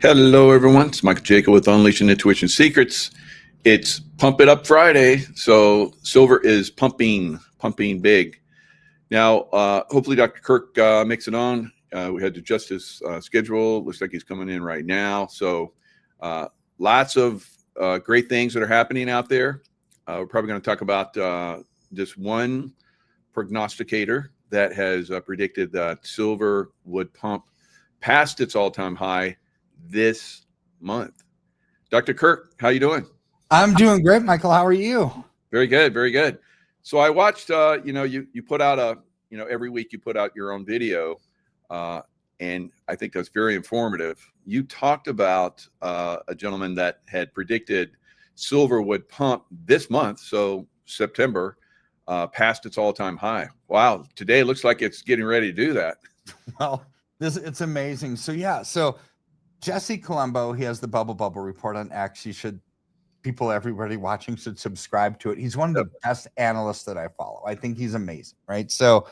Hello, everyone. It's Michael Jacob with Unleashing Intuition Secrets. It's Pump It Up Friday, so silver is pumping big. Now, hopefully Dr. Kirk makes it on. We had to adjust his schedule. Looks like he's coming in right now. So lots of great things that are happening out there. We're probably going to talk about this one prognosticator that has predicted that silver would pump past its all-time high this month. Dr. Kirk, how you doing? I'm doing great, Michael. How are you? Very good, very good. So I watched, you put out every week you put out your own video, and I think that's very informative. You talked about a gentleman that had predicted silver would pump this month, so September, past its all-time high. Wow, today it looks like it's getting ready to do that. Well, it's amazing. So Jesse Colombo, he has the Bubble report on X. Everybody watching should subscribe to it. He's one of the best analysts that I follow. I think he's amazing, right? So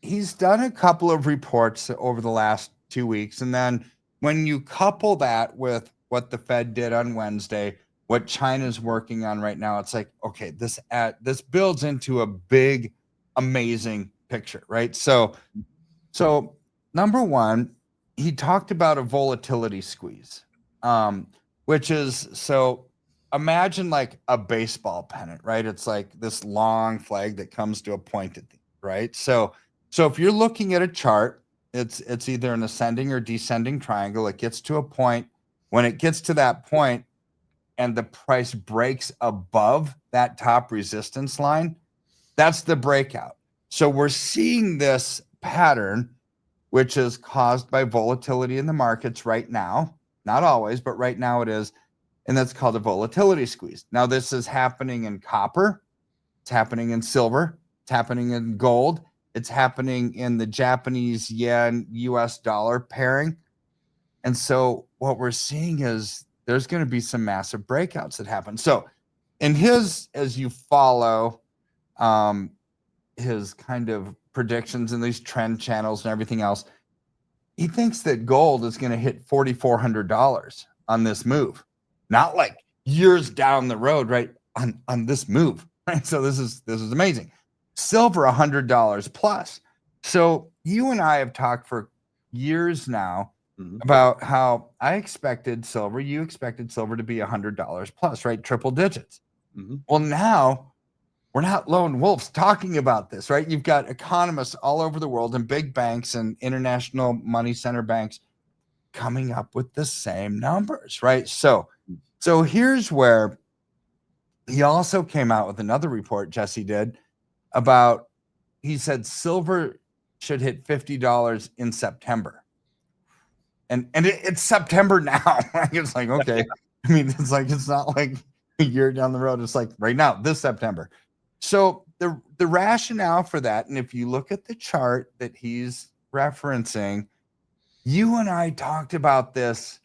he's done a couple of reports over the last 2 weeks. And then when you couple that with what the Fed did on Wednesday, what China's working on right now, it's like, okay, this builds into a big, amazing picture, right? So number one, he talked about a volatility squeeze, which is, so imagine like a baseball pennant, right? It's like this long flag that comes to a point at the end, right? So if you're looking at a chart, it's either an ascending or descending triangle. It gets to a point. When it gets to that point and the price breaks above that top resistance line, that's the breakout. So we're seeing this pattern, which is caused by volatility in the markets right now. Not always, but right now it is. And that's called a volatility squeeze. Now, this is happening in copper. It's happening in silver. It's happening in gold. It's happening in the Japanese yen, US dollar pairing. And so what we're seeing is there's going to be some massive breakouts that happen. So in his, as you follow his kind of predictions and these trend channels and everything else, he thinks that gold is going to hit $4,400 on this move, not like years down the road, right? On this move, right? So this is amazing. Silver $100 plus. So you and I have talked for years now about how I expected silver, you expected silver to be $100 plus, right? Triple digits. Well, now we're not lone wolves talking about this, right? You've got economists all over the world and big banks and international money center banks coming up with the same numbers, right? So here's where he also came out with another report, Jesse did, about, he said silver should hit $50 in September. And it's September now. It's like, okay. I mean, it's not like a year down the road. It's like right now, this September. So the rationale for that, and if you look at the chart that he's referencing, you and I talked about this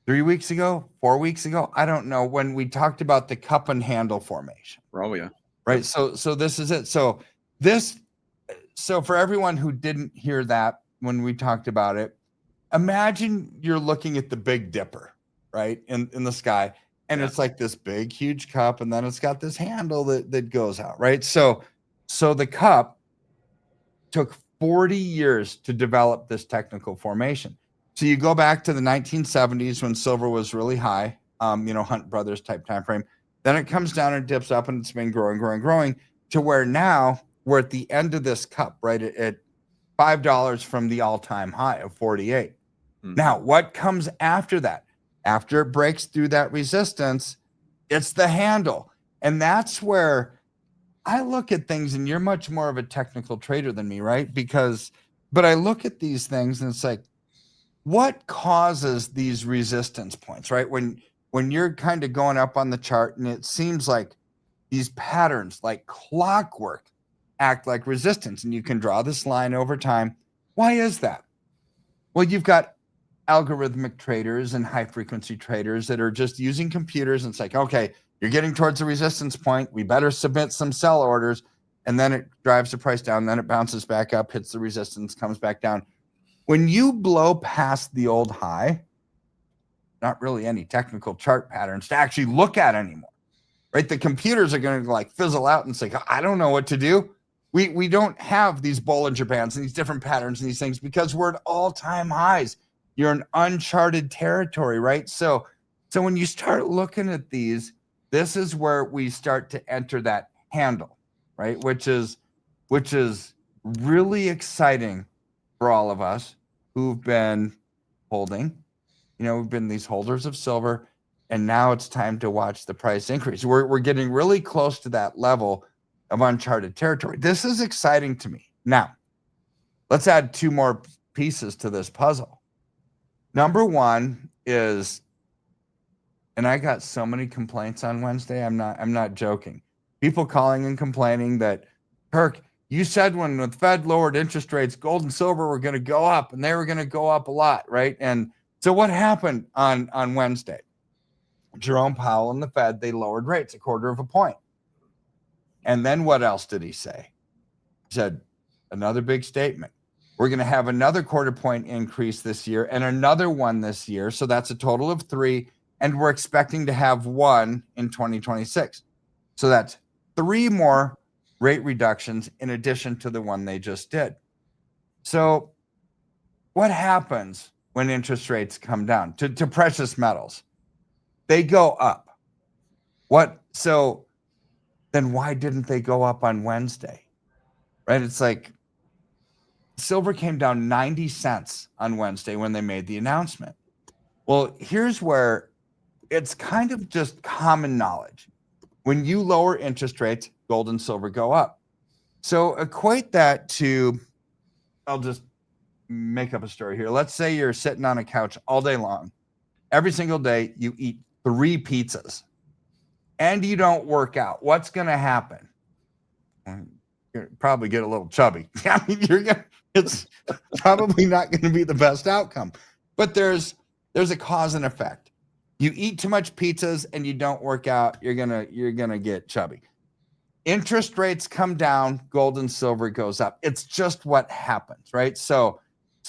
3 weeks ago, 4 weeks ago. I don't know, when we talked about the cup and handle formation. Oh, yeah. Right. So this is it. So for everyone who didn't hear that when we talked about it, imagine you're looking at the Big Dipper, right, in the sky. And it's like this big, huge cup, and then it's got this handle that goes out, right? So the cup took 40 years to develop this technical formation. So you go back to the 1970s when silver was really high, Hunt Brothers type time frame. Then it comes down and dips up, and it's been growing to where now we're at the end of this cup, right, at $5 from the all-time high of 48. Now, what comes after that? After it breaks through that resistance, it's the handle. And that's where I look at things, and you're much more of a technical trader than me, right? But I look at these things and it's like, what causes these resistance points, right? When you're kind of going up on the chart and it seems like these patterns, like clockwork, act like resistance, and you can draw this line over time. Why is that? Well, you've got algorithmic traders and high frequency traders that are just using computers, and it's like, okay, you're getting towards the resistance point, we better submit some sell orders, and then it drives the price down, then it bounces back up, hits the resistance, comes back down. When you blow past the old high, not really any technical chart patterns to actually look at anymore, right? The computers are going to like fizzle out and say, I don't know what to do. We don't have these Bollinger Bands and these different patterns and these things because we're at all-time highs. You're in uncharted territory, right? So when you start looking at these, this is where we start to enter that handle, right? Which is really exciting for all of us who've been holding. We've been these holders of silver, and now it's time to watch the price increase. We're getting really close to that level of uncharted territory. This is exciting to me. Now, let's add two more pieces to this puzzle. Number one is, and I got so many complaints on Wednesday, I'm not joking. People calling and complaining that, Kirk, you said when the Fed lowered interest rates, gold and silver were going to go up, and they were going to go up a lot, right? And so what happened on Wednesday? Jerome Powell and the Fed, they lowered rates 1/4 point. And then what else did he say? He said, another big statement. We're going to have another 1/4 point increase this year and another one this year. So that's a total of 3. And we're expecting to have 1 in 2026. So that's 3 more rate reductions in addition to the one they just did. So what happens when interest rates come down to precious metals? They go up. So then why didn't they go up on Wednesday? Right? It's like silver came down 90 cents on Wednesday when they made the announcement. Well, here's where it's kind of just common knowledge. When you lower interest rates, gold and silver go up. So equate that to, I'll just make up a story here. Let's say you're sitting on a couch all day long. Every single day, you eat 3 pizzas and you don't work out. What's going to happen? You'll probably get a little chubby. I mean, it's probably not going to be the best outcome. But there's a cause and effect. You eat too much pizzas and you don't work out, you're gonna get chubby. Interest rates come down, gold and silver goes up. It's just what happens, right? So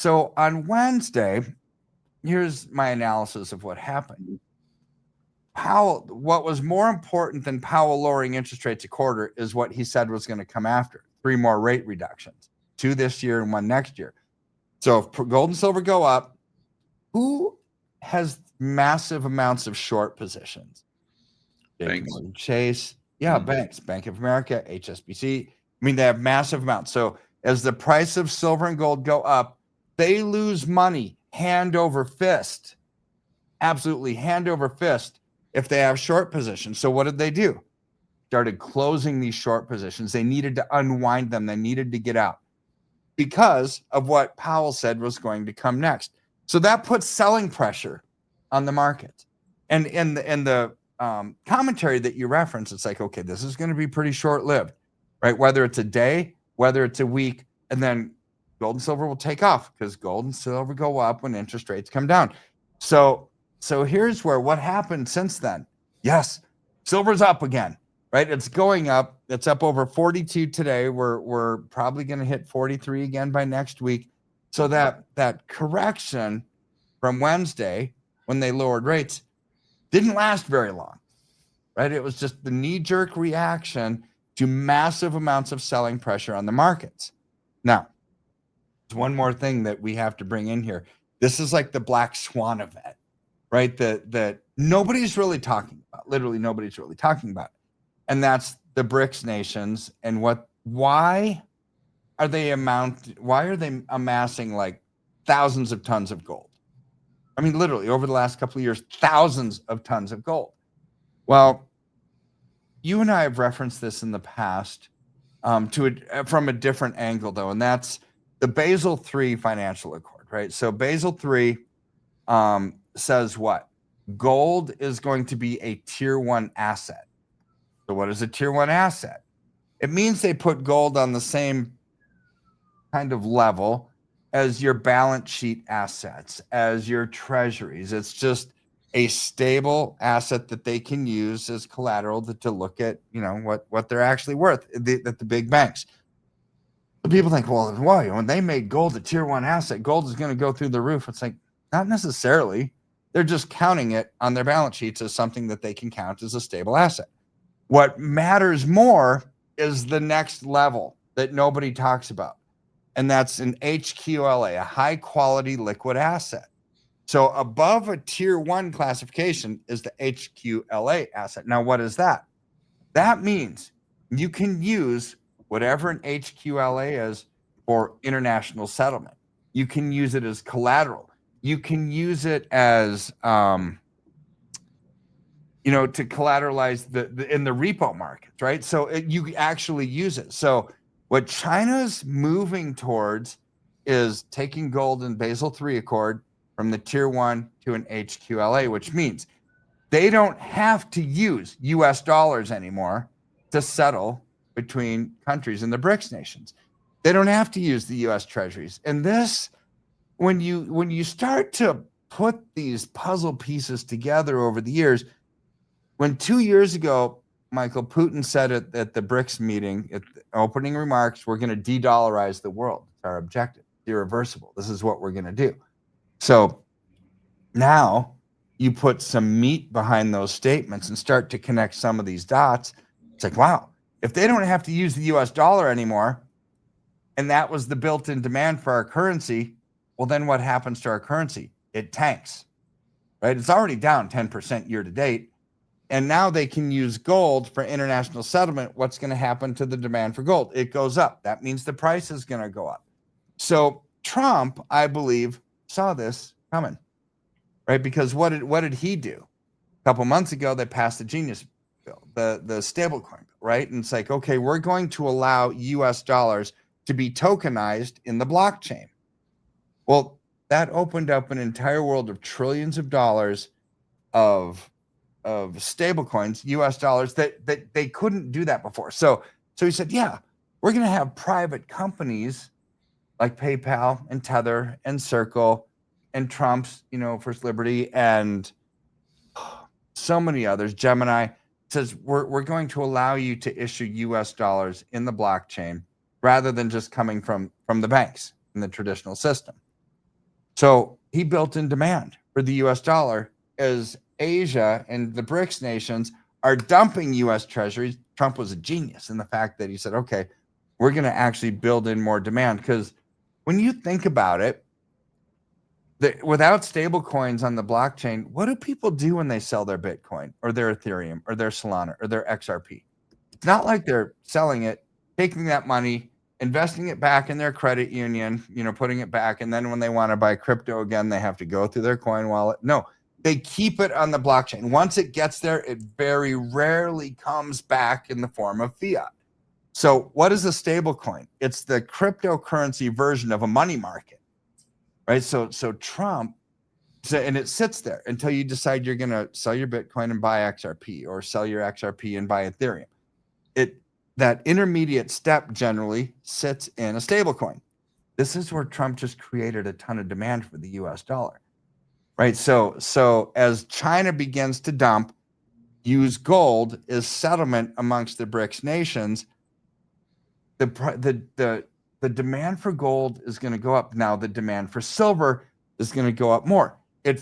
on Wednesday, here's my analysis of what happened. Powell, what was more important than Powell lowering interest rates 1/4 is what he said was going to come after. 3 more rate reductions, 2 this year and 1 next year. So if gold and silver go up, who has massive amounts of short positions? Banks. Chase. Yeah, banks. Bank of America, HSBC. I mean, they have massive amounts. So as the price of silver and gold go up, they lose money hand over fist. Absolutely hand over fist if they have short positions. So what did they do? Started closing these short positions. They needed to unwind them. They needed to get out because of what Powell said was going to come next. So that puts selling pressure on the market. And in the commentary that you reference, it's like, okay, this is going to be pretty short-lived, right? Whether it's a day, whether it's a week, and then gold and silver will take off because gold and silver go up when interest rates come down. So here's where what happened since then. Yes, silver's up again, right? It's going up. It's up over 42 today. We're probably going to hit 43 again by next week. So that correction from Wednesday when they lowered rates didn't last very long, right? It was just the knee-jerk reaction to massive amounts of selling pressure on the markets. Now, there's one more thing that we have to bring in here. This is like the black swan event, right? That nobody's really talking about. Literally, nobody's really talking about. And that's the BRICS nations and why are they amassing like thousands of tons of gold? I mean, literally over the last couple of years, thousands of tons of gold. Well, you and I have referenced this in the past from a different angle, though, and that's the Basel III financial accord, right? So Basel III says what? Gold is going to be a tier 1 asset. So what is a tier 1 asset? It means they put gold on the same kind of level as your balance sheet assets, as your treasuries. It's just a stable asset that they can use as collateral to look at, what they're actually worth at the big banks. People think, well, why? When they made gold a tier one asset, gold is going to go through the roof. It's like, not necessarily. They're just counting it on their balance sheets as something that they can count as a stable asset. What matters more is the next level that nobody talks about. And that's an HQLA, a high quality liquid asset. So above a tier one classification is the HQLA asset. Now, what is that? That means you can use whatever an HQLA is for international settlement. You can use it as collateral. You can use it as, to collateralize in the repo markets, right? So you actually use it. So what China's moving towards is taking gold in Basel III Accord from the tier one to an HQLA, which means they don't have to use US dollars anymore to settle between countries in the BRICS nations. They don't have to use the US treasuries. And this, when you start to put these puzzle pieces together over the years, when 2 years ago, Michael, Putin said at the BRICS meeting, at the opening remarks, we're going to de-dollarize the world. It's our objective, irreversible. This is what we're going to do. So now you put some meat behind those statements and start to connect some of these dots. It's like, wow, if they don't have to use the US dollar anymore, and that was the built-in demand for our currency, well, then what happens to our currency? It tanks, right? It's already down 10% year to date. And now they can use gold for international settlement. What's going to happen to the demand for gold? It goes up. That means the price is going to go up. So Trump, I believe, saw this coming, right? Because what did he do? A couple months ago, they passed the Genius bill, the stablecoin bill, right? And it's like, okay, we're going to allow US dollars to be tokenized in the blockchain. Well, that opened up an entire world of trillions of dollars of stablecoins, US dollars, that they couldn't do that before. So he said, yeah, we're going to have private companies like PayPal and Tether and Circle and Trump's, First Liberty and so many others. Gemini says we're going to allow you to issue US dollars in the blockchain rather than just coming from the banks in the traditional system. So he built in demand for the US dollar as Asia and the BRICS nations are dumping US treasuries. Trump was a genius in the fact that he said, okay, we're going to actually build in more demand. Because when you think about it, without stable coins on the blockchain, what do people do when they sell their Bitcoin or their Ethereum or their Solana or their XRP? It's not like they're selling it, taking that money, investing it back in their credit union, putting it back. And then when they want to buy crypto again, they have to go through their coin wallet. No, they keep it on the blockchain. Once it gets there, it very rarely comes back in the form of fiat. So what is a stable coin? It's the cryptocurrency version of a money market, right? So Trump, and it sits there until you decide you're going to sell your Bitcoin and buy XRP, or sell your XRP and buy Ethereum. That intermediate step generally sits in a stable coin. This is where Trump just created a ton of demand for the US dollar, right? So as China begins to use gold as settlement amongst the BRICS nations, the demand for gold is going to go up. Now the demand for silver is going to go up more. It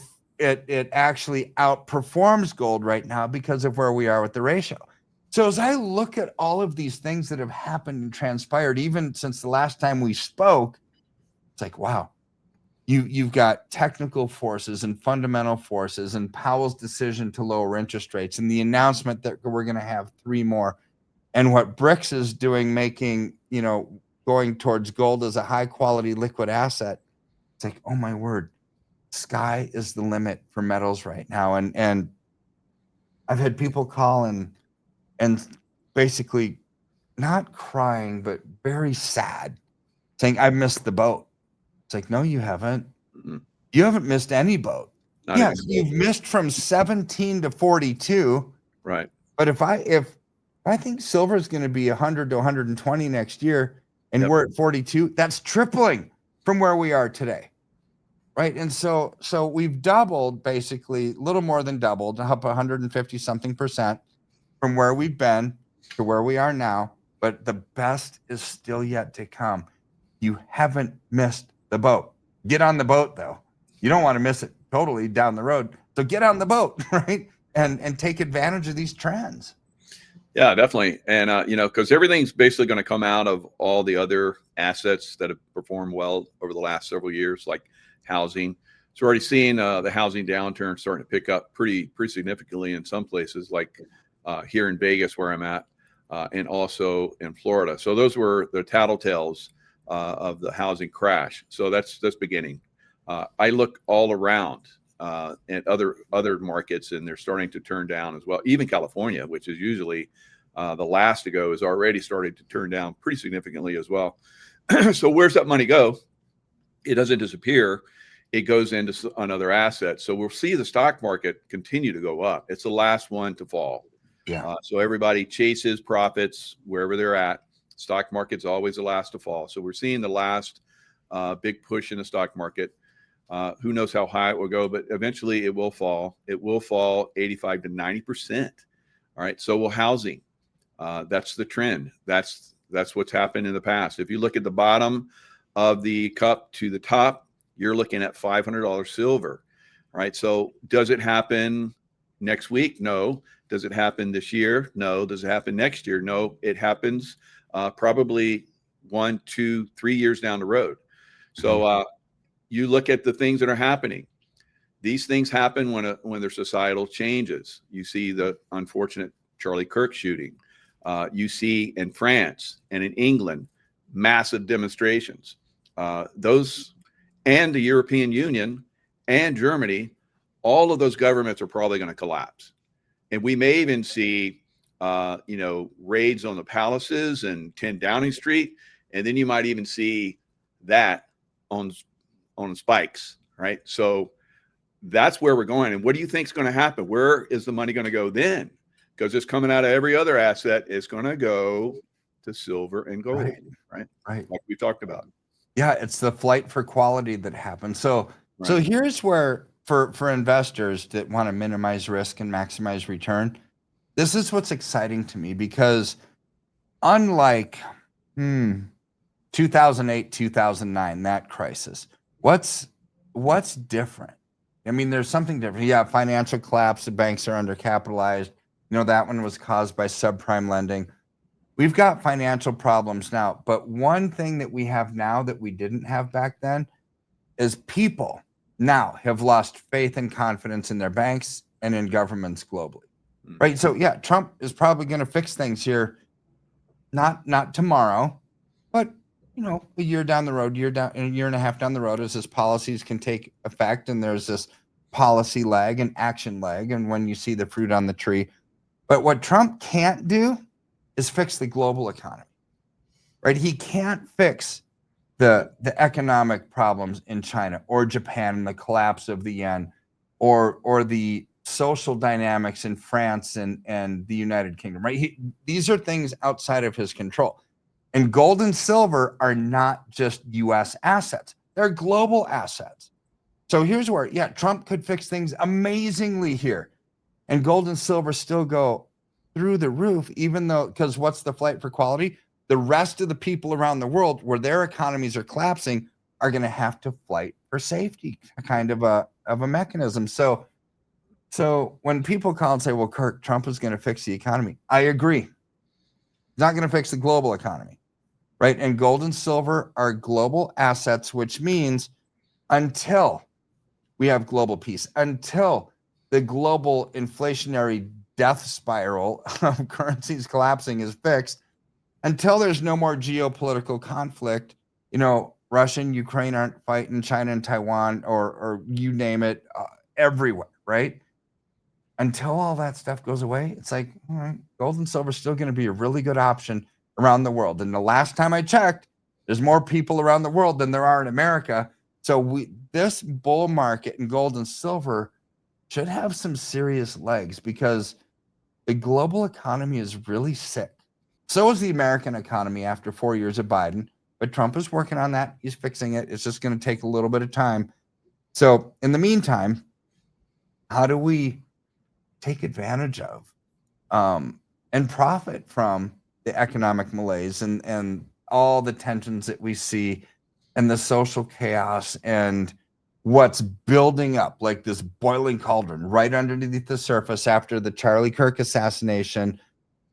actually outperforms gold right now because of where we are with the ratio. So as I look at all of these things that have happened and transpired, even since the last time we spoke, it's like, wow, you've got technical forces and fundamental forces, and Powell's decision to lower interest rates, and the announcement that we're going to have 3 more, and what BRICS is doing, making, going towards gold as a high quality liquid asset. It's like, oh my word, sky is the limit for metals right now. And I've had people call and basically not crying, but very sad, saying, I missed the boat. It's like, no, you haven't. Mm-hmm. You haven't missed any boat. Yes, you've missed from 17 to 42. Right. But if I think silver is going to be 100 to 120 next year, and we're at 42, that's tripling from where we are today. Right. And so we've doubled, basically a little more than doubled, up 150 something percent from where we've been to where we are now. but the best is still yet to come. You haven't missed the boat. Get on the boat, though. You don't want to miss it totally down the road. So get on the boat, right? And take advantage of these trends. Yeah, definitely. And, because everything's basically going to come out of all the other assets that have performed well over the last several years, like housing. So we're already seeing the housing downturn starting to pick up pretty significantly in some places, like here in Vegas, where I'm at, and also in Florida. So those were the tattletales of the housing crash. So that's beginning. I look all around and other markets, and they're starting to turn down as well. Even California, which is usually the last to go, is already starting to turn down pretty significantly as well. So where's that money go? It doesn't disappear. It goes into another asset. So we'll see the stock market continue to go up. It's the last one to fall. Yeah. So everybody chases profits wherever they're at. Stock market's always the last to fall. So we're seeing the last big push in the stock market. Who knows how high it will go, but eventually it will fall. It will fall 85 to 90%. All right. So will housing. That's the trend. That's what's happened in the past. If you look at the bottom of the cup to the top, you're looking at $500 silver. All right. So does it happen next week? No. Does it happen this year? No. Does it happen next year? No. It happens probably 1, 2, 3 years down the road. So you look at the things that are happening. These things happen when there's societal changes. You see the unfortunate Charlie Kirk shooting. You see in France and in England massive demonstrations. Those and the European Union and Germany, all of those governments are probably going to collapse. And we may even see, raids on the palaces and 10 Downing Street. And then you might even see that on spikes, right? So that's where we're going. And what do you think is going to happen? Where is the money going to go then? Because it's coming out of every other asset. It's going to go to silver and gold, right? Like we talked about. Yeah, it's the flight for quality that happens. So here's where for investors that want to minimize risk and maximize return, this is what's exciting to me, because unlike 2008, 2009, that crisis, what's different? I mean, there's something different. Yeah, financial collapse, the banks are undercapitalized. That one was caused by subprime lending. We've got financial problems now, but one thing that we have now that we didn't have back then is people now have lost faith and confidence in their banks and in governments globally, right? So yeah, Trump is probably going to fix things here, not tomorrow, but a year down the road, a year and a half down the road, as his policies can take effect, and there's this policy lag and action lag, and when you see the fruit on the tree. But what Trump can't do is fix the global economy, right? He can't fix the economic problems in China or Japan and the collapse of the yen, or the social dynamics in France and the United Kingdom, right? These are things outside of his control. And gold and silver are not just U.S. assets. They're global assets. So here's where, Trump could fix things amazingly here. And gold and silver still go through the roof, even though, because what's the flight for quality? The rest of the people around the world where their economies are collapsing are going to have to fight for safety, kind of a mechanism. So when people call and say, well, Kirk, Trump is going to fix the economy, I agree. He's not going to fix the global economy, right? And gold and silver are global assets, which means until we have global peace, until the global inflationary death spiral of currencies collapsing is fixed, until there's no more geopolitical conflict, Russia and Ukraine aren't fighting China and Taiwan, or you name it, everywhere, right? Until all that stuff goes away, it's like, all right, gold and silver is still going to be a really good option around the world. And the last time I checked, there's more people around the world than there are in America. So this bull market in gold and silver should have some serious legs, because the global economy is really sick. So is the American economy after 4 years of Biden, but Trump is working on that. He's fixing it. It's just going to take a little bit of time. So in the meantime, how do we take advantage of and profit from the economic malaise and all the tensions that we see and the social chaos and what's building up like this boiling cauldron right underneath the surface after the Charlie Kirk assassination.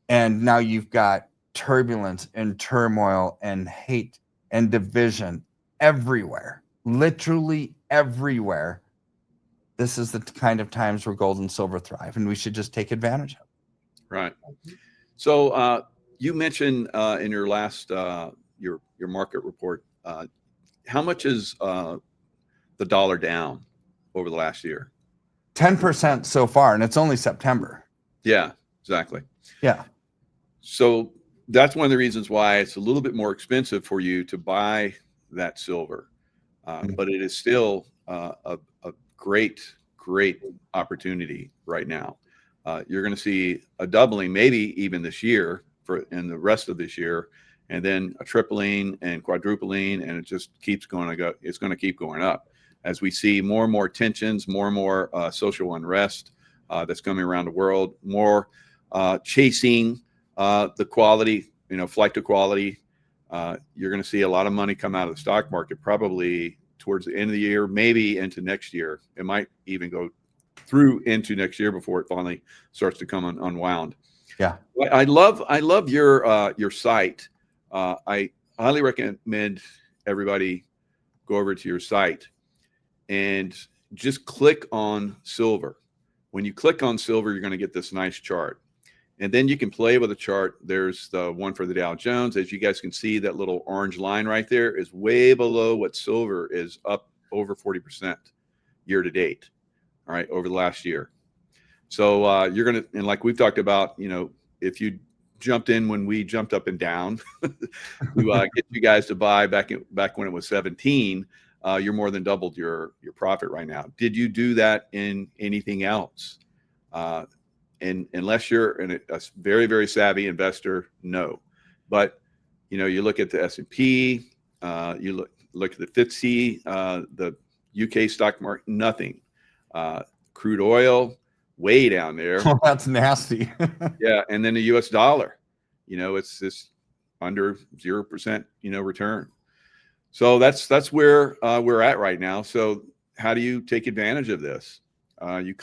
And now you've got turbulence and turmoil and hate and division everywhere, literally everywhere. This is the kind of times where gold and silver thrive, and we should just take advantage of it. Right. So you mentioned in your last your market report, how much is the dollar down over the last year? 10% so far, and it's only September. Yeah, exactly. Yeah. So that's one of the reasons why it's a little bit more expensive for you to buy that silver, but it is still a great opportunity right now. You're going to see a doubling, maybe even this year in the rest of this year, and then a tripling and quadrupling, and it just keeps going to go. It's going to keep going up as we see more and more tensions, more and more social unrest that's coming around the world, more chasing the quality, flight to quality. You're going to see a lot of money come out of the stock market probably towards the end of the year, maybe into next year. It might even go through into next year before it finally starts to come unwound. Yeah. I love your site. I highly recommend everybody go over to your site and just click on silver. When you click on silver, you're going to get this nice chart. And then you can play with the chart. There's the one for the Dow Jones. As you guys can see, that little orange line right there is way below what silver is up over 40% year to date. All right, over the last year. So you're going to, and like we've talked about, if you jumped in when we jumped up and down to get you guys to buy back when it was 17, you're more than doubled your profit right now. Did you do that in anything else? And unless you're a very, very savvy investor, no. But you look at the S&P, you look at the FTSE, the UK stock market, nothing. Crude oil, way down there. Oh, that's nasty. Yeah, and then the U.S. dollar, it's this under 0%, return. So that's where we're at right now. So how do you take advantage of this? You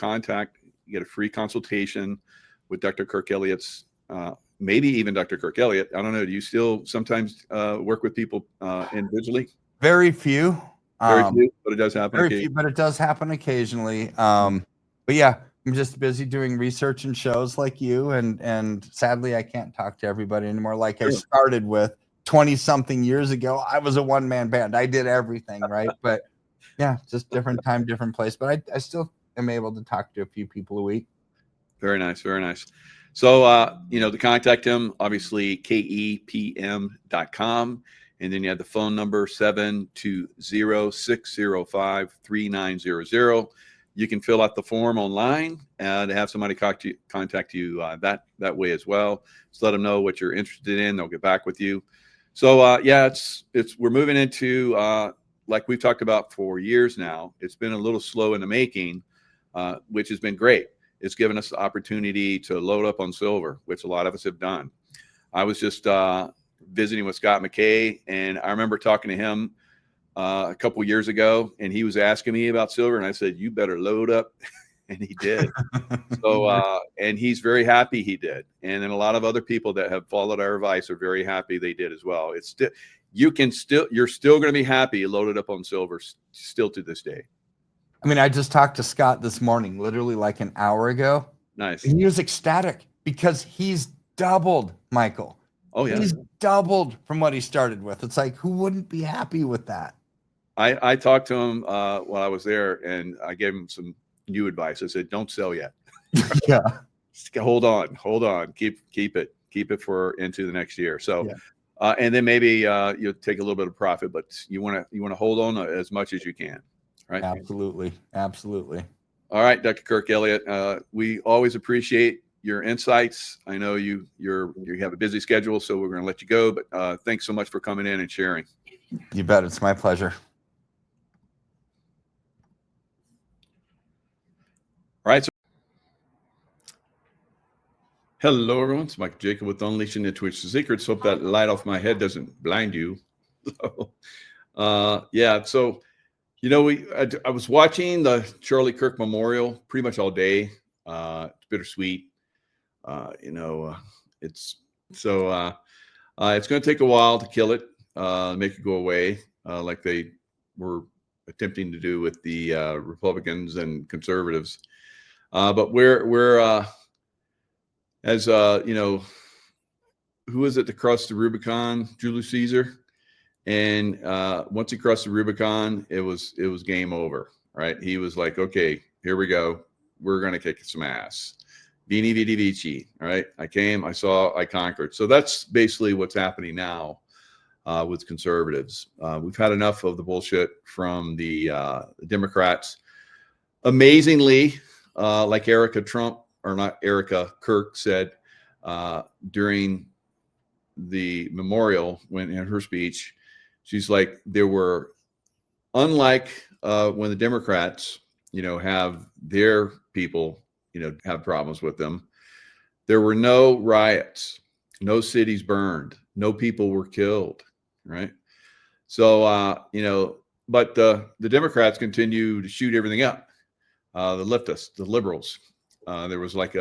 get a free consultation with Dr. Kirk Elliott's, maybe even Dr. Kirk Elliott. I don't know. Do you still sometimes work with people individually? Very few. Very few, but it does happen. Very few, but it does happen occasionally. But yeah, I'm just busy doing research and shows like you, and sadly, I can't talk to everybody anymore. Like I started with 20-something years ago. I was a one-man band. I did everything, right? But yeah, just different time, different place. But I still am able to talk to a few people a week. Very nice, very nice. So, to contact him, obviously, kepm.com. And then you have the phone number, 720-605-3900. You can fill out the form online and have somebody contact you that way as well. Just let them know what you're interested in. They'll get back with you. So, we're moving into, like we've talked about for years now, it's been a little slow in the making, which has been great. It's given us the opportunity to load up on silver, which a lot of us have done. I was just visiting with Scott McKay, and I remember talking to him a couple years ago, and he was asking me about silver, and I said, "You better load up," and he did. So, and he's very happy he did, and then a lot of other people that have followed our advice are very happy they did as well. It's still, you're still going to be happy you loaded up on silver still to this day. I mean, I just talked to Scott this morning, literally like an hour ago. Nice. And he was ecstatic because he's doubled, Michael. Oh, yeah. He's doubled from what he started with. It's like, who wouldn't be happy with that? I talked to him while I was there, and I gave him some new advice. I said, don't sell yet. Yeah. Hold on. Keep it for into the next year. So, yeah. And then maybe you'll take a little bit of profit, but you want to hold on as much as you can. Right. Absolutely. All right, Dr. Kirk Elliott. We always appreciate your insights. I know you have a busy schedule, so we're going to let you go. But thanks so much for coming in and sharing. You bet. It's my pleasure. All right. So Hello, everyone. It's Mike Jacob with Unleashing Intuition Secrets. Hope that light off my head doesn't blind you. Yeah. So, I was watching the Charlie Kirk Memorial pretty much all day. It's bittersweet. It's so it's going to take a while to kill it, make it go away, like they were attempting to do with the Republicans and conservatives. But we're as who is it that crossed the Rubicon? Julius Caesar. And once he crossed the Rubicon, it was game over. Right? He was like, okay, here we go. We're gonna kick some ass. Veni vidi vici. All right. I came, I saw, I conquered. So that's basically what's happening now with conservatives. We've had enough of the bullshit from the Democrats. Amazingly, like Erica Kirk said during the memorial, when in her speech, she's like, there were, unlike when the Democrats, have their people, have problems with them, there were no riots, no cities burned, no people were killed, right? So, but the Democrats continue to shoot everything up. The leftists, the liberals. There was like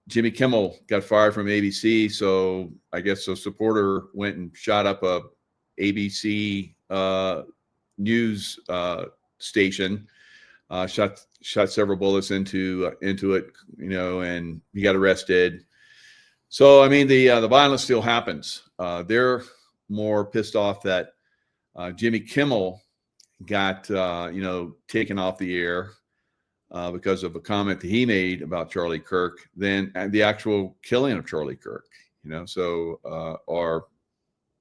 Jimmy Kimmel got fired from ABC, so I guess a supporter went and shot up a ABC news station, shot several bullets into it, and he got arrested. So I mean, the violence still happens. They're more pissed off that Jimmy Kimmel got taken off the air because of a comment that he made about Charlie Kirk than the actual killing of Charlie Kirk, or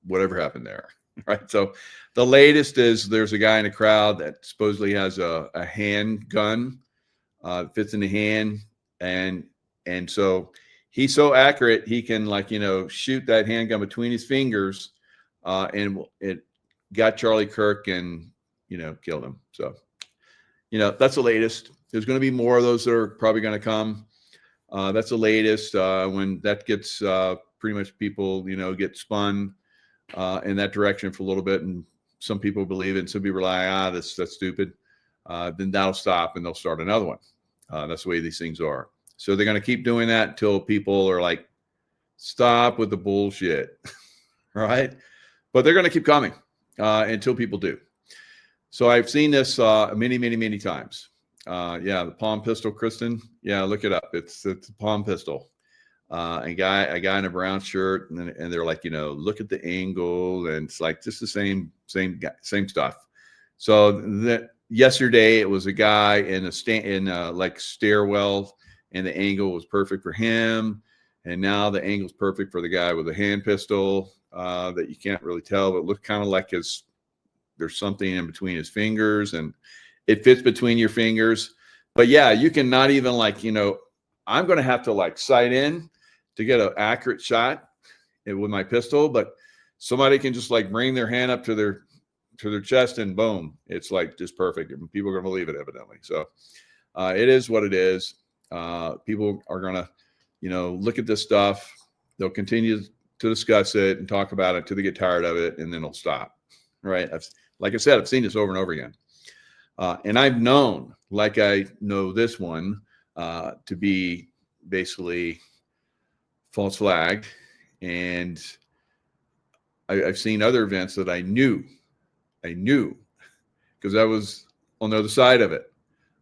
whatever happened there, right? So the latest is there's a guy in the crowd that supposedly has a handgun, fits in the hand, and so he's so accurate he can shoot that handgun between his fingers, and it got Charlie Kirk and killed him. So that's the latest. There's going to be more of those that are probably going to come. That's the latest. When that gets pretty much people, get spun in that direction for a little bit, and some people believe it, and some people are like, that's stupid. Then that'll stop, and they'll start another one. That's the way these things are. So they're going to keep doing that until people are like, stop with the bullshit, right? But they're going to keep coming until people do. So I've seen this many, many, many times. The palm pistol, Kristen. Yeah, look it up. It's a palm pistol. A guy in a brown shirt, and they're like, look at the angle, and it's like just the same stuff. So that yesterday it was a guy in a stairwell, and the angle was perfect for him, and now the angle's perfect for the guy with a hand pistol that you can't really tell, but it looks kind of like there's something in between his fingers, and it fits between your fingers. But yeah, you can not even I'm going to have to sight in to get an accurate shot with my pistol, but somebody can just bring their hand up to their chest, and boom, it's just perfect. And people are going to believe it, evidently. So it is what it is. People are going to, look at this stuff. They'll continue to discuss it and talk about it until they get tired of it, and then they'll stop. Right? Like I said, I've seen this over and over again. And I've known, like I know this one, to be basically false flag. And I've seen other events that I knew because I was on the other side of it,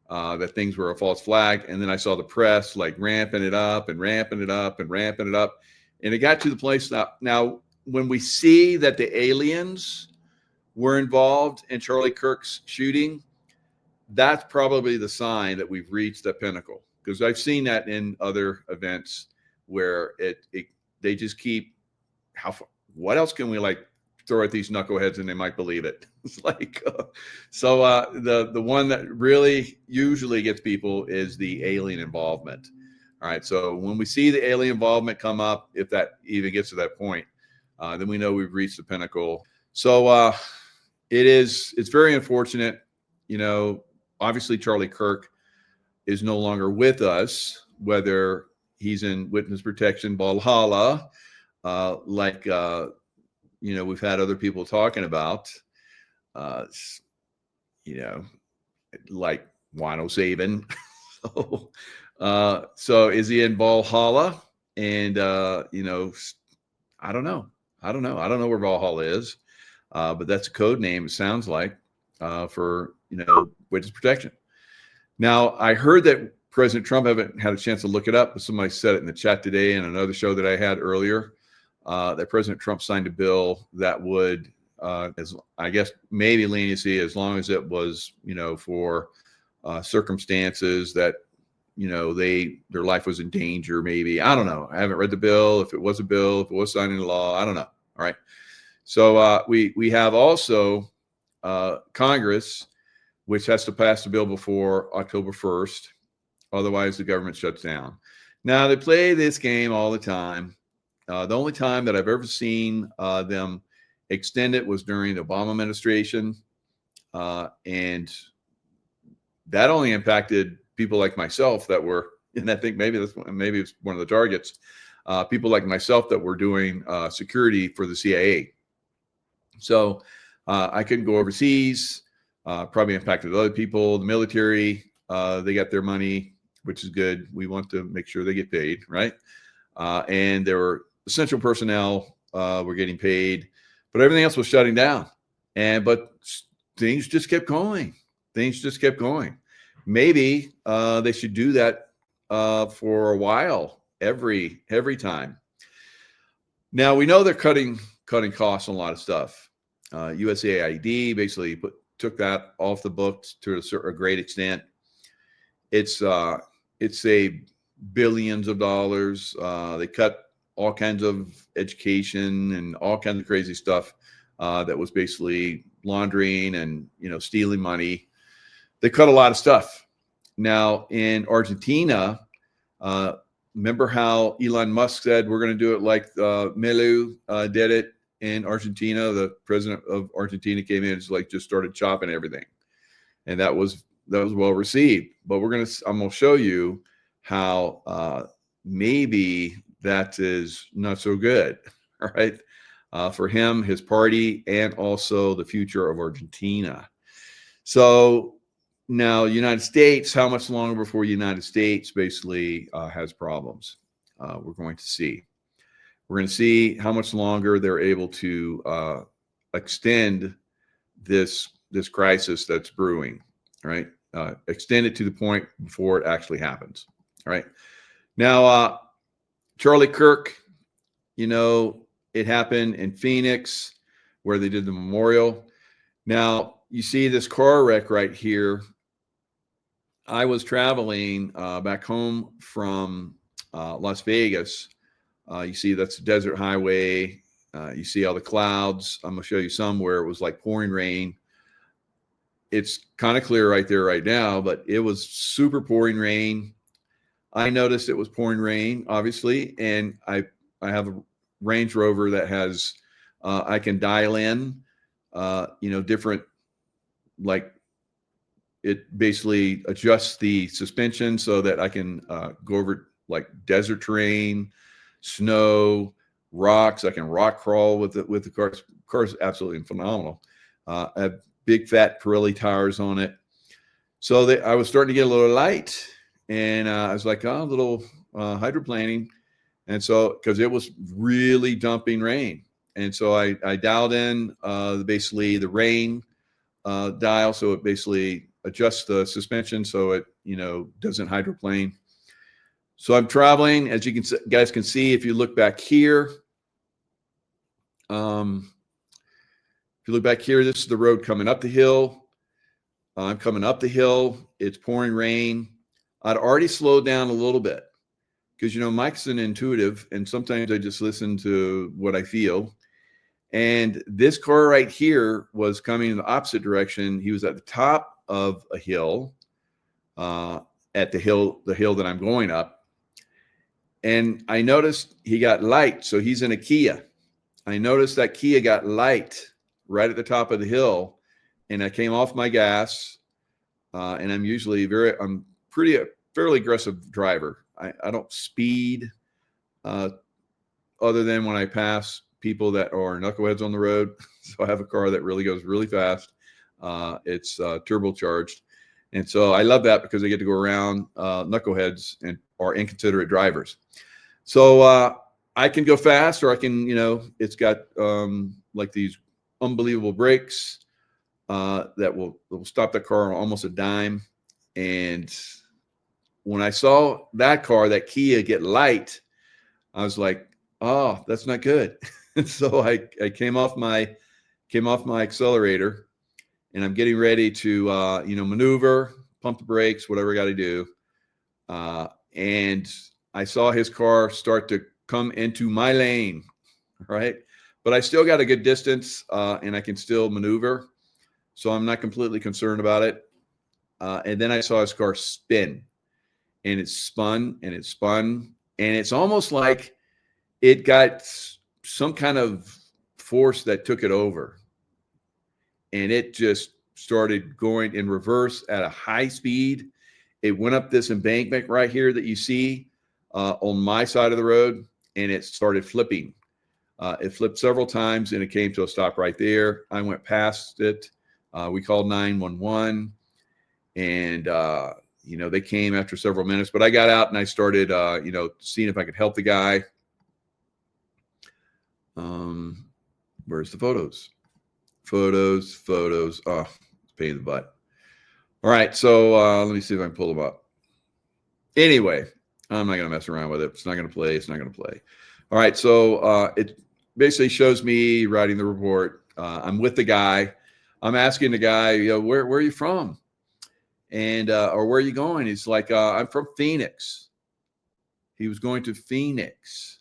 that things were a false flag. And then I saw the press ramping it up and ramping it up and ramping it up. And it got to the place now when we see that the aliens were involved in Charlie Kirk's shooting, that's probably the sign that we've reached the pinnacle, because I've seen that in other events where they just keep what else can we throw at these knuckleheads and they might believe it. It's the one that really usually gets people is the alien involvement. All right. So when we see the alien involvement come up, if that even gets to that point, then we know we've reached the pinnacle. So it's very unfortunate. Obviously Charlie Kirk is no longer with us, whether he's in witness protection, Valhalla, like we've had other people talking about, like Wano Saban. So is he in Valhalla? And I don't know. I don't know where Valhalla is, but that's a code name. It sounds like for witness protection. Now I heard that President Trump, haven't had a chance to look it up, but somebody said it in the chat today in another show that I had earlier, that President Trump signed a bill that would, as I guess maybe leniency, as long as it was for circumstances that their life was in danger. Maybe, I don't know. I haven't read the bill. If it was a bill, if it was signed into law, I don't know. All right. So we have also Congress, which has to pass the bill before October 1st. Otherwise, the government shuts down. Now, they play this game all the time. The only time that I've ever seen them extend it was during the Obama administration. And that only impacted people like myself that were, and I think maybe it's one of the targets, people like myself that were doing security for the CIA. So I couldn't go overseas. Probably impacted other people. The military, they got their money, which is good. We want to make sure they get paid, right? And there were essential personnel were getting paid, but everything else was shutting down. But things just kept going. Maybe they should do that for a while, every time. Now we know they're cutting costs on a lot of stuff. USAID basically took that off the books to a great extent. It saved billions of dollars. They cut all kinds of education and all kinds of crazy stuff that was basically laundering and stealing money. They cut a lot of stuff. Now in Argentina, remember how Elon Musk said we're going to do it like Milei did it in Argentina? The president of Argentina came in and just started chopping everything, and that was well received. But I'm going to show you how maybe that is not so good. All right, for him, his party, and also the future of Argentina. So now, United States, how much longer before United States basically has problems? We're going to see. We're going to see how much longer they're able to extend this crisis that's brewing, right? Extend it to the point before it actually happens, right? Now, Charlie Kirk, it happened in Phoenix where they did the memorial. Now, you see this car wreck right here. I was traveling back home from Las Vegas. You see that's a desert highway. You see all the clouds. I'm going to show you some where it was like pouring rain. It's kind of clear right there right now, but it was super pouring rain. I noticed it was pouring rain, obviously, and I have a Range Rover that has I can dial in different, like, it basically adjusts the suspension so that I can go over like desert terrain, snow, rocks. I can rock crawl with the car. The car is absolutely phenomenal. I have big fat Pirelli tires on it. So I was starting to get a little light, and I was like, a little hydroplaning. And so, because it was really dumping rain. And so I dialed in basically the rain dial. So it basically adjusts the suspension so it, doesn't hydroplane. So I'm traveling, as you guys can see, if you look back here, this is the road coming up the hill. I'm coming up the hill. It's pouring rain. I'd already slowed down a little bit because, Mike's an intuitive, and sometimes I just listen to what I feel. And this car right here was coming in the opposite direction. He was at the top of a hill, at the hill that I'm going up. And I noticed he got light. So he's in a Kia. I noticed that Kia got light right at the top of the hill. And I came off my gas. And I'm usually fairly aggressive driver. I don't speed other than when I pass people that are knuckleheads on the road. So I have a car that really goes really fast. It's turbocharged. And so I love that because I get to go around knuckleheads and or inconsiderate drivers. So I can go fast, or I can, it's got like these unbelievable brakes that will stop the car on almost a dime. And when I saw that car, that Kia, get light, I was like, oh, that's not good. And so I came off my accelerator, and I'm getting ready to maneuver, pump the brakes, whatever I got to do. And I saw his car start to come into my lane, right? But I still got a good distance, and I can still maneuver. So I'm not completely concerned about it. And then I saw his car spin, and it spun and it spun. And it's almost like it got some kind of force that took it over. And it just started going in reverse at a high speed. It went up this embankment right here that you see on my side of the road, and it started flipping. It flipped several times, and it came to a stop right there. I went past it. We called 911, and they came after several minutes. But I got out and I started, seeing if I could help the guy. Where's the photos? Photos. Oh, it's a pain in the butt. All right, so let me see if I can pull them up. Anyway, I'm not going to mess around with it. It's not going to play. All right, so it basically shows me writing the report. I'm with the guy. I'm asking the guy, where are you from? And or where are you going? He's like, I'm from Phoenix. He was going to Phoenix,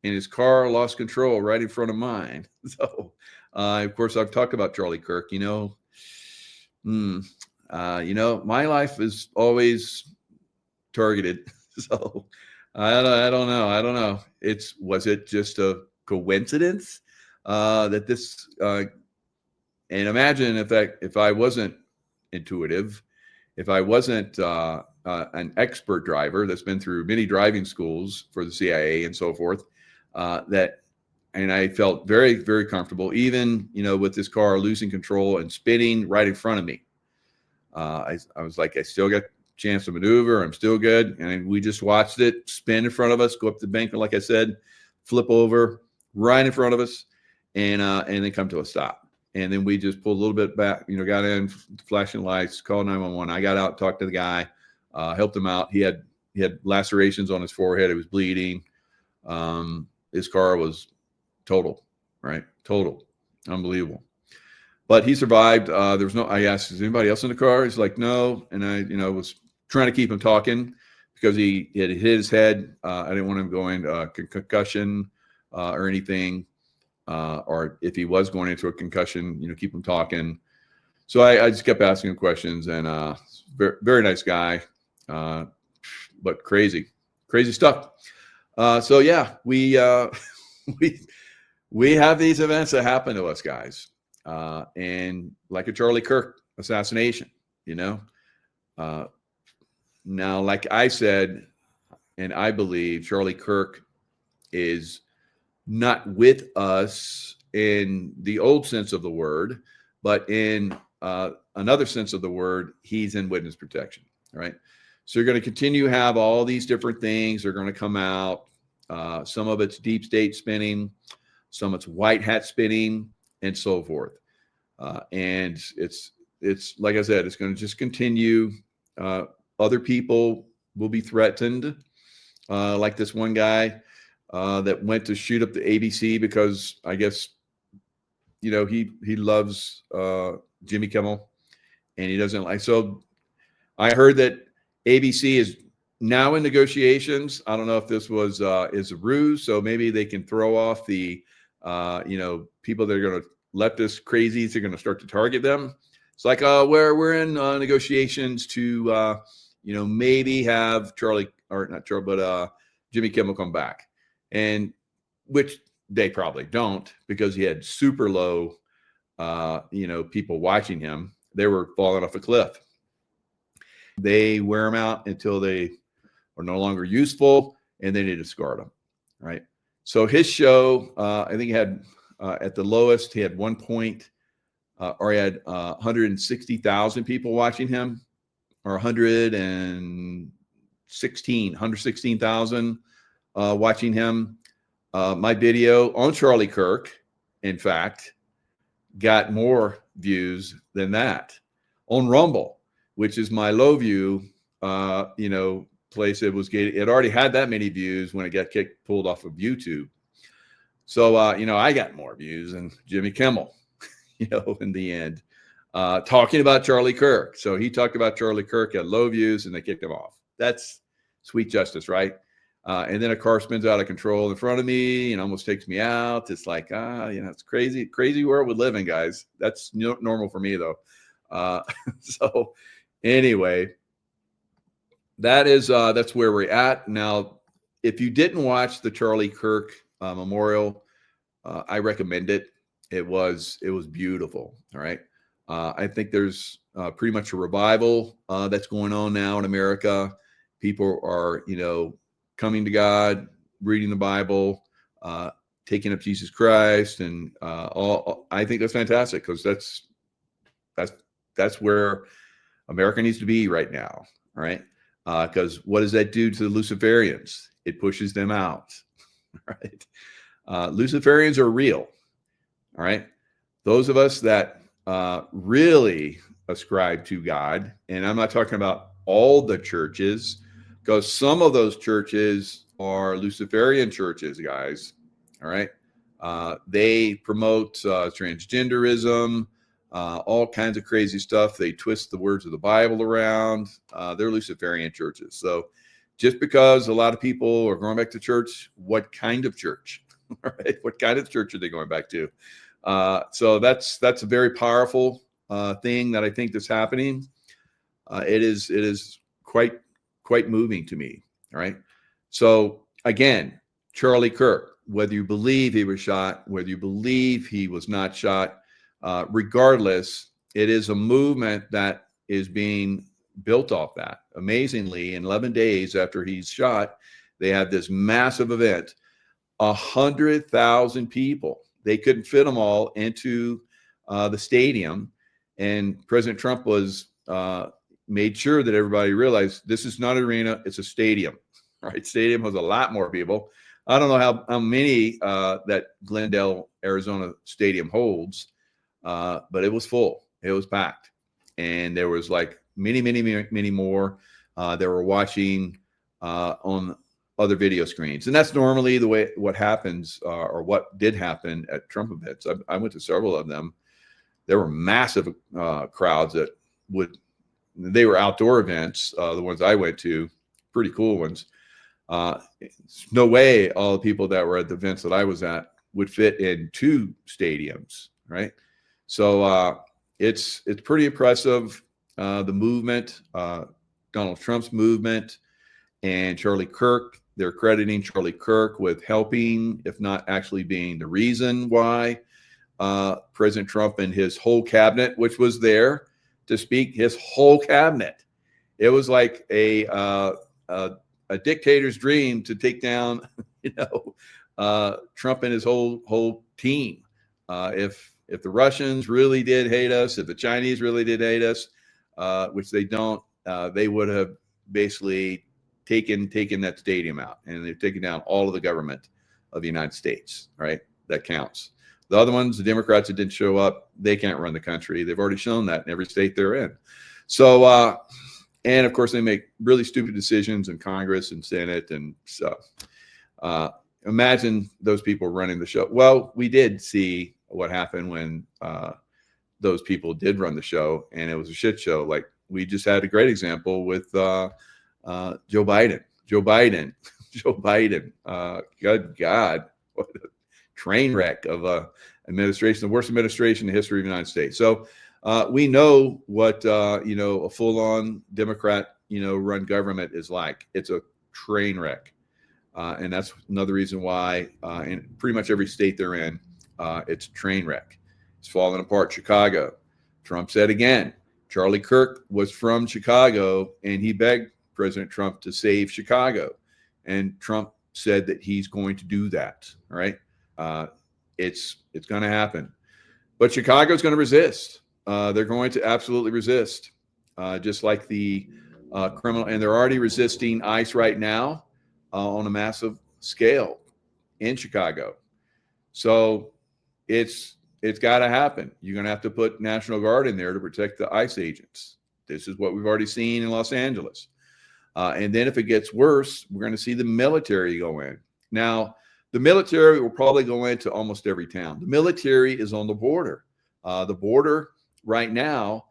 and his car lost control right in front of mine. So, of course, I've talked about Charlie Kirk. My life is always targeted. So I don't know. Was it just a coincidence that this? And imagine if I wasn't intuitive, if I wasn't an expert driver that's been through many driving schools for the CIA and so forth, and I felt very, very comfortable, even, with this car losing control and spinning right in front of me. I was like, I still got a chance to maneuver. I'm still good. And we just watched it spin in front of us, go up the bank, like I said, flip over right in front of us, and then come to a stop. And then we just pulled a little bit back, got in, flashing lights, called 911. I got out, talked to the guy, helped him out. He had lacerations on his forehead. It was bleeding. His car was total, right? Total. Unbelievable. But he survived. I asked, is anybody else in the car? He's like, no. And I, was trying to keep him talking because he had hit his head. I didn't want him going concussion or anything. Or if he was going into a concussion, keep him talking. So I just kept asking him questions, and very, very nice guy, but crazy stuff. So yeah, we have these events that happen to us, guys, and like a Charlie Kirk assassination, Now, like I said, and I believe Charlie Kirk is not with us in the old sense of the word, but in another sense of the word, he's in witness protection, right? So you're going to continue to have all these different things. They're going to come out. Some of it's deep state spinning, some it's white hat spinning, and so forth. And it's like I said, it's going to just continue. Other people will be threatened, like this one guy that went to shoot up the ABC because I guess, he loves Jimmy Kimmel, and he doesn't like. So I heard that ABC is now in negotiations. I don't know if this is a ruse, so maybe they can throw off the people that are going to leftist crazies are going to start to target them. It's like we're in negotiations to maybe have Jimmy Kimmel come back. And which they probably don't, because he had super low, people watching him. They were falling off a cliff. They wear him out until they or no longer useful, and then they discard them, right? So his show, I think he had at the lowest, he had 160,000 people watching him, or 116,000 watching him. My video on Charlie Kirk, in fact, got more views than that. On Rumble, which is my low view, place, it already had that many views when it got pulled off of YouTube. So, I got more views than Jimmy Kimmel, in the end, talking about Charlie Kirk. So he talked about Charlie Kirk, had low views, and they kicked him off. That's sweet justice, right? And then a car spins out of control in front of me and almost takes me out. It's like, it's crazy world we live in, guys. That's normal for me, though. So anyway, that's where we're at now. If you didn't watch the Charlie Kirk memorial, I recommend it. It was beautiful. All right. I think there's pretty much a revival that's going on now in America. People are, coming to God, reading the Bible, taking up Jesus Christ, and I think that's fantastic, because that's where America needs to be right now. All right. Because what does that do to the Luciferians? It pushes them out. Right. Luciferians are real. All right. Those of us that really ascribe to God, and I'm not talking about all the churches, because some of those churches are Luciferian churches, guys. All right. They promote transgenderism, all kinds of crazy stuff. They twist the words of the Bible around. They're Luciferian churches. So just because a lot of people are going back to church, what kind of church? All right. What kind of church are they going back to? So that's a very powerful thing that I think that's happening. It is quite moving to me. All right. So again, Charlie Kirk, whether you believe he was shot, whether you believe he was not shot, regardless, it is a movement that is being built off that. Amazingly, in 11 days after he's shot, they had this massive event, 100,000 people. They couldn't fit them all into the stadium. And President Trump made sure that everybody realized this is not an arena, it's a stadium. Right? Stadium has a lot more people. I don't know how many that Glendale, Arizona stadium holds, but it was full. It was packed. And there was like many more that were watching on other video screens. And that's normally what happens, or what did happen at Trump events. I went to several of them. There were massive crowds they were outdoor events. The ones I went to, pretty cool ones. No way all the people that were at the events that I was at would fit in 2 stadiums, right? So it's pretty impressive. The movement, Donald Trump's movement, and Charlie Kirk, they're crediting Charlie Kirk with helping, if not actually being the reason why President Trump and his whole cabinet, which was there to speak, his whole cabinet. It was like a dictator's dream to take down, Trump and his whole team. If the Russians really did hate us, if the Chinese really did hate us, which they don't, they would have basically taken that stadium out, and they've taken down all of the government of the United States. Right, that counts. The other ones, the Democrats that didn't show up, they can't run the country. They've already shown that in every state they're in. So, and of course, they make really stupid decisions in Congress and Senate and stuff. Imagine those people running the show. Well, we did see what happened when those people did run the show, and it was a shit show. Like, we just had a great example with Joe Biden. Good God, what a train wreck of a administration, the worst administration in the history of the United States. So we know what a full-on Democrat run government is like. It's a train wreck, and that's another reason why in pretty much every state they're in, it's a train wreck. It's falling apart. Chicago. Trump said again, Charlie Kirk was from Chicago, and he begged President Trump to save Chicago. And Trump said that he's going to do that. All right. It's going to happen. But Chicago's going to resist. They're going to absolutely resist, just like the criminal. And they're already resisting ICE right now on a massive scale in Chicago. So it's got to happen. You're going to have to put National Guard in there to protect the ICE agents. This is what we've already seen in Los Angeles. And then if it gets worse, we're going to see the military go in. Now, the military will probably go into almost every town. The military is on the border. The border right now,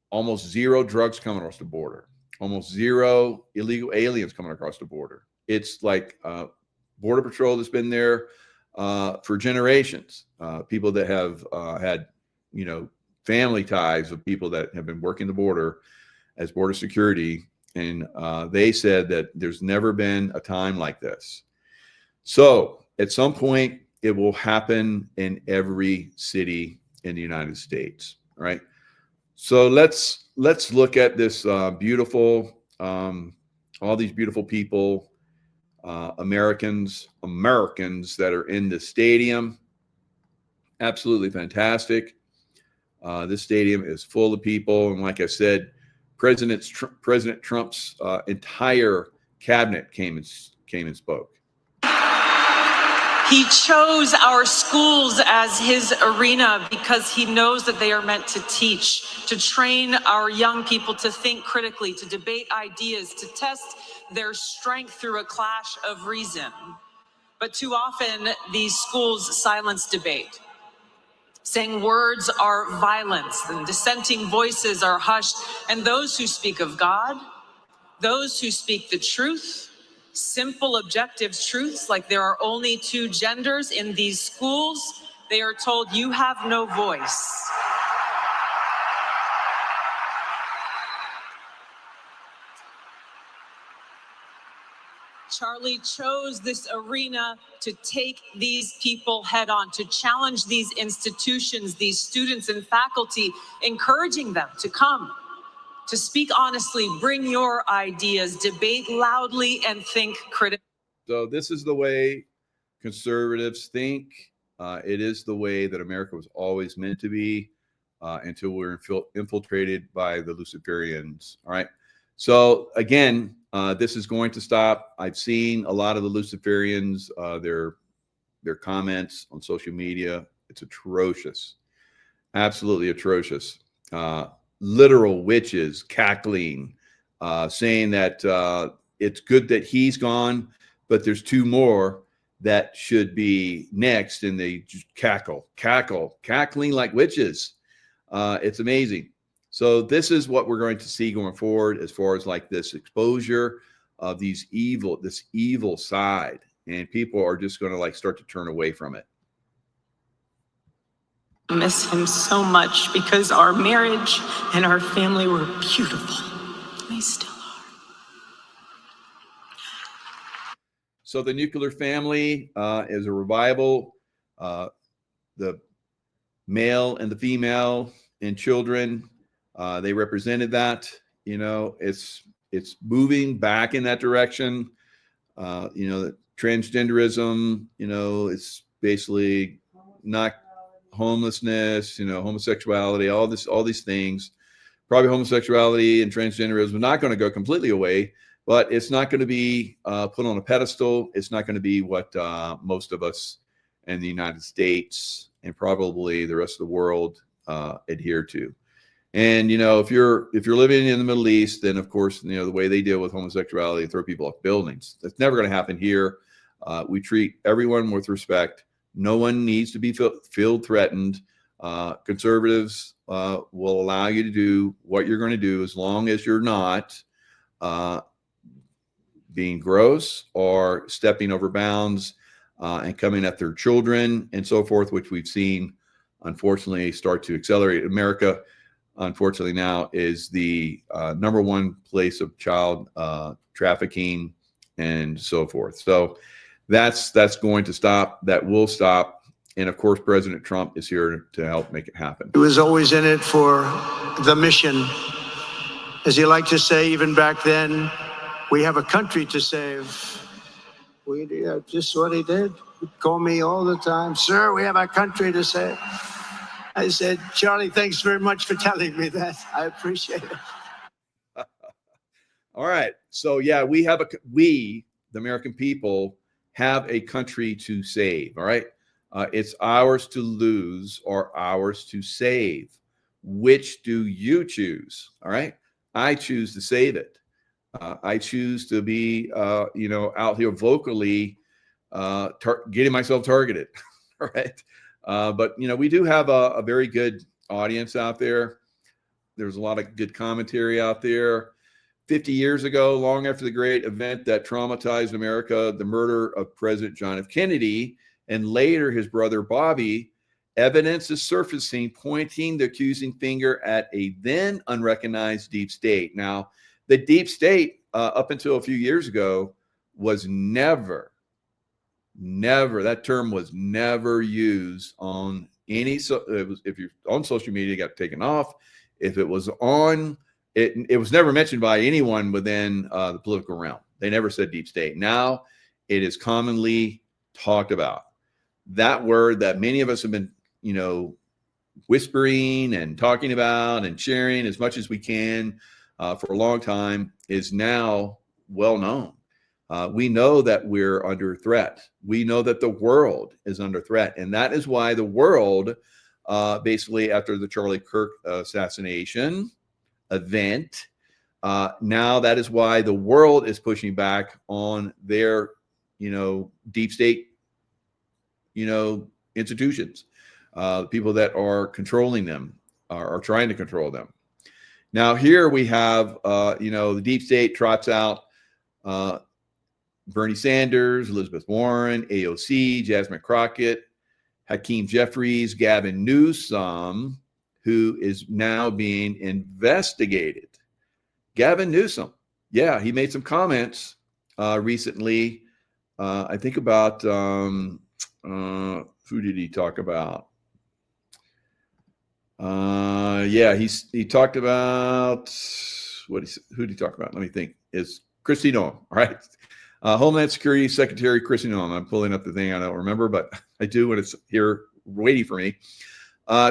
almost zero drugs coming across the border, almost zero illegal aliens coming across the border. It's like Border Patrol that's been there for generations. People that have had, family ties of people that have been working the border as border security. And they said that there's never been a time like this. So at some point, it will happen in every city in the United States, right? So let's look at this beautiful, all these beautiful people, Americans that are in the stadium. Absolutely fantastic. This stadium is full of people. And like I said, President Trump's entire cabinet came and spoke. He chose our schools as his arena because he knows that they are meant to teach, to train our young people to think critically, to debate ideas, to test their strength through a clash of reason. But too often, these schools silence debate, saying words are violence and dissenting voices are hushed, and those who speak of God, those who speak the truth, simple objective truths like there are only two genders in these schools, they are told you have no voice. Charlie chose this arena to take these people head on, to challenge these institutions, these students and faculty, encouraging them to come, to speak honestly, bring your ideas, debate loudly, and think critically. So this is the way conservatives think. It is the way that America was always meant to be until we're infiltrated by the Luciferians. All right. So again, this is going to stop. I've seen a lot of the Luciferians, their comments on social media. It's atrocious, absolutely atrocious. Literal witches cackling, saying that it's good that he's gone, but there's two more that should be next, and they just cackling like witches. It's amazing. So this is what we're going to see going forward, as far as like this exposure of this evil side, and people are just going to like start to turn away from it. I miss him so much because our marriage and our family were beautiful. They still are. So the nuclear family is a revival. The male and the female and children, they represented that. It's moving back in that direction. The transgenderism, it's basically not homelessness, homosexuality, all these things. Probably homosexuality and transgenderism are not going to go completely away, but it's not going to be put on a pedestal. It's not going to be what most of us in the United States and probably the rest of the world adhere to. And if you're living in the Middle East, then of course the way they deal with homosexuality, throw people off buildings. That's never going to happen here. We treat everyone with respect. No one needs to be feel threatened. Conservatives will allow you to do what you're going to do as long as you're not being gross or stepping over bounds and coming at their children and so forth, which we've seen, unfortunately, start to accelerate. America, unfortunately, now is the number one place of child trafficking and so forth. So that's going to stop. That will stop. And of course, President Trump is here to help make it happen. He was always in it for the mission. As you like to say, even back then, we have a country to save. Just what he did. He'd call me all the time, sir, we have a country to save. I said, Charlie, thanks very much for telling me that. I appreciate it. All right. So yeah, we, the American people, have a country to save. All right. It's ours to lose or ours to save. Which do you choose? All right. I choose to save it. I choose to be, out here vocally getting myself targeted. All right. But, we do have a very good audience out there. There's a lot of good commentary out there. 50 years ago, long after the great event that traumatized America, the murder of President John F. Kennedy, and later his brother Bobby, evidence is surfacing pointing the accusing finger at a then unrecognized deep state. Now, the deep state, up until a few years ago, was never, that term was never used on any, if you're on social media, it got taken off. If it was on, it was never mentioned by anyone within the political realm. They never said deep state. Now it is commonly talked about. That word that many of us have been, whispering and talking about and sharing as much as we can for a long time is now well known. We know that we're under threat. We know that the world is under threat. And that is why the world, basically after the Charlie Kirk assassination event, now that is why the world is pushing back on their, deep state, institutions, people that are controlling them, are trying to control them. Now here we have, the deep state trots out Bernie Sanders, Elizabeth Warren, AOC, Jasmine Crockett, Hakeem Jeffries, Gavin Newsom, who is now being investigated. Gavin Newsom, yeah, he made some comments recently. I think about who did he talk about? He talked about who did he talk about? Let me think. It's Kristi Noem, right? Homeland Security Secretary Kristi Noem. I'm pulling up the thing. I don't remember, but I do when it's here waiting for me.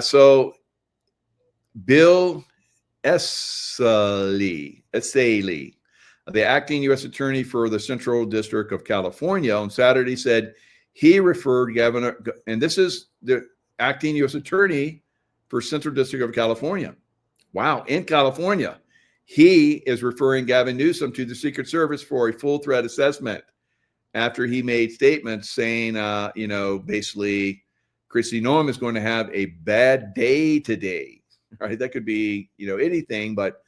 So Bill Essayli, the acting U.S. attorney for the Central District of California, on Saturday said he referred Governor, and this is the acting U.S. attorney for Central District of California. Wow, in California. He is referring Gavin Newsom to the Secret Service for a full threat assessment after he made statements saying, basically, Kristi Noem is going to have a bad day today. Right? That could be, anything. But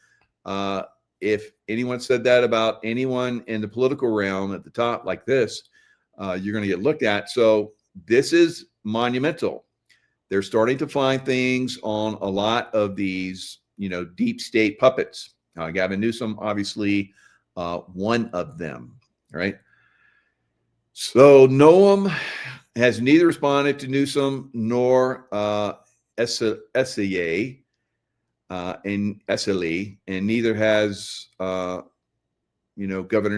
if anyone said that about anyone in the political realm at the top like this, you're going to get looked at. So this is monumental. They're starting to find things on a lot of these, deep state puppets. Gavin Newsom, obviously, one of them, right? So Noem has neither responded to Newsom nor Essayli, and neither has, Governor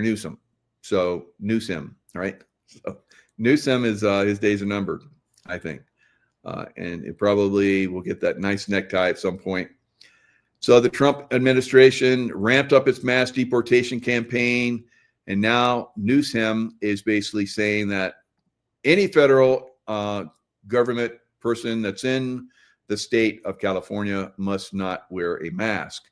Newsom. So Newsom, right? So Newsom is his days are numbered, I think. And it probably will get that nice necktie at some point. So the Trump administration ramped up its mass deportation campaign, and now Newsom is basically saying that any federal government person that's in the state of California must not wear a mask.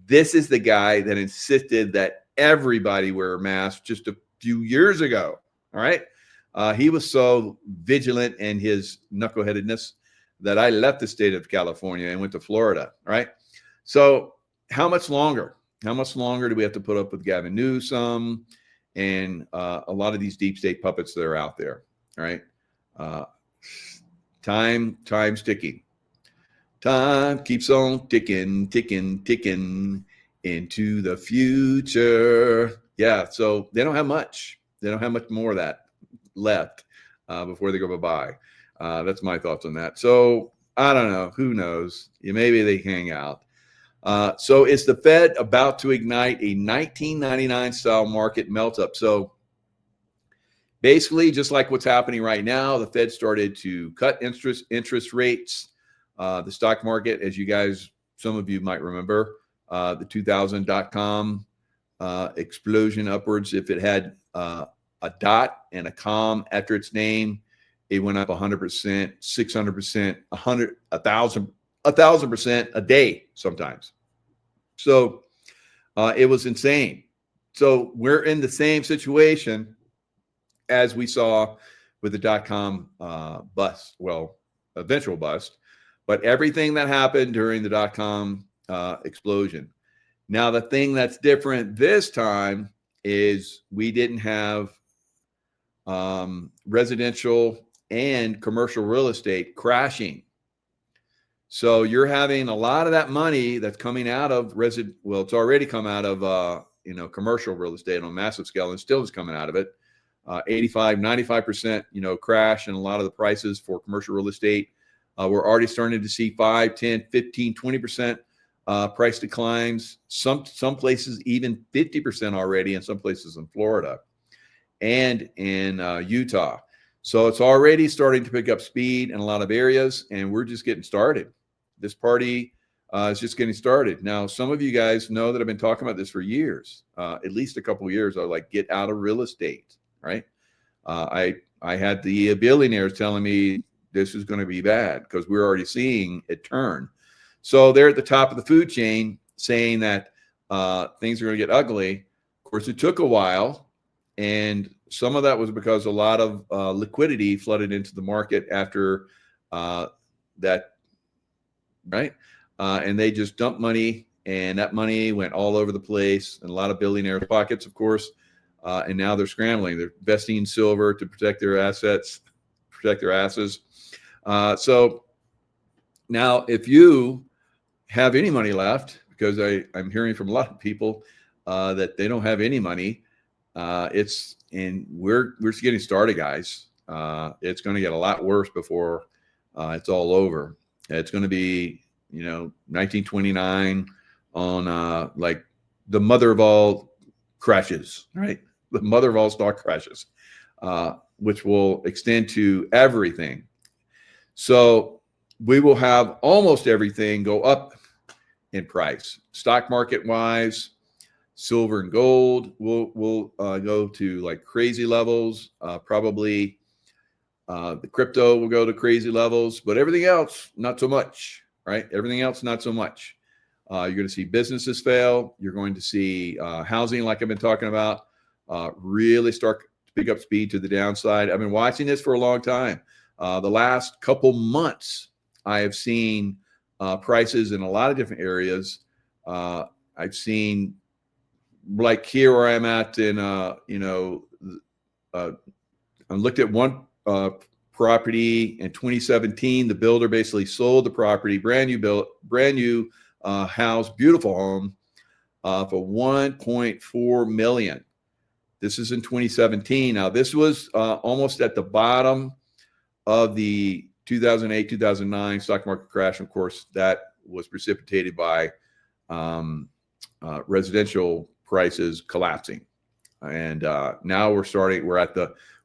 This is the guy that insisted that everybody wear a mask just a few years ago. All right. He was so vigilant in his knuckleheadedness that I left the state of California and went to Florida. All right. So how much longer? How much longer do we have to put up with Gavin Newsom and a lot of these deep state puppets that are out there? All right. Time's ticking. Time keeps on ticking, ticking, ticking into the future. Yeah. So they don't have much. They don't have much more of that left before they go bye-bye. That's my thoughts on that. So I don't know. Who knows? Maybe they hang out. So is the Fed about to ignite a 1999 style market melt up? So basically, just like what's happening right now, the Fed started to cut interest rates. The stock market, as you guys, some of you might remember, the 2000 dot-com explosion upwards. If it had a dot and a com after its name, it went up 100%, 600%, 1,000% a day sometimes. So it was insane. So we're in the same situation as we saw with the dot-com bust, well, eventual bust, but everything that happened during the dot-com explosion. Now, the thing that's different this time is we didn't have residential and commercial real estate crashing. So you're having a lot of that money that's coming out of well, it's already come out of commercial real estate on a massive scale, and still is coming out of it. 85, 95%, crash in a lot of the prices for commercial real estate. We're already starting to see 5, 10, 15, 20% price declines. Some places even 50% already, in some places in Florida and in Utah. So it's already starting to pick up speed in a lot of areas, and we're just getting started. This party is just getting started. Now, some of you guys know that I've been talking about this for years, at least a couple of years. I was like, get out of real estate, right? I had the billionaires telling me this is going to be bad because we're already seeing it turn. So they're at the top of the food chain saying that things are going to get ugly. Of course, it took a while, and some of that was because a lot of liquidity flooded into the market after that, right? And they just dumped money, and that money went all over the place, and a lot of billionaires' pockets, of course. And now they're scrambling. They're investing in silver to protect their assets, protect their asses. So now, if you have any money left, because I'm hearing from a lot of people that they don't have any money, we're just getting started, guys. It's going to get a lot worse before it's all over. It's going to be 1929 on like the mother of all crashes, right? The mother of all stock crashes, which will extend to everything. So we will have almost everything go up in price. Stock market wise, silver and gold will go to like crazy levels. Probably the crypto will go to crazy levels, but everything else, not so much, right? Everything else, not so much. You're going to see businesses fail. You're going to see housing, like I've been talking about, really start to pick up speed to the downside. I've been watching this for a long time. The last couple months, I have seen prices in a lot of different areas. I've seen, like here where I'm at in, I looked at one property in 2017. The builder basically sold the property, brand new house, beautiful home, for $1.4 million. This is in 2017. Now, this was almost at the bottom of the 2008, 2009 stock market crash. Of course, that was precipitated by residential prices collapsing. And now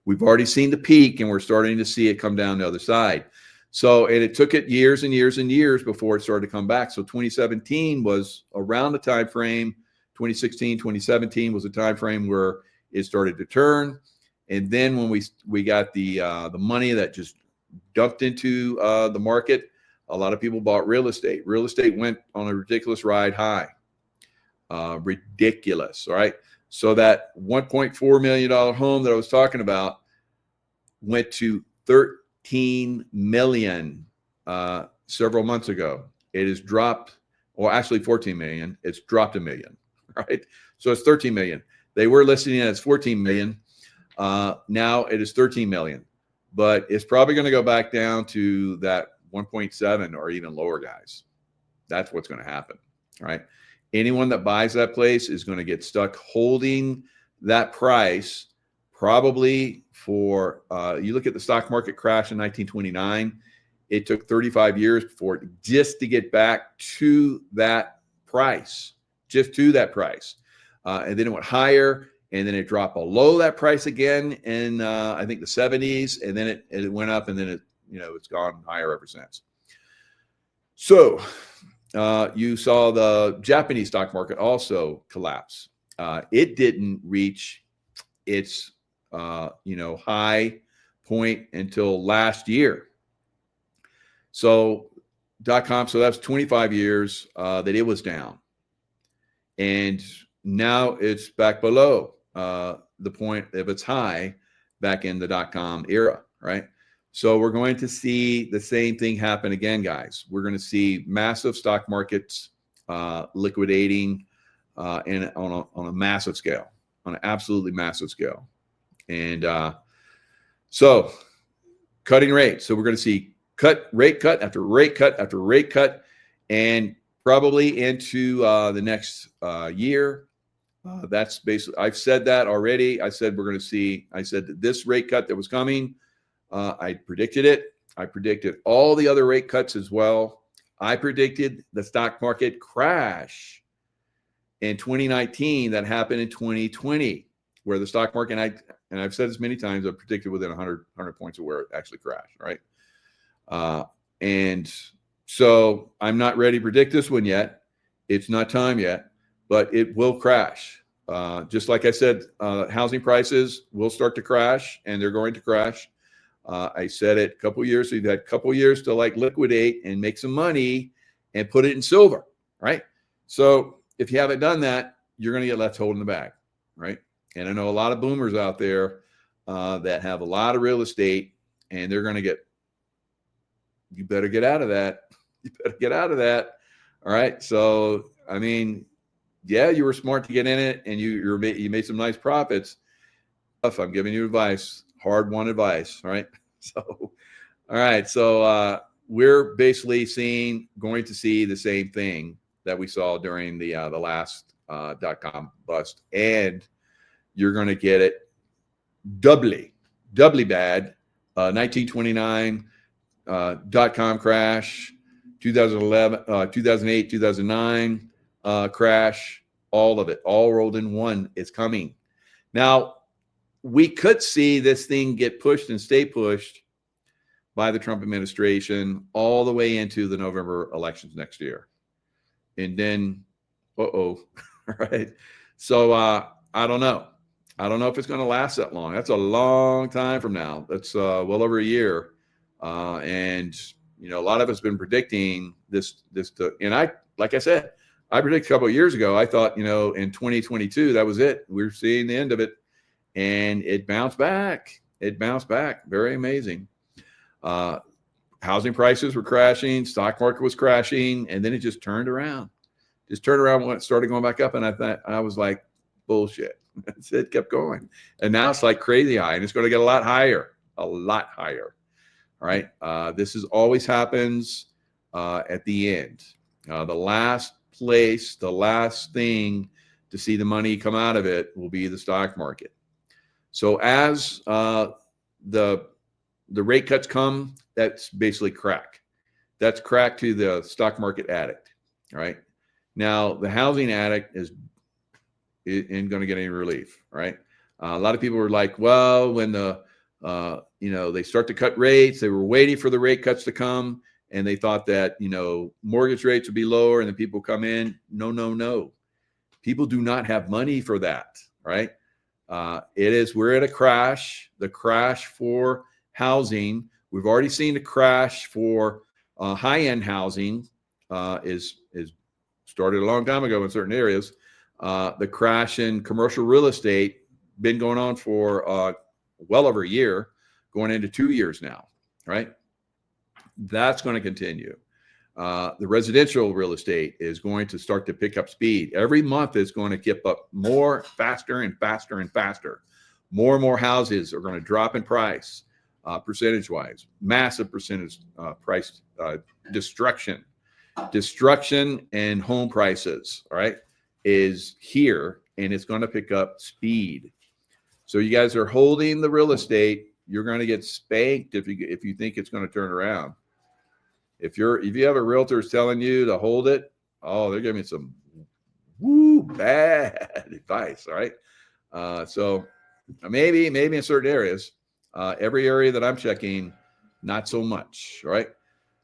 we've already seen the peak, and we're starting to see it come down the other side. So, and it took it years and years and years before it started to come back. So 2017 was around the time frame. 2016, 2017 was a time frame where it started to turn. And then when we got the money that just dumped into the market, a lot of people bought real estate. Real estate went on a ridiculous ride high. Ridiculous, right? So that $1.4 million home that I was talking about went to $13 million several months ago. It has dropped, or actually $14 million. It's dropped $1 million, right? So it's $13 million. They were listing it as $14 million. Now it is $13 million, but it's probably going to go back down to that 1.7 or even lower, guys. That's what's going to happen, right? Anyone that buys that place is going to get stuck holding that price probably for, you look at the stock market crash in 1929, it took 35 years just to get back to that price, just to that price. And then it went higher, and then it dropped below that price again in I think the 70s, and then it went up, and then it's gone higher ever since. So you saw the Japanese stock market also collapse. It didn't reach its high point until last year. So .com, so that's 25 years that it was down, and now it's back below the point of its high back in the .com era, right? So we're going to see the same thing happen again, guys. We're going to see massive stock markets liquidating on a massive scale, on an absolutely massive scale. And so cutting rates. So we're going to see rate cut after rate cut after rate cut, and probably into the next year. That's basically, I've said that already. I said we're going to see, I said that this rate cut that was coming, I predicted it. I predicted all the other rate cuts as well. I predicted the stock market crash in 2019 that happened in 2020, where the stock market, and I've said this many times, I predicted within 100 points of where it actually crashed, right? And so I'm not ready to predict this one yet. It's not time yet, but it will crash. Just like I said, housing prices will start to crash, and they're going to crash. I said it a couple years. So you've had a couple years to like liquidate and make some money and put it in silver, right? So if you haven't done that, you're going to get left holding the bag, right? And I know a lot of boomers out there that have a lot of real estate, and they're going to get, you better get out of that. You better get out of that. All right. So, I mean, yeah, you were smart to get in it, and you made some nice profits. If I'm giving you advice, hard-won advice, right? So, all right. So we're basically going to see the same thing that we saw during the last .com bust, and you're going to get it doubly bad. 1929 .com crash, 2011, 2008, 2009 crash, all of it, all rolled in one. It's coming. Now, we could see this thing get pushed and stay pushed by the Trump administration all the way into the November elections next year. And then, right? So I don't know. I don't know if it's going to last that long. That's a long time from now. That's well over a year. And, a lot of us have been predicting this, and like I said, I predicted a couple of years ago, I thought, in 2022, that was it. We're seeing the end of it. And it bounced back. It bounced back. Very amazing. Housing prices were crashing. Stock market was crashing. And then it just turned around. When it started going back up. And I was like, bullshit. It kept going. And now it's like crazy high. And it's going to get a lot higher. A lot higher. All right. This always happens at the end. The last place, the last thing to see the money come out of it will be the stock market. So as the rate cuts come, that's basically crack. That's crack to the stock market addict. All right. Now the housing addict isn't going to get any relief. Right. A lot of people were like, well, when they start to cut rates, they were waiting for the rate cuts to come, and they thought that mortgage rates would be lower and then people come in. No. People do not have money for that. Right. We're at a crash. The crash for housing. We've already seen the crash for high-end housing is started a long time ago in certain areas. The crash in commercial real estate been going on for well over a year, going into 2 years now, right? That's going to continue. The residential real estate is going to start to pick up speed. Every month it's going to get up more, faster and faster and faster. More and more houses are going to drop in price, percentage-wise. Massive percentage price destruction. Destruction in home prices, all right, is here, and it's going to pick up speed. So you guys are holding the real estate. You're going to get spanked if you think it's going to turn around. If you have a realtor telling you to hold it, oh, they're giving some Woo, bad advice. All right. So maybe in certain areas, every area that I'm checking, not so much. All right.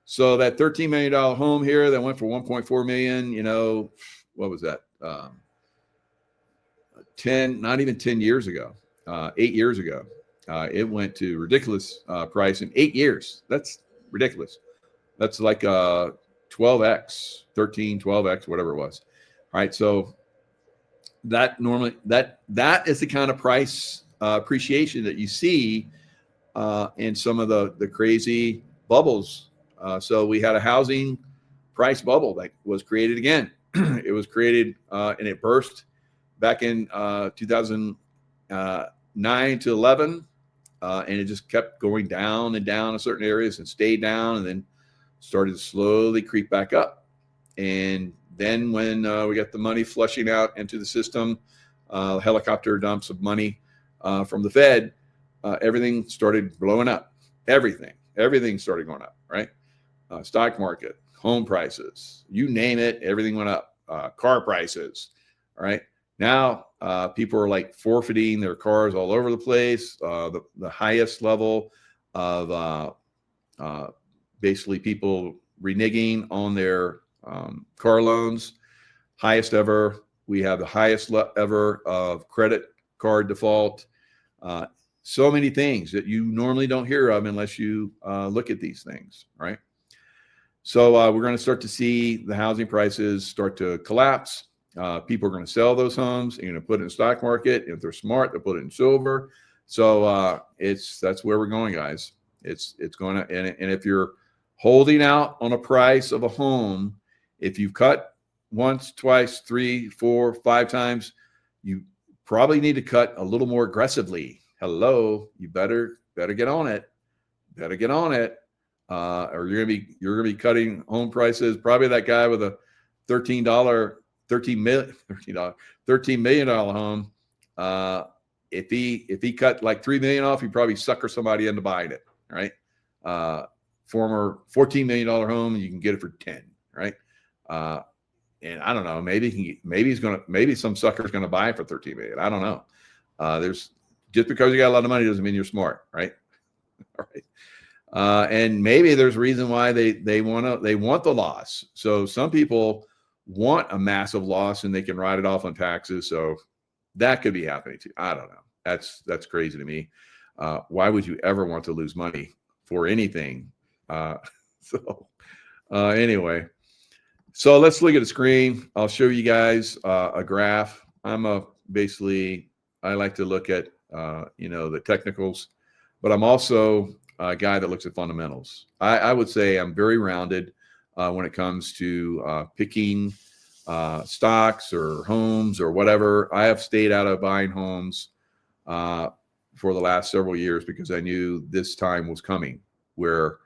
So that $13 million home here that went for 1.4 million, you know, what was that? not even 10 years ago, 8 years ago, it went to ridiculous price in 8 years. That's ridiculous. That's like 12x, 13, 12x, whatever it was. All right. So that normally that is the kind of price appreciation that you see in some of the crazy bubbles. So we had a housing price bubble that was created again. It was created and it burst back in 2009 to 11, and it just kept going down and down in certain areas and stayed down, and then started to slowly creep back up. And then when we got the money flushing out into the system, helicopter dumps of money from the Fed, everything started blowing up. Everything started going up, right? Stock market, home prices, you name it, everything went up. Car prices, all right? Now people are like forfeiting their cars all over the place. The highest level of basically people reneging on their car loans, highest ever. We have the highest ever of credit card default. So many things that you normally don't hear of unless you look at these things, right? So we're going to start to see the housing prices start to collapse. People are going to sell those homes. They're going to put it in the stock market. If they're smart, they'll put it in silver. So that's where we're going, guys. It's going to, and if you're holding out on a price of a home, if you've cut once, twice, 3, 4, 5 times, you probably need to cut a little more aggressively. Hello, you better get on it. Better get on it. Or you're gonna be cutting home prices. Probably that guy with a $13 million home. If he cut like $3 million off, he probably sucker somebody into buying it, right? Former $14 million home, you can get it for 10, right? And I don't know, maybe some sucker's gonna buy it for 13 million. I don't know. There's just because you got a lot of money doesn't mean you're smart, right? All right. And maybe there's a reason why they want the loss. So some people want a massive loss and they can write it off on taxes. So that could be happening too. I don't know. That's crazy to me. Why would you ever want to lose money for anything? Anyway, so let's look at the screen. I'll show you guys a graph. I like to look at the technicals, but I'm also a guy that looks at fundamentals. I would say I'm very rounded when it comes to picking stocks or homes or whatever. I have stayed out of buying homes for the last several years because I knew this time was coming where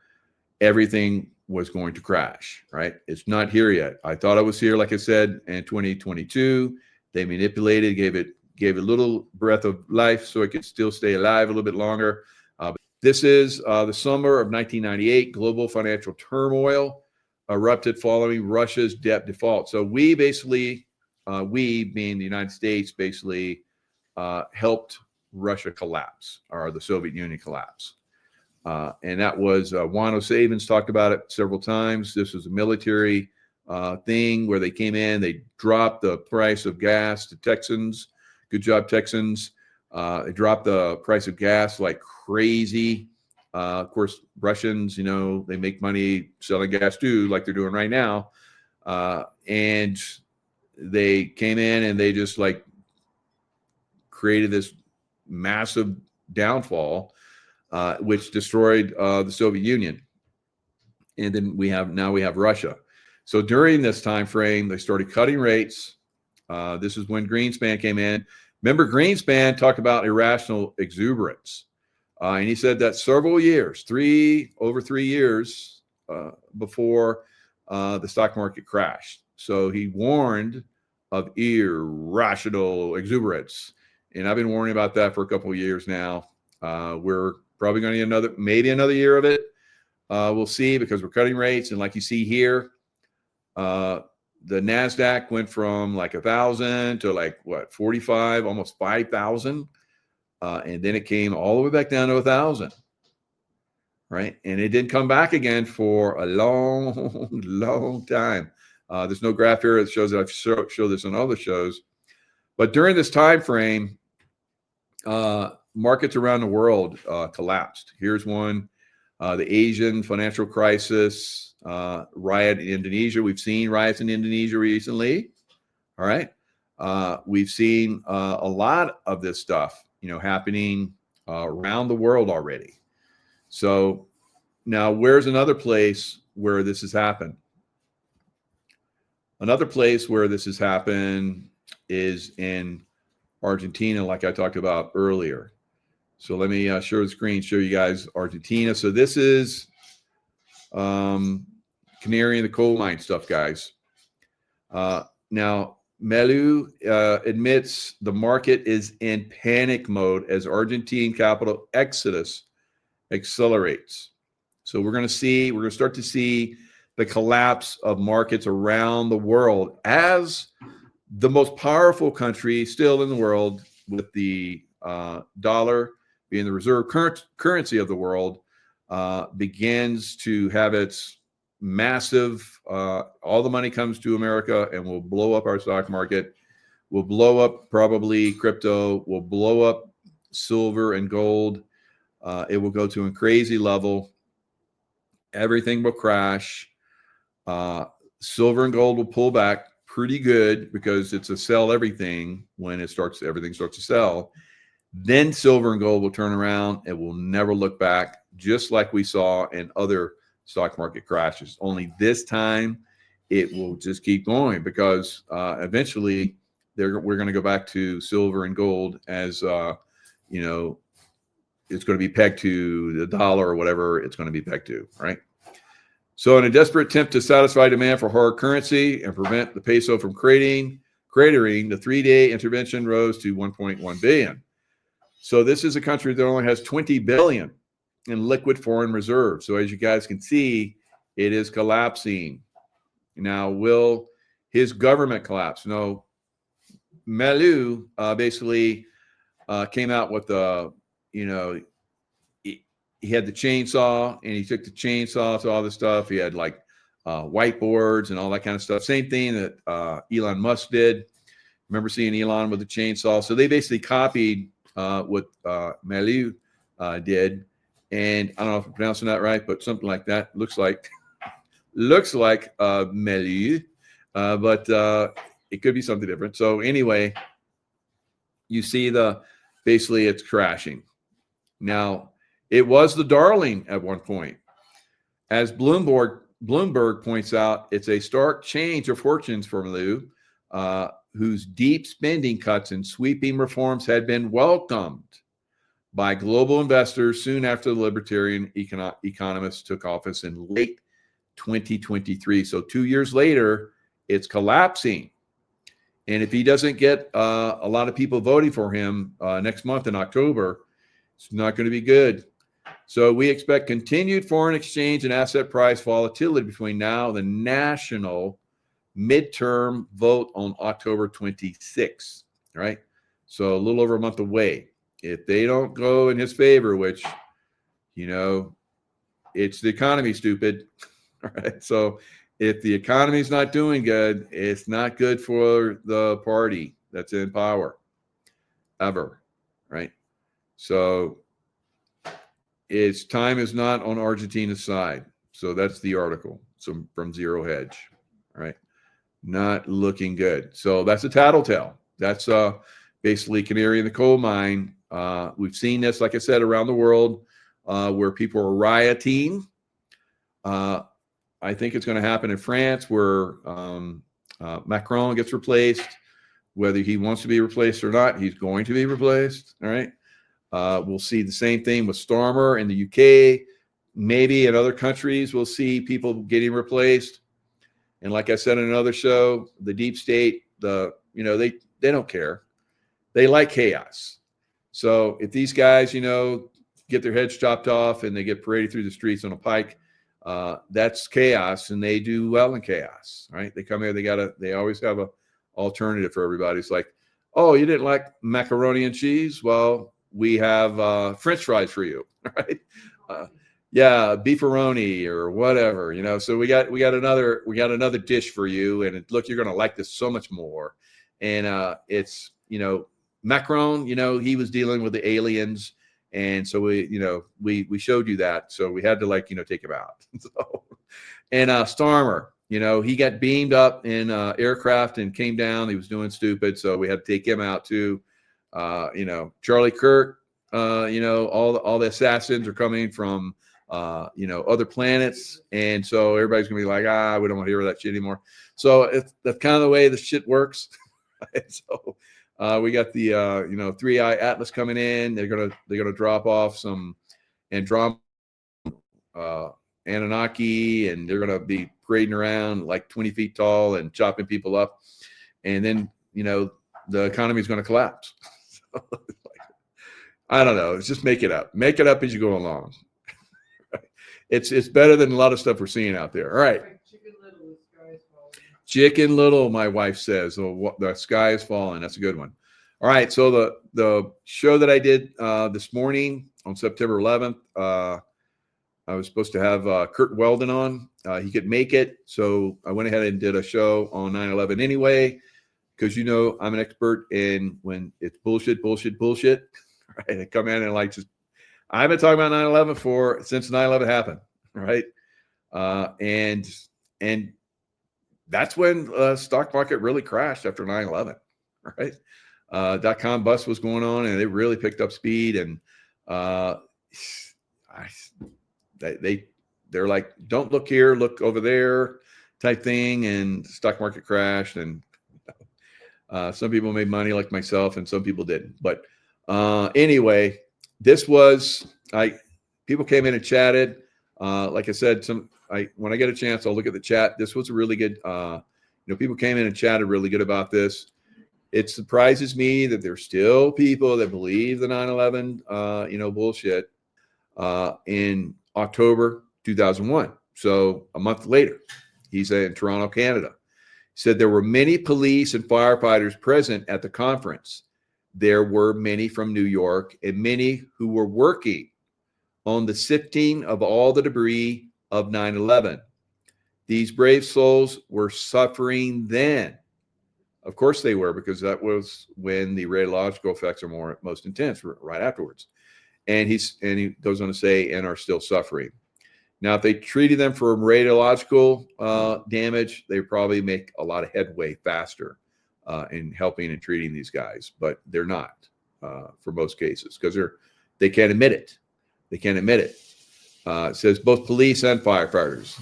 everything was going to crash, right? It's not here yet. I thought it was here, like I said, in 2022. They manipulated, gave it a little breath of life so it could still stay alive a little bit longer. This is the summer of 1998. Global financial turmoil erupted following Russia's debt default. So we basically, we being the United States, basically helped Russia collapse, or the Soviet Union collapse. And that was Juan O'Savins talked about it several times. This was a military thing where they came in, they dropped the price of gas to Texans. Good job, Texans. They dropped the price of gas like crazy. Of course, Russians, they make money selling gas too, like they're doing right now. And they came in and they just like created this massive downfall, which destroyed the Soviet Union. And then we have Russia. So during this time frame, they started cutting rates. This is when Greenspan came in. Remember, Greenspan talked about irrational exuberance. And he said that several years, over 3 years before the stock market crashed. So he warned of irrational exuberance. And I've been warning about that for a couple of years now. We're probably going to need maybe another year of it. We'll see, because we're cutting rates. And like you see here, the NASDAQ went from like 1,000 to like what, 45, almost 5,000. And then it came all the way back down to 1,000. Right. And it didn't come back again for a long, long time. There's no graph here that shows that. I've showed this on other shows. But during this time frame, markets around the world collapsed. Here's one, the Asian financial crisis, riot in Indonesia. We've seen riots in Indonesia recently. All right. We've seen a lot of this stuff, happening around the world already. So now where's another place where this has happened? Another place where this has happened is in Argentina, like I talked about earlier. So let me share the screen, show you guys Argentina. So this is canary in the coal mine stuff, guys. Now, Melu admits the market is in panic mode as Argentine capital exodus accelerates. So we're going to start to see the collapse of markets around the world as the most powerful country still in the world, with the dollar being the reserve currency of the world, begins to have its massive, all the money comes to America and will blow up our stock market, will blow up probably crypto, will blow up silver and gold. It will go to a crazy level. Everything will crash. Silver and gold will pull back pretty good because it's a sell everything when everything starts to sell. Then silver and gold will turn around and will never look back, just like we saw in other stock market crashes. Only this time it will just keep going because eventually we're going to go back to silver and gold as it's going to be pegged to the dollar or whatever it's going to be pegged to, right? So in a desperate attempt to satisfy demand for hard currency and prevent the peso from cratering, the 3-day intervention rose to 1.1 billion. So this is a country that only has 20 billion in liquid foreign reserves. So as you guys can see, it is collapsing. Now, will his government collapse? No. Melu basically came out with he had the chainsaw, and he took the chainsaw to all this stuff. He had like whiteboards and all that kind of stuff. Same thing that Elon Musk did. Remember seeing Elon with the chainsaw? So they basically copied what Melu did. And I don't know if I'm pronouncing that right, but something like that. Looks like Melu, but it could be something different. So anyway, you see basically it's crashing. Now, it was the darling at one point. As Bloomberg points out, it's a stark change of fortunes for Melu, whose deep spending cuts and sweeping reforms had been welcomed by global investors soon after the libertarian economists took office in late 2023. So 2 years later, it's collapsing. And if he doesn't get a lot of people voting for him next month in October, it's not going to be good. So we expect continued foreign exchange and asset price volatility between now and the national midterm vote on October 26th, right? So a little over a month away. If they don't go in his favor, which, it's the economy, stupid. All right. So if the economy is not doing good, it's not good for the party that's in power ever, right? So its time is not on Argentina's side. So that's the article. So from Zero Hedge, right? Not looking good. So that's a tattletale. That's basically canary in the coal mine. We've seen this, like I said, around the world where people are rioting. I think it's going to happen in France where Macron gets replaced. Whether he wants to be replaced or not, he's going to be replaced. All right. We'll see the same thing with Starmer in the UK. Maybe in other countries, we'll see people getting replaced. And like I said in another show, the deep state, they don't care. They like chaos. So if these guys, get their heads chopped off and they get paraded through the streets on a pike, That's chaos, and they do well in chaos, right? They come here, they always have a alternative for everybody. It's like, oh, you didn't like macaroni and cheese? Well, we have French fries for you, right? Yeah, beefaroni or whatever, you know. So we got another dish for you, and look, you're gonna like this so much more. And it's, you know, Macron, you know, he was dealing with the aliens, and so we showed you that, so we had to, like, you know, take him out. So, and Starmer, you know, he got beamed up in aircraft and came down. He was doing stupid, so we had to take him out too. You know, Charlie Kirk, you know, all the assassins are coming from you know, other planets, and so everybody's gonna be like, we don't want to hear that shit anymore. So that's kind of the way the shit works. So we got the you know, ThreeI Atlas coming in. They're gonna drop off some Andromeda Anunnaki, and they're gonna be parading around like 20 feet tall and chopping people up, and then, you know, the economy is gonna collapse. I don't know. It's just make it up as you go along. It's better than a lot of stuff we're seeing out there. All right. Chicken Little, my wife says. Oh, the sky is falling. That's a good one. All right. So the show that I did this morning on September 11th, I was supposed to have Kurt Weldon on. He could make it, so I went ahead and did a show on 9/11 anyway, because, you know, I'm an expert in when it's bullshit. Right? I come in and like, just, I've been talking about 9/11 since 9/11 happened, right? And that's when the stock market really crashed after 9/11, right? .com bust was going on, and it really picked up speed. And they're like, don't look here, look over there, type thing, and stock market crashed. And some people made money, like myself, and some people didn't. But anyway, this was, people came in and chatted. Like I said, when I get a chance, I'll look at the chat. This was a really good, you know, people came in and chatted really good about this. It surprises me that there's still people that believe the 9/11, you know, bullshit in October 2001. So a month later, he's in Toronto, Canada. He said there were many police and firefighters present at the conference. There were many from New York and many who were working on the sifting of all the debris of 9/11. These brave souls were suffering then. Of course they were, because that was when the radiological effects are most intense, right afterwards. And he goes on to say, and are still suffering. Now, if they treated them for radiological damage, they probably make a lot of headway faster in helping and treating these guys, but they're not for most cases, because they can't admit it. They can't admit it. It says both police and firefighters.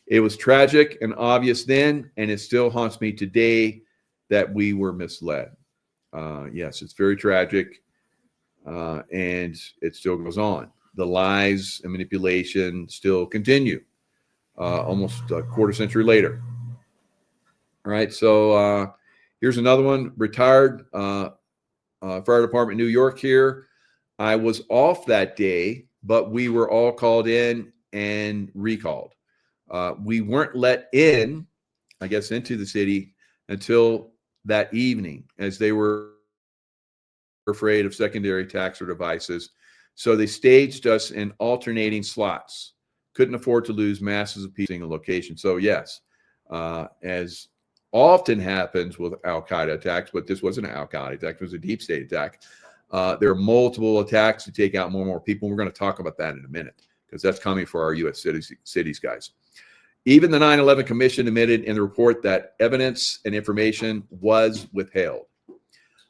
It was tragic and obvious then, and it still haunts me today that we were misled. Yes, it's very tragic, and it still goes on. The lies and manipulation still continue almost a quarter century later. All right, so here's another one. Retired fire department, New York here. I was off that day, but we were all called in and recalled. We weren't let in, I guess, into the city until that evening, as they were afraid of secondary attacks or devices. So they staged us in alternating slots. Couldn't afford to lose masses of people in a location. So yes, as often happens with Al-Qaeda attacks, but this wasn't an Al-Qaeda attack, it was a deep state attack. There are multiple attacks to take out more and more people. We're going to talk about that in a minute, because that's coming for our U.S. cities, guys. Even the 9/11 Commission admitted in the report that evidence and information was withheld.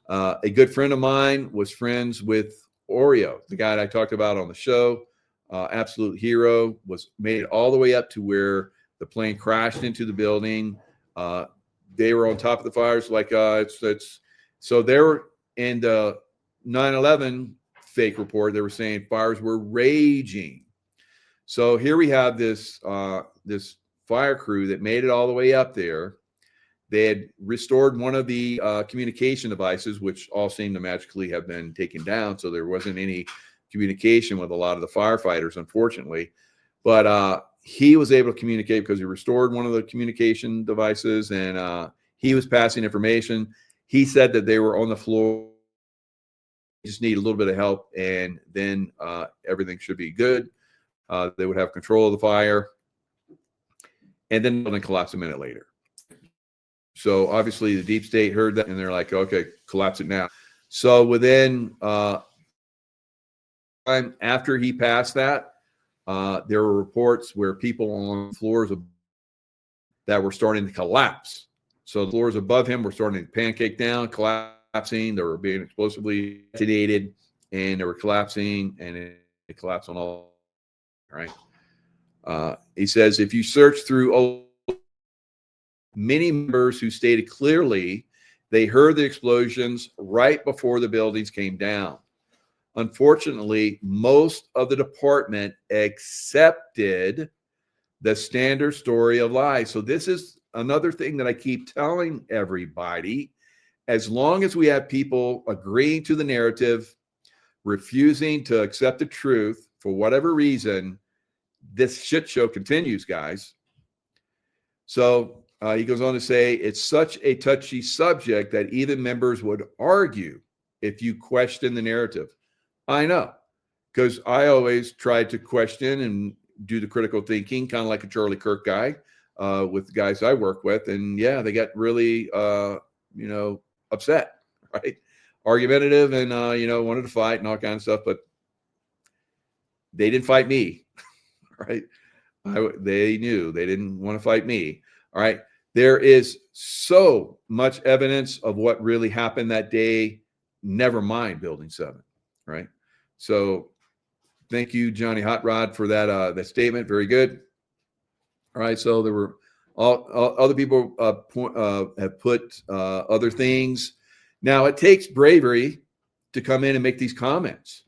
A good friend of mine was friends with Oreo, the guy that I talked about on the show. Absolute hero, made it all the way up to where the plane crashed into the building. They were on top of the fires, like so they were in the 9/11 fake report. They were saying fires were raging. So here we have this fire crew that made it all the way up there. They had restored one of the communication devices, which all seemed to magically have been taken down. So there wasn't any communication with a lot of the firefighters, unfortunately. But he was able to communicate because he restored one of the communication devices, and he was passing information. He said that they were on the floor, just need a little bit of help, and then everything should be good. They would have control of the fire, and then the building collapsed a minute later. So obviously the deep state heard that, and they're like, okay, collapse it now. So within time after he passed that, there were reports where people on floors that were starting to collapse. So the floors above him were starting to pancake down, collapsing. They were being explosively detonated, and they were collapsing, and it collapsed on all. Right. He says, if you search through many members who stated clearly they heard the explosions right before the buildings came down. Unfortunately, most of the department accepted the standard story of lies. So this is another thing that I keep telling everybody. As long as we have people agreeing to the narrative, refusing to accept the truth for whatever reason, this shit show continues, guys. So he goes on to say, it's such a touchy subject that even members would argue if you question the narrative. I know, because I always try to question and do the critical thinking, kind of like a Charlie Kirk guy with the guys I work with. And yeah, they got really, upset, right? Argumentative and, wanted to fight and all kinds of stuff, but they didn't fight me, right? They knew they didn't want to fight me. All right. There is so much evidence of what really happened that day. Never mind Building 7. Right. So thank you, Johnny Hot Rod, for that statement. Very good. All right. So there were all other people have put other things. Now it takes bravery to come in and make these comments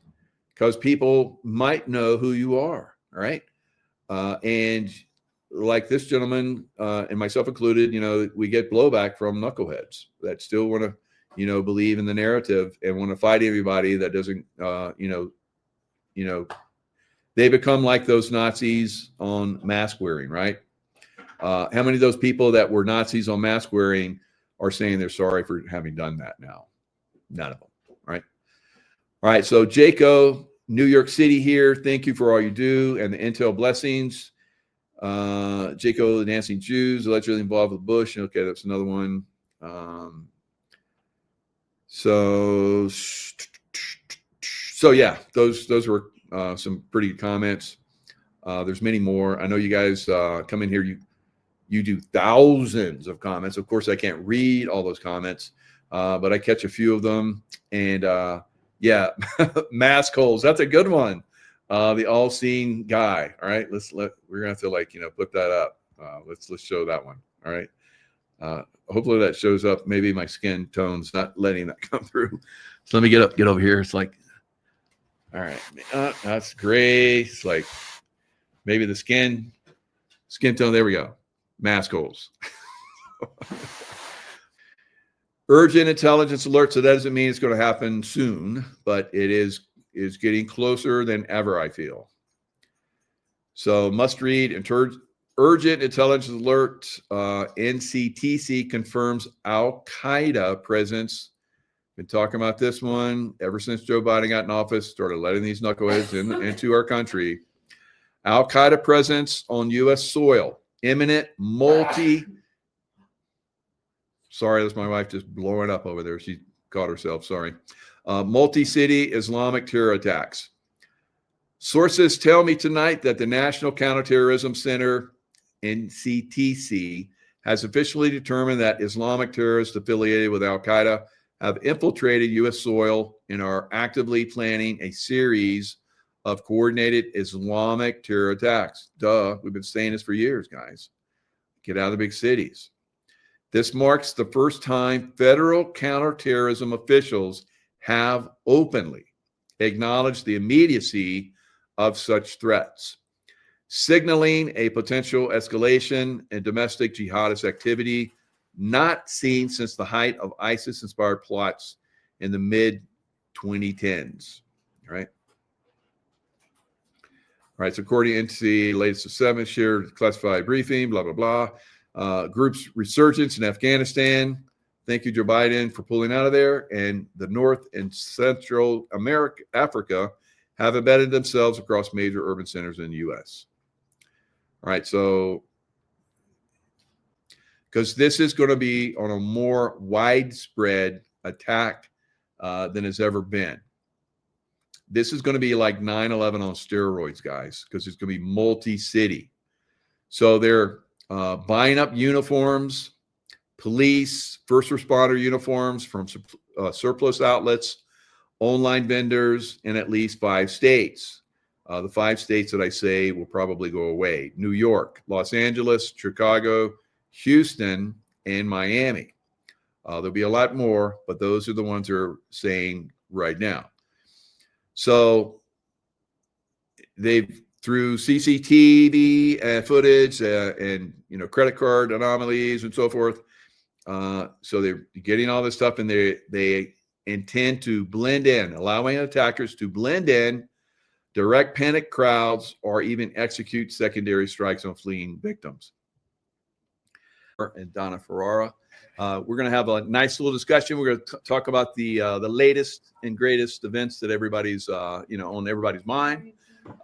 because people might know who you are. All right. And like this gentleman and myself included, we get blowback from knuckleheads that still want to, believe in the narrative and want to fight everybody that doesn't, they become like those Nazis on mask wearing, right? How many of those people that were Nazis on mask wearing are saying they're sorry for having done that now? None of them, right? All right. So Jaco, New York City here. Thank you for all you do and the intel blessings. Jaco, the Dancing Jews, allegedly involved with Bush. Okay, that's another one. So yeah, those were some pretty good comments. There's many more. I know you guys come in here. You do thousands of comments. Of course, I can't read all those comments, but I catch a few of them. And yeah, mask holes. That's a good one. The all-seeing guy. All right, we're gonna have to put that up. Let's show that one. All right. Hopefully that shows up. Maybe my skin tone's not letting that come through. So let me get over here. It's like, all right, that's gray. It's like maybe the skin tone. There we go. Mask holes. Urgent intelligence alert. So that doesn't mean it's going to happen soon, but it is getting closer than ever, I feel. So must read urgent intelligence alert. NCTC confirms Al-Qaeda presence. Been talking about this one ever since Joe Biden got in office, started letting these knuckleheads into our country. Al-Qaeda presence on U.S. soil. Imminent sorry, that's my wife just blowing up over there. She caught herself, sorry. Multi-city Islamic terror attacks. Sources tell me tonight that the National Counterterrorism Center, NCTC, has officially determined that Islamic terrorists affiliated with Al-Qaeda have infiltrated U.S. soil and are actively planning a series of coordinated Islamic terror attacks. Duh, we've been saying this for years, guys. Get out of the big cities. This marks the first time federal counterterrorism officials have openly acknowledged the immediacy of such threats, signaling a potential escalation in domestic jihadist activity not seen since the height of ISIS-inspired plots in the mid-2010s. All right, so according to the latest assessment, shared classified briefing, blah, blah, blah. Group's resurgence in Afghanistan. Thank you, Joe Biden, for pulling out of there. And the North and Central Africa have embedded themselves across major urban centers in the U.S. All right, so because this is going to be on a more widespread attack than has ever been. This is going to be like 9/11 on steroids, guys, because it's going to be multi-city. So they're buying up uniforms, police, first responder uniforms from surplus outlets, online vendors in at least 5 states. The 5 states that I say will probably go away: New York, Los Angeles, Chicago, Houston, and Miami. There'll be a lot more, but those are the ones they're saying right now. So they've, through CCTV footage and credit card anomalies and so forth. So they're getting all this stuff, and they intend to blend in, allowing attackers to blend in, direct panic crowds, or even execute secondary strikes on fleeing victims. And Donna Ferrara. We're going to have a nice little discussion. We're going to talk about the latest and greatest events that everybody's on everybody's mind.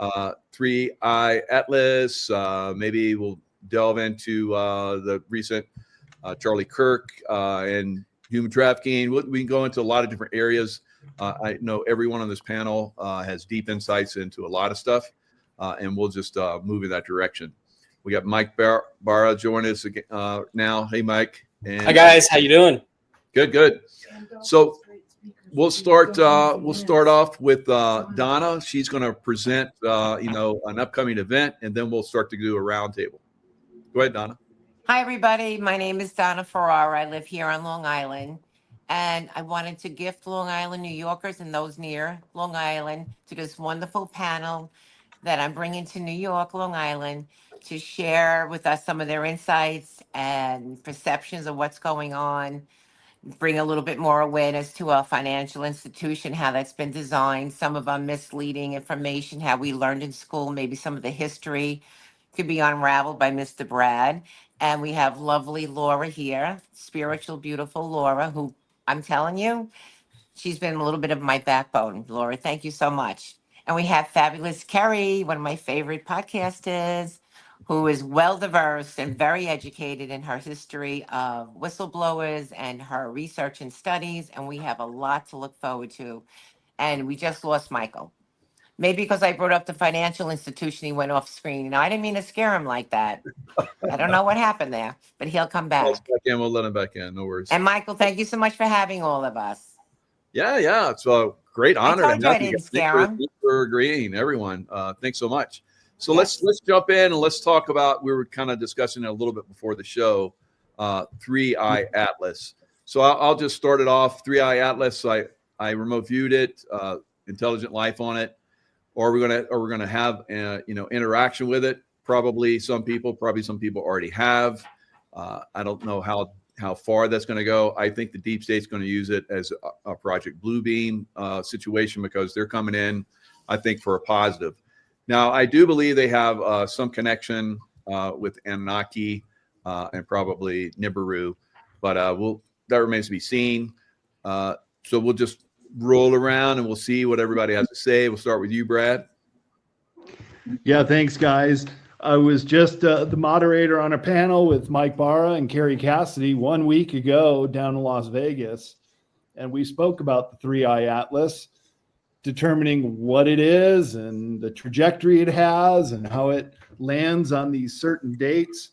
ThreeI Atlas. Maybe we'll delve into the recent Charlie Kirk and human trafficking. We can go into a lot of different areas. I know everyone on this panel has deep insights into a lot of stuff, and we'll just move in that direction. We got Mike Barra joining us again, now. Hey, Mike. And hi, guys. How you doing? Good. So we'll start off with Donna. She's going to present, an upcoming event, and then we'll start to do a roundtable. Go ahead, Donna. Hi, everybody. My name is Donna Ferrara. I live here on Long Island, and I wanted to gift Long Island New Yorkers and those near Long Island to this wonderful panel that I'm bringing to New York, Long Island, to share with us some of their insights and perceptions of what's going on, bring a little bit more awareness to our financial institution, how that's been designed, some of our misleading information, how we learned in school, maybe some of the history could be unraveled by Mr. Brad. And we have lovely Laura here, spiritual, beautiful Laura, who I'm telling you, she's been a little bit of my backbone. Laura, thank you so much. And we have fabulous Kerry, one of my favorite podcasters, who is well-diverse and very educated in her history of whistleblowers and her research and studies. And we have a lot to look forward to. And we just lost Michael. Maybe because I brought up the financial institution, he went off screen. Now, I didn't mean to scare him like that. I don't know what happened there, but he'll come back. We'll let him back in. No worries. And Michael, thank you so much for having all of us. Yeah. It's a great honor. I told you I didn't scare him. Thanks for agreeing, everyone. Thanks so much. So let's jump in and let's talk about, we were kind of discussing it a little bit before the show, ThreeI Atlas. So I'll just start it off. ThreeI Atlas, I remote viewed it, Intelligent Life on it. Or we're gonna have interaction with it. Probably some people already have. I don't know how far that's going to go. I think the deep state's going to use it as a Project Bluebeam situation, because they're coming in, I think, for a positive. Now, I do believe they have some connection with Anunnaki and probably Nibiru, but that remains to be seen. So we'll just roll around and we'll see what everybody has to say. We'll start with you, Brad. Yeah, thanks, guys. I was just the moderator on a panel with Mike Barra and Kerry Cassidy 1 week ago down in Las Vegas, and we spoke about the ThreeI Atlas, determining what it is and the trajectory it has and how it lands on these certain dates.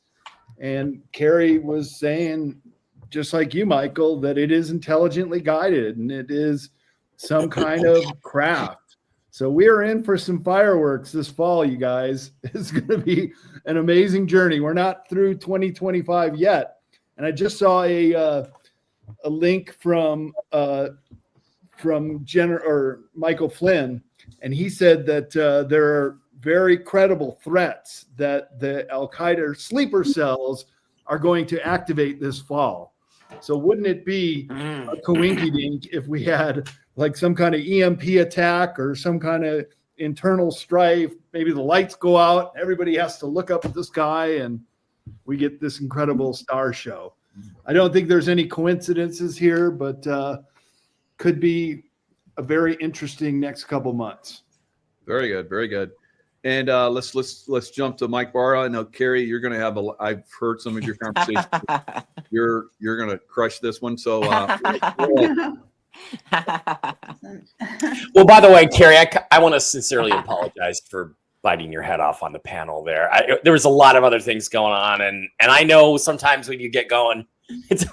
And Kerry was saying, just like you, Michael, that it is intelligently guided and it is some kind of craft. So we're in for some fireworks this fall, you guys. It's going to be an amazing journey. We're not through 2025 yet. And I just saw a link from Michael Flynn, and he said that there are very credible threats that the Al-Qaeda sleeper cells are going to activate this fall. So wouldn't it be a coinkydink if we had like some kind of EMP attack or some kind of internal strife. Maybe the lights go out. Everybody has to look up at the sky, and we get this incredible star show. I don't think there's any coincidences here, but could be a very interesting next couple months. Very good, very good. And let's jump to Mike Barra. I know Carrie, you're going to have I've heard some of your conversations. you're going to crush this one. So, Well, by the way, Carrie, I want to sincerely apologize for biting your head off on the panel there. There was a lot of other things going on, and I know sometimes when you get going, it's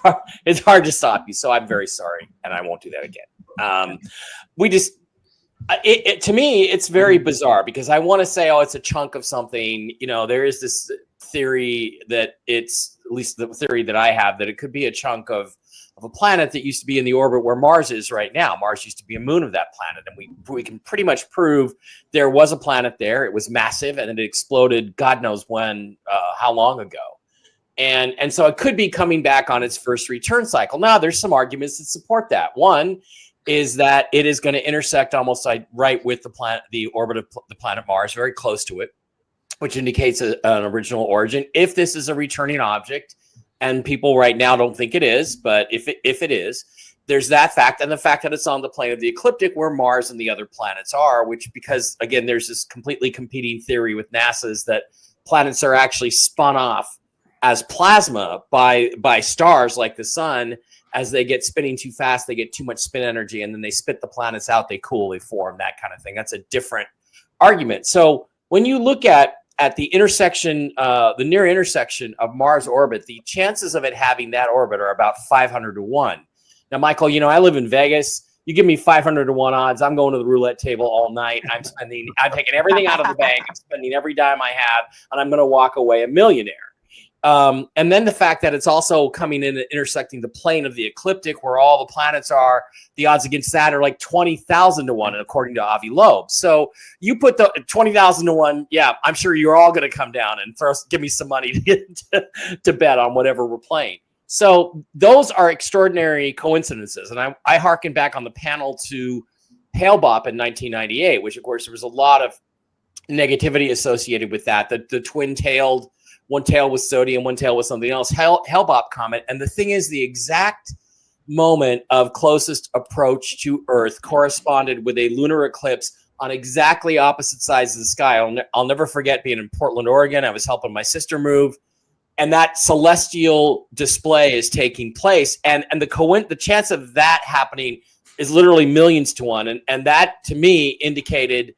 hard to stop you. So I'm very sorry, and I won't do that again. To me, it's very bizarre because I want to say, oh, it's a chunk of something. You know, there is this theory that it's, at least the theory that I have, that it could be a chunk of a planet that used to be in the orbit where Mars is right now. Mars used to be a moon of that planet, and we can pretty much prove there was a planet there. It was massive, and it exploded God knows when, how long ago. And so it could be coming back on its first return cycle. Now, there's some arguments that support that. One is that it is going to intersect almost like right with the orbit of the planet Mars, very close to it, which indicates an original origin. If this is a returning object, and people right now don't think it is, but if it is, there's that fact, and the fact that it's on the plane of the ecliptic where Mars and the other planets are, which, because again, there's this completely competing theory with NASA's that planets are actually spun off as plasma by stars like the sun. As they get spinning too fast, they get too much spin energy, and then they spit the planets out, they cool, they form, that kind of thing. That's a different argument. So when you look at the intersection, the near intersection of Mars orbit, the chances of it having that orbit are about 500 to 1. Now, Michael, you know, I live in Vegas. You give me 500 to 1 odds, I'm going to the roulette table all night. I'm taking everything out of the bank. I'm spending every dime I have, and I'm going to walk away a millionaire. And then the fact that it's also coming in and intersecting the plane of the ecliptic where all the planets are, the odds against that are like 20,000 to 1, according to Avi Loeb. So you put the 20,000 to 1, yeah, I'm sure you're all going to come down and first give me some money to bet on whatever we're playing. So those are extraordinary coincidences. And I hearken back on the panel to Hale-Bopp in 1998, which of course there was a lot of negativity associated with that. The twin-tailed, one tail was sodium, one tail was something else. Hale-Bopp comment. And the thing is, the exact moment of closest approach to Earth corresponded with a lunar eclipse on exactly opposite sides of the sky. I'll never forget being in Portland, Oregon. I was helping my sister move, and that celestial display is taking place. And the chance of that happening is literally millions to 1. And that, to me, indicated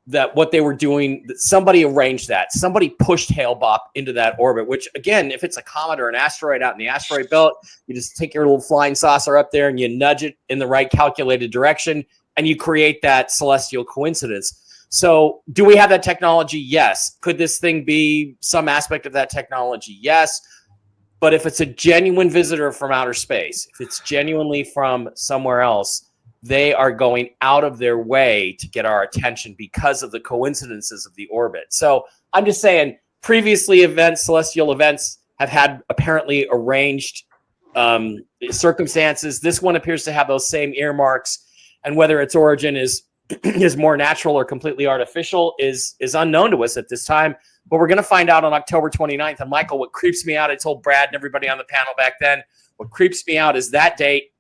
that what they were doing, that somebody arranged that. Somebody pushed Hale-Bopp into that orbit, which, again, if it's a comet or an asteroid out in the asteroid belt, you just take your little flying saucer up there and you nudge it in the right calculated direction, and you create that celestial coincidence. So do we have that technology? Yes. Could this thing be some aspect of that technology? Yes. But if it's a genuine visitor from outer space, if it's genuinely from somewhere else, they are going out of their way to get our attention because of the coincidences of the orbit. So I'm just saying, previously celestial events have had apparently arranged circumstances. This one appears to have those same earmarks, and whether its origin is more natural or completely artificial is unknown to us at this time. But we're going to find out on October 29th. And Michael, what creeps me out, I told Brad and everybody on the panel back then, what creeps me out is that date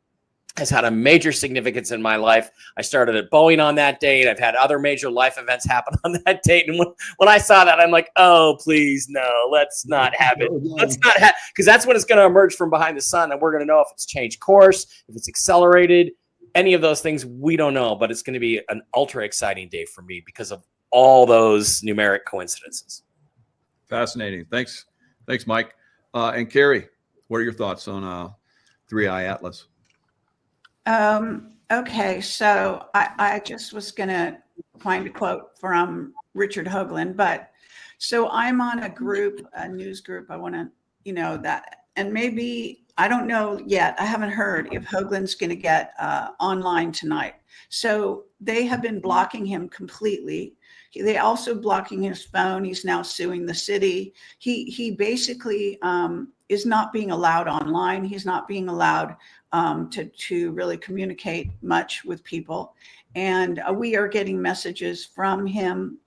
has had a major significance in my life. I started at Boeing on that date. I've had other major life events happen on that date. And when I saw that, I'm like, oh, please, no, let's not have it. Let's not have, because that's when it's going to emerge from behind the sun. And we're going to know if it's changed course, if it's accelerated, any of those things, we don't know. But it's going to be an ultra exciting day for me because of all those numeric coincidences. Fascinating. Thanks, Mike. And Carrie, what are your thoughts on ThreeI Atlas? Okay, so I just was going to find a quote from Richard Hoagland, but so I'm on a news group. I want to, that, and maybe, I don't know yet. I haven't heard if Hoagland's going to get online tonight. So they have been blocking him completely. They also blocking his phone. He's now suing the city. He basically is not being allowed online. He's not being allowed to really communicate much with people. And we are getting messages from him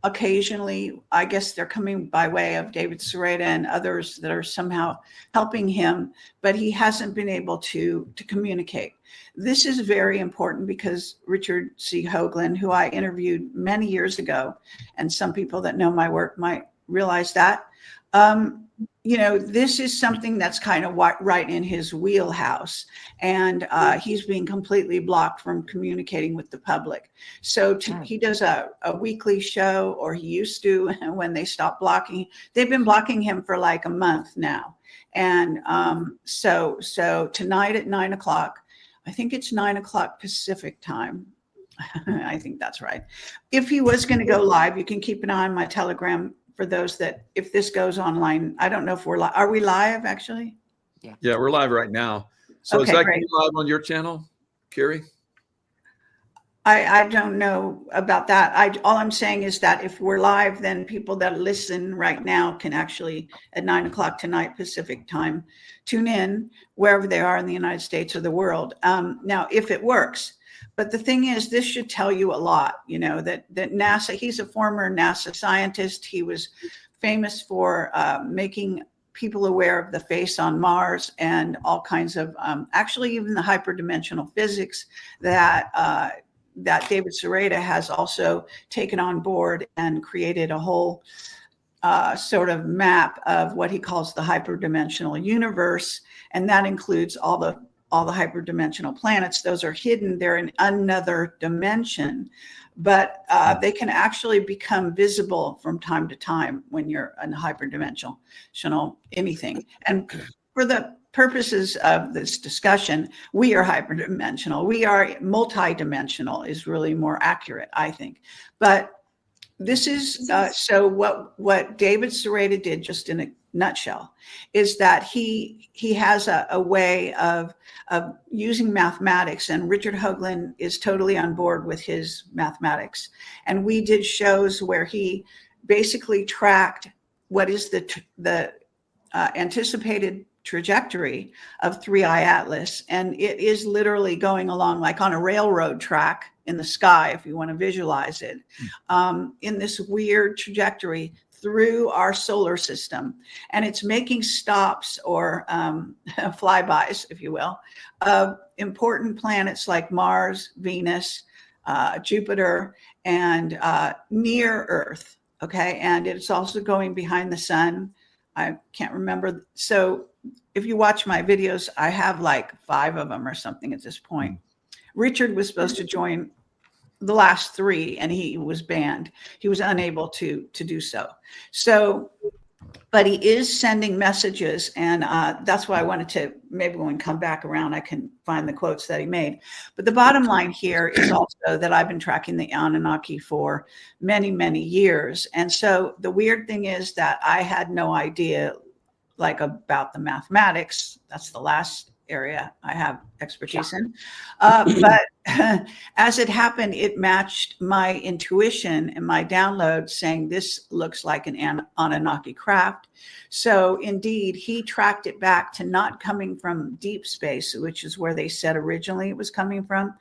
occasionally. I guess they're coming by way of David Sereda and others that are somehow helping him, but he hasn't been able to communicate. This is very important because Richard C. Hoagland, who I interviewed many years ago, and some people that know my work might realize that, this is something that's kind of right in his wheelhouse, and he's being completely blocked from communicating with the public. So he does a weekly show, or he used to, when they stopped blocking. They've been blocking him for like a month now. And so tonight at 9 o'clock, I think it's 9 o'clock Pacific time. I think that's right. If he was going to go live, you can keep an eye on my Telegram for those that, if this goes online, I don't know if we're live. Are we live actually? Yeah, we're live right now. So Okay, is that great. going to be live on your channel, Carrie? I don't know about that. All I'm saying is that if we're live, then people that listen right now can actually, at 9 o'clock tonight Pacific time, tune in wherever they are in the United States or the world. Now, if it works. But the thing is, this should tell you a lot, that NASA, he's a former NASA scientist. He was famous for making people aware of the face on Mars and all kinds of, actually even the hyperdimensional physics that David Sereda has also taken on board and created a whole sort of map of what he calls the hyperdimensional universe. And that includes all the hyperdimensional planets. Those are hidden. They're in another dimension, but they can actually become visible from time to time when you're in hyperdimensional anything. And for the purposes of this discussion, we are hyperdimensional. We are multidimensional is really more accurate, I think. But this is, so what David Sereda did, just in a nutshell, is that he has a way of using mathematics, and Richard Hoagland is totally on board with his mathematics. And we did shows where he basically tracked what is the anticipated trajectory of ThreeI Atlas, and it is literally going along like on a railroad track in the sky, if you want to visualize it, in this weird trajectory through our solar system. And it's making stops, or flybys, if you will, of important planets like Mars, Venus, Jupiter, and near Earth. Okay. And it's also going behind the sun. I can't remember. So if you watch my videos, I have like 5 of them or something at this point. Richard was supposed to join the last 3, and he was banned. He was unable to do so. So, but he is sending messages, and that's why I wanted to, maybe when we come back around, I can find the quotes that he made. But the bottom line here is also that I've been tracking the Anunnaki for many, many years. And so the weird thing is that I had no idea, like, about the mathematics. That's the last area I have expertise in. But as it happened, it matched my intuition and my download saying this looks like an Anunnaki craft. So indeed, he tracked it back to not coming from deep space, which is where they said originally it was coming from.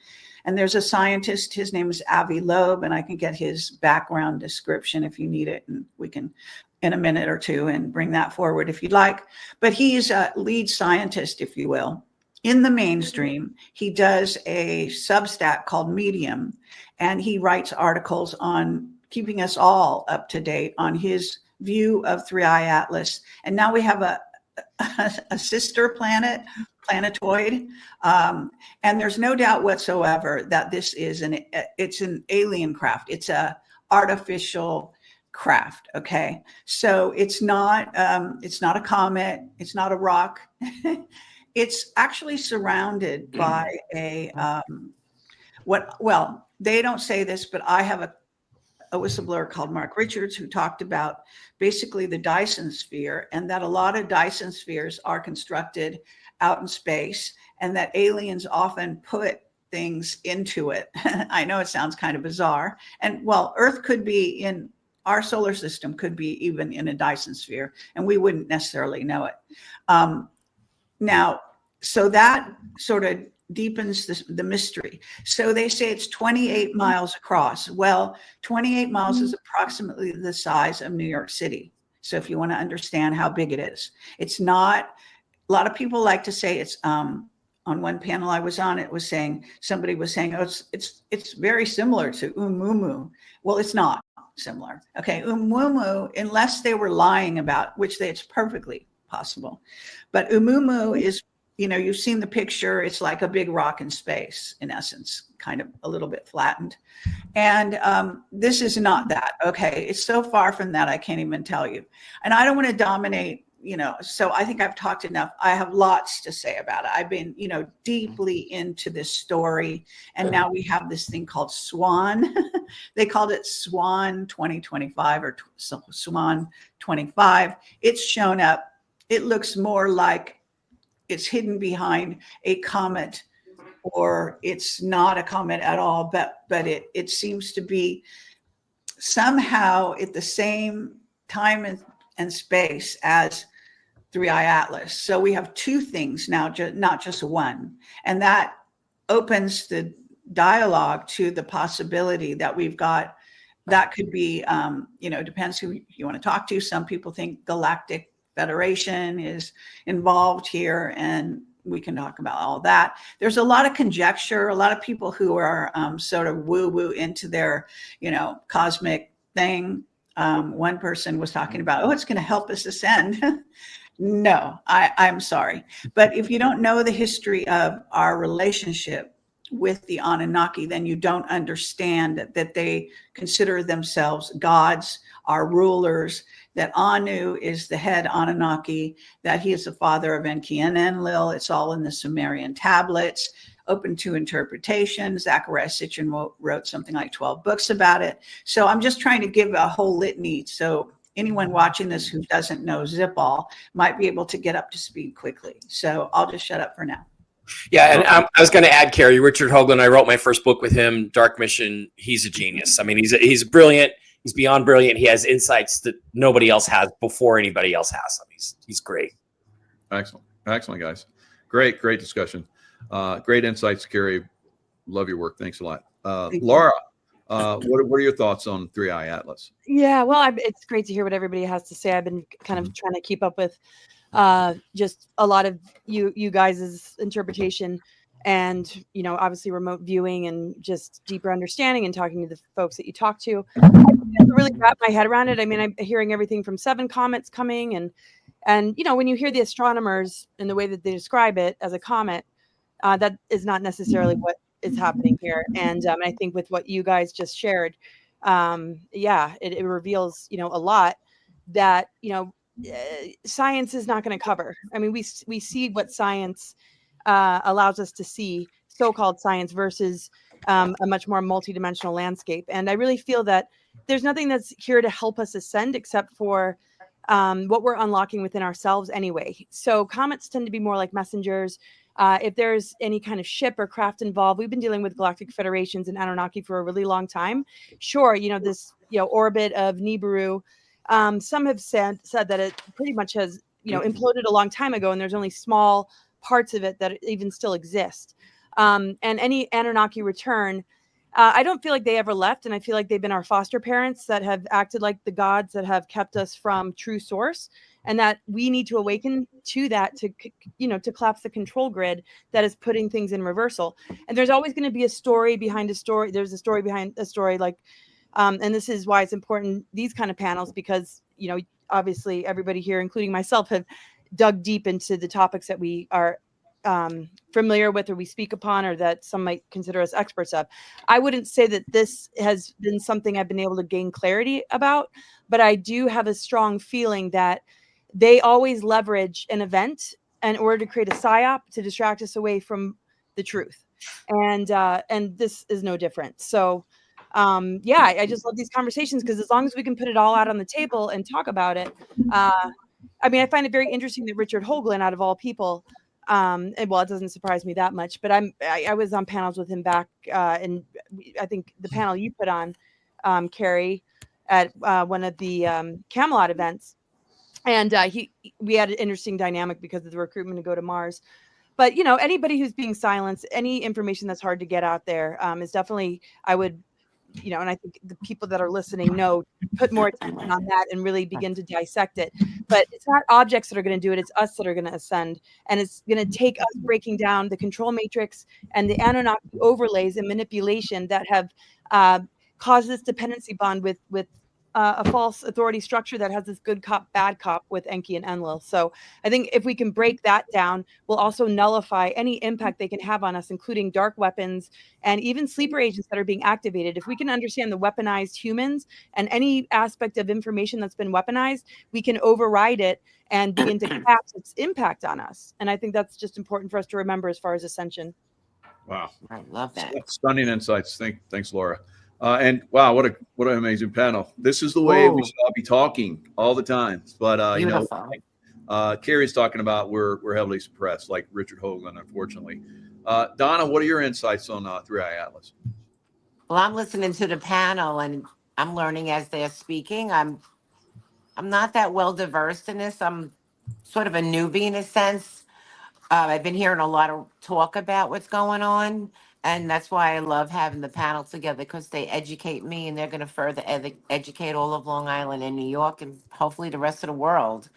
And there's a scientist, his name is Avi Loeb, and I can get his background description if you need it, and we can in a minute or two and bring that forward if you'd like. But he's a lead scientist, if you will, in the mainstream. He does a Substack called Medium, and he writes articles on keeping us all up to date on his view of ThreeI Atlas. And now we have a sister planet, planetoid. And there's no doubt whatsoever that this is it's an alien craft. It's a artificial craft. Okay. So it's not a comet. It's not a rock. It's actually surrounded by well, they don't say this, but I have a whistleblower called Mark Richards who talked about basically the Dyson sphere, and that a lot of Dyson spheres are constructed out in space, and that aliens often put things into it. I know it sounds kind of bizarre. And well, Earth could be in our solar system, could be even in a Dyson sphere, and we wouldn't necessarily know it. Now, so that sort of deepens the mystery. So they say it's 28 miles across. Well, 28 miles is approximately the size of New York City. So if you want to understand how big it is, it's not, a lot of people like to say it's, on one panel I was on, it was saying, somebody was saying, oh, it's very similar to Umumu. Well, it's not similar. Okay, Umumu, unless they were lying about, which it's perfectly possible. But Umumu is, you know, you've seen the picture, it's like a big rock in space, in essence, kind of a little bit flattened. And this is not that. Okay, it's so far from that, I can't even tell you. And I don't want to dominate, you know, so I think I've talked enough. I have lots to say about it. I've been, you know, deeply into this story. And now we have this thing called SWAN. They called it SWAN 2025 or SWAN 25. It's shown up. It looks more like it's hidden behind a comet, or it's not a comet at all, but it seems to be somehow at the same time and space as ThreeI Atlas. So we have two things now, not just one. And that opens the dialogue to the possibility that we've got, that could be, you know, depends who you want to talk to. Some people think Galactic Federation is involved here, and we can talk about all that. There's a lot of conjecture, a lot of people who are sort of woo-woo into their, you know, cosmic thing. One person was talking about, oh, it's going to help us ascend. No, I'm sorry. But if you don't know the history of our relationship with the Anunnaki, then you don't understand that they consider themselves gods, our rulers, that Anu is the head Anunnaki, that he is the father of Enki and Enlil. It's all in the Sumerian tablets, open to interpretation. Zachariah Sitchin wrote something like 12 books about it. So I'm just trying to give a whole litany. So anyone watching this who doesn't know zip all might be able to get up to speed quickly. So I'll just shut up for now. Yeah, and I was going to add, Carrie, Richard Hoagland. I wrote my first book with him, Dark Mission. He's a genius. I mean, he's brilliant. He's beyond brilliant. He has insights that nobody else has before anybody else has them. He's great. Excellent, guys. Great discussion. Great insights, Carrie. Love your work. Thanks a lot, Laura. What are your thoughts on ThreeI Atlas? Yeah, well, it's great to hear what everybody has to say. I've been kind of trying to keep up with just a lot of you guys' interpretation, and, you know, obviously remote viewing and just deeper understanding and talking to the folks that you talk to. I can't really wrap my head around it. I mean, I'm hearing everything from 7 comets coming, and you know, when you hear the astronomers and the way that they describe it as a comet, that is not necessarily what is happening here. And I think with what you guys just shared, yeah, it reveals, you know, a lot that, you know, science is not going to cover. I mean, we see what science allows us to see, so-called science, versus a much more multidimensional landscape. And I really feel that there's nothing that's here to help us ascend except for what we're unlocking within ourselves anyway. So comets tend to be more like messengers. If there's any kind of ship or craft involved, we've been dealing with galactic federations and Anunnaki for a really long time. Sure, you know, this, you know, orbit of Nibiru, some have said that it pretty much has, you know, imploded a long time ago, and there's only small parts of it that even still exist. And any Anunnaki return, I don't feel like they ever left, and I feel like they've been our foster parents that have acted like the gods that have kept us from true source, and that we need to awaken to that, to, you know, to collapse the control grid that is putting things in reversal. And there's always going to be a story behind a story. There's a story behind a story, like, and this is why it's important, these kind of panels, because, you know, obviously everybody here, including myself, have dug deep into the topics that we are familiar with, or we speak upon, or that some might consider us experts of. I wouldn't say that this has been something I've been able to gain clarity about, but I do have a strong feeling that they always leverage an event in order to create a psyop to distract us away from the truth. And this is no different. So yeah, I just love these conversations, because as long as we can put it all out on the table and talk about it, I mean, I find it very interesting that Richard Hoagland, out of all people, and well, it doesn't surprise me that much, but I was on panels with him back, and I think the panel you put on, Carrie, at one of the Camelot events, and we had an interesting dynamic because of the recruitment to go to Mars. but anybody who's being silenced, any information that's hard to get out there is definitely, I would, and I think the people that are listening know, put more attention on that and really begin to dissect it. But it's not objects that are going to do it. It's us that are going to ascend. And it's going to take us breaking down the control matrix and the Anunnaki overlays and manipulation that have caused this dependency bond with a false authority structure that has this good cop, bad cop with Enki and Enlil. So I think if we can break that down, we'll also nullify any impact they can have on us, including dark weapons and even sleeper agents that are being activated. If we can understand the weaponized humans and any aspect of information that's been weaponized, we can override it and begin to cap its impact on us. And I think that's just important for us to remember as far as ascension. Wow. I love that. Stunning insights. Thanks, Laura. And wow, what an amazing panel. This is the way we should all be talking all the time. But Carrie's talking about we're heavily suppressed, like Richard Hoagland, unfortunately. Donna, what are your insights on 3i Atlas? Well, I'm listening to the panel and I'm learning as they're speaking. I'm not that well diverse in this. I'm sort of a newbie in a sense. I've been hearing a lot of talk about what's going on. And that's why I love having the panel together, because they educate me and they're going to further educate all of Long Island and New York and hopefully the rest of the world.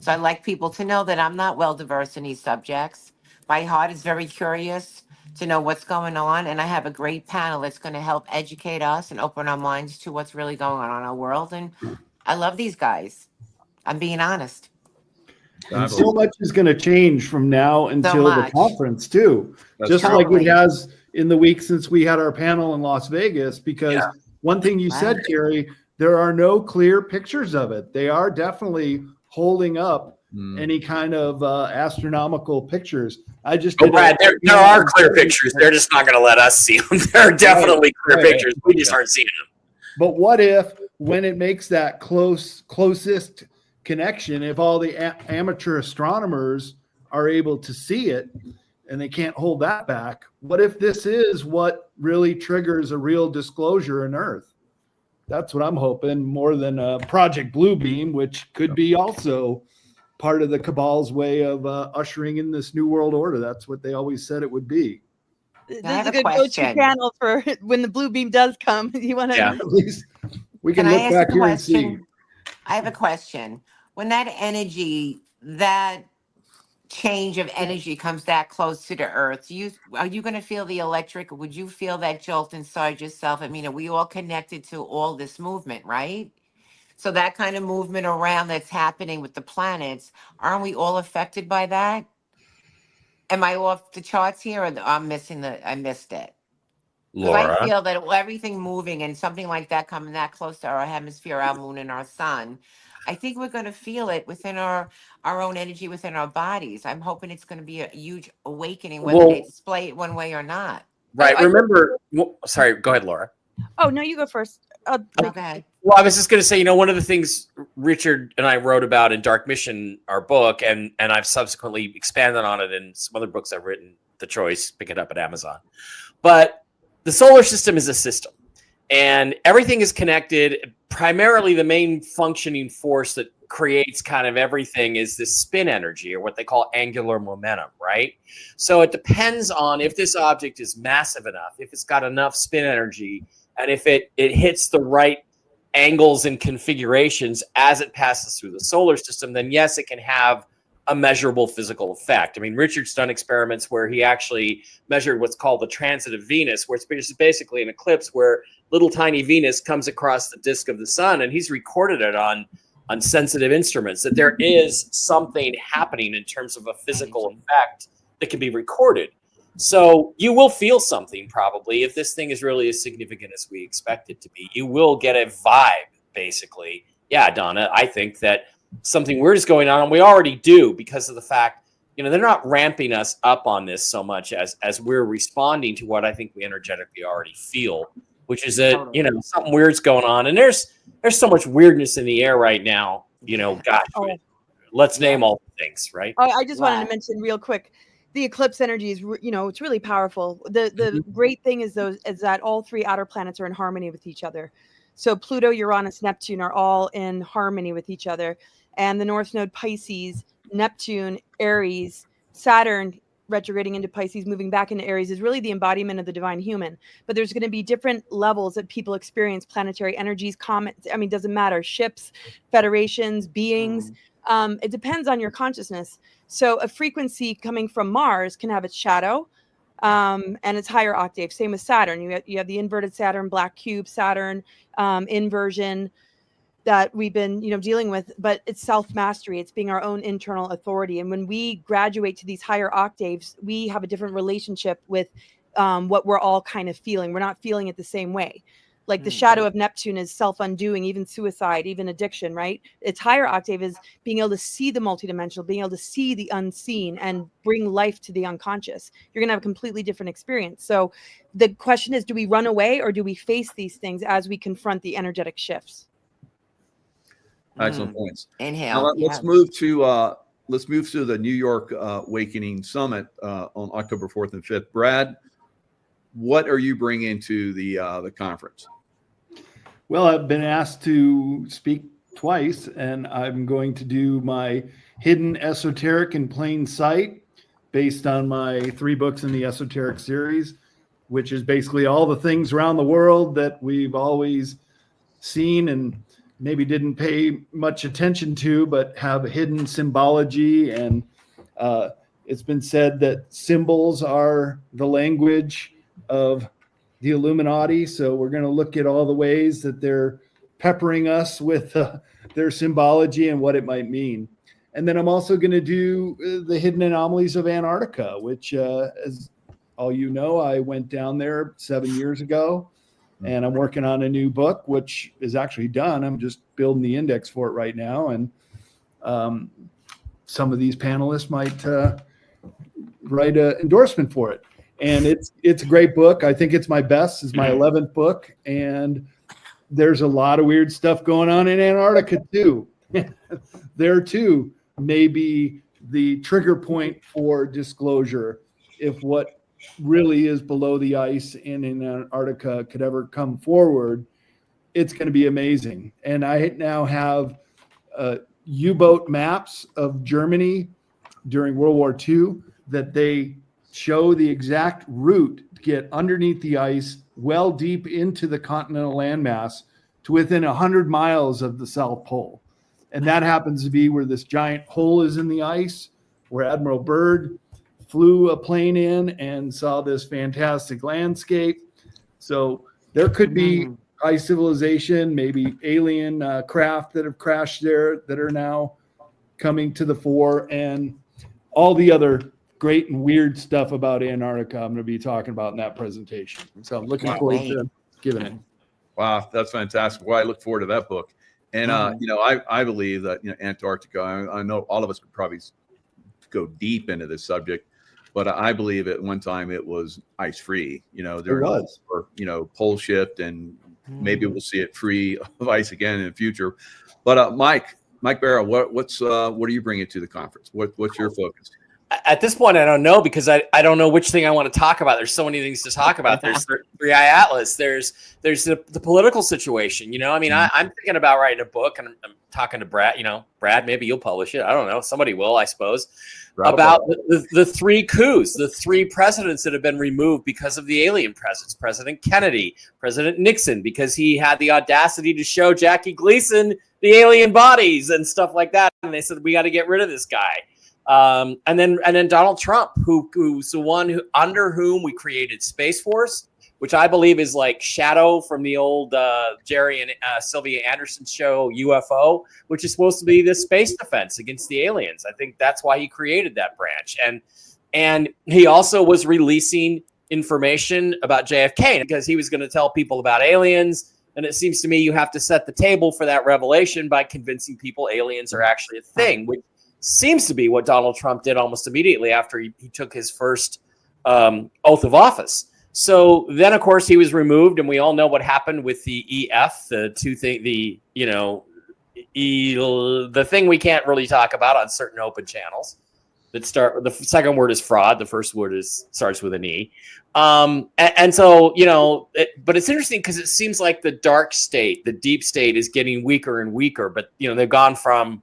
So I like people to know that I'm not well diverse in these subjects. My heart is very curious to know what's going on. And I have a great panel that's going to help educate us and open our minds to what's really going on in our world. And I love these guys. I'm being honest. And so much is going to change from now until the conference too. Just like it has in the week since we had our panel in Las Vegas, because one thing you said, Carrie, there are no clear pictures of it. They are definitely holding up any kind of astronomical pictures. I just Brad, there are clear pictures. They're just not going to let us see them. There are definitely clear pictures. We just aren't seeing them. But what if, when it makes that closest connection, if all the amateur astronomers are able to see it and they can't hold that back, what if this is what really triggers a real disclosure in Earth? That's what I'm hoping, more than Project Bluebeam, which could be also part of the cabal's way of ushering in this new world order. That's what they always said it would be. This is a good go-to panel for when the blue beam does come. You want to at least we can look back here and see. I have a question. When that energy, that change of energy comes that close to the earth, are you going to feel the electric? Would you feel that jolt inside yourself? I mean, are we all connected to all this movement, right? So that kind of movement around that's happening with the planets, aren't we all affected by that? Am I off the charts here, or I missed it? Laura, I feel that everything moving and something like that coming that close to our hemisphere, our moon and our sun, I think we're going to feel it within our own energy within our bodies. I'm hoping it's going to be a huge awakening, whether they display it one way or not. Right. Sorry, go ahead, Laura. Oh, no, you go first. Okay. Well, I was just going to say, one of the things Richard and I wrote about in Dark Mission, our book, and I've subsequently expanded on it in some other books I've written, The Choice, pick it up at Amazon. But the solar system is a system, and everything is connected. Primarily, the main functioning force that creates kind of everything is this spin energy, or what they call angular momentum, right? So it depends on if this object is massive enough, if it's got enough spin energy, and if it hits the right angles and configurations as it passes through the solar system, then yes, it can have a measurable physical effect. I mean, Richard's done experiments where he actually measured what's called the transit of Venus, where it's basically an eclipse where little tiny Venus comes across the disk of the sun, and he's recorded it on sensitive instruments, that there is something happening in terms of a physical effect that can be recorded. So you will feel something probably if this thing is really as significant as we expect it to be. You will get a vibe, basically. Yeah, Donna, I think that something weird is going on, and we already do, because of the fact, they're not ramping us up on this so much as we're responding to what I think we energetically already feel, which is that, something weird's going on. And there's so much weirdness in the air right now, let's name all the things, right? I just wanted to mention real quick, the eclipse energy is, it's really powerful. The great thing is that all three outer planets are in harmony with each other. So Pluto, Uranus, Neptune are all in harmony with each other. And the North Node Pisces, Neptune, Aries, Saturn, retrograding into Pisces, moving back into Aries, is really the embodiment of the divine human. But there's going to be different levels that people experience planetary energies, comets. I mean, doesn't matter. Ships, federations, beings. It depends on your consciousness. So a frequency coming from Mars can have its shadow and its higher octave. Same with Saturn. You have the inverted Saturn, black cube Saturn, inversion that we've been, dealing with, but it's self-mastery. It's being our own internal authority. And when we graduate to these higher octaves, we have a different relationship with what we're all kind of feeling. We're not feeling it the same way. Like the shadow of Neptune is self-undoing, even suicide, even addiction, right? Its higher octave is being able to see the multidimensional, being able to see the unseen and bring life to the unconscious. You're going to have a completely different experience. So the question is, do we run away or do we face these things as we confront the energetic shifts? Excellent points. Inhale. Now, let's move to the New York Awakening Summit on October 4th and 5th. Brad, what are you bringing to the conference? Well, I've been asked to speak twice, and I'm going to do my hidden esoteric in plain sight based on my 3 books in the esoteric series, which is basically all the things around the world that we've always seen and maybe didn't pay much attention to, but have hidden symbology. And it's been said that symbols are the language of the Illuminati. So we're going to look at all the ways that they're peppering us with their symbology and what it might mean. And then I'm also going to do the hidden anomalies of Antarctica, which, as all you know, I went down there 7 years ago. And I'm working on a new book, which is actually done. I'm just building the index for it right now. And some of these panelists might write an endorsement for it. And it's a great book. I think it's my best. It's my 11th book. And there's a lot of weird stuff going on in Antarctica, too. There, too, may be the trigger point for disclosure if what really is below the ice and in Antarctica could ever come forward. It's going to be amazing. And I now have U-boat maps of Germany during World War II that they show the exact route to get underneath the ice, well deep into the continental landmass to within 100 miles of the South Pole. And that happens to be where this giant hole is in the ice, where Admiral Byrd flew a plane in and saw this fantastic landscape. So there could be high civilization, maybe alien craft that have crashed there that are now coming to the fore, and all the other great and weird stuff about Antarctica I'm going to be talking about in that presentation. So I'm looking forward to giving it. Wow, that's fantastic. Well, I look forward to that book. And, I believe that, Antarctica, I know all of us could probably go deep into this subject, but I believe at one time it was ice free. There was, pole shift, and maybe we'll see it free of ice again in the future. But Mike Barrow, what are you bringing to the conference? What's your focus? At this point, I don't know, because I don't know which thing I want to talk about. There's so many things to talk about. There's ThreeI Atlas. There's the political situation. I'm thinking about writing a book, and I'm talking to Brad. Brad, maybe you'll publish it. I don't know. Somebody will, I suppose. About the 3 coups, the 3 presidents that have been removed because of the alien presence. President Kennedy, President Nixon, because he had the audacity to show Jackie Gleason the alien bodies and stuff like that. And they said, we got to get rid of this guy. And then Donald Trump, who's the one under whom we created Space Force, which I believe is like Shadow from the old Jerry and Sylvia Anderson show UFO, which is supposed to be the space defense against the aliens. I think that's why he created that branch. And he also was releasing information about JFK because he was going to tell people about aliens. And it seems to me you have to set the table for that revelation by convincing people aliens are actually a thing, which seems to be what Donald Trump did almost immediately after he took his first oath of office. So then, of course, he was removed, and we all know what happened with the EF, the thing we can't really talk about on certain open channels. The second word is fraud. The first word starts with an E. And so, but it's interesting because it seems like the dark state, the deep state, is getting weaker and weaker. But they've gone from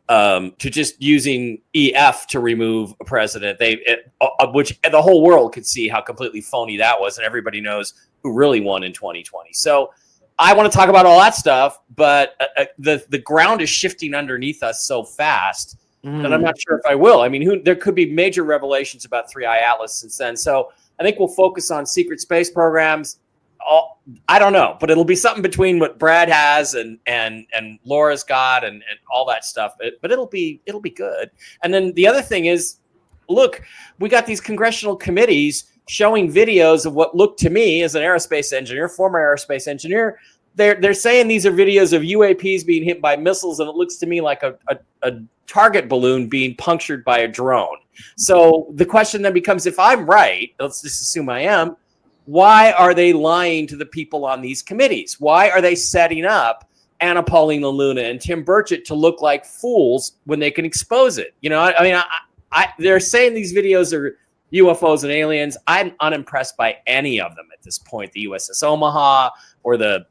to just using EF to remove a president. Which the whole world could see how completely phony that was, and everybody knows who really won in 2020. So I want to talk about all that stuff, but the ground is shifting underneath us so fast that I'm not sure if I will. I mean, there could be major revelations about ThreeI Atlas since then. So I think we'll focus on secret space programs. I don't know, but it'll be something between what Brad has and Laura's got and all that stuff. But it'll be good. And then the other thing is, look, we got these congressional committees showing videos of what looked to me as an aerospace engineer, former aerospace engineer. They're saying these are videos of UAPs being hit by missiles, and it looks to me like a target balloon being punctured by a drone. So the question then becomes, if I'm right, let's just assume I am, why are they lying to the people on these committees? Why are they setting up Anna Paulina Luna and Tim Burchett to look like fools when they can expose it? You know, I mean, they're saying these videos are UFOs and aliens. I'm unimpressed by any of them at this point. The USS Omaha or the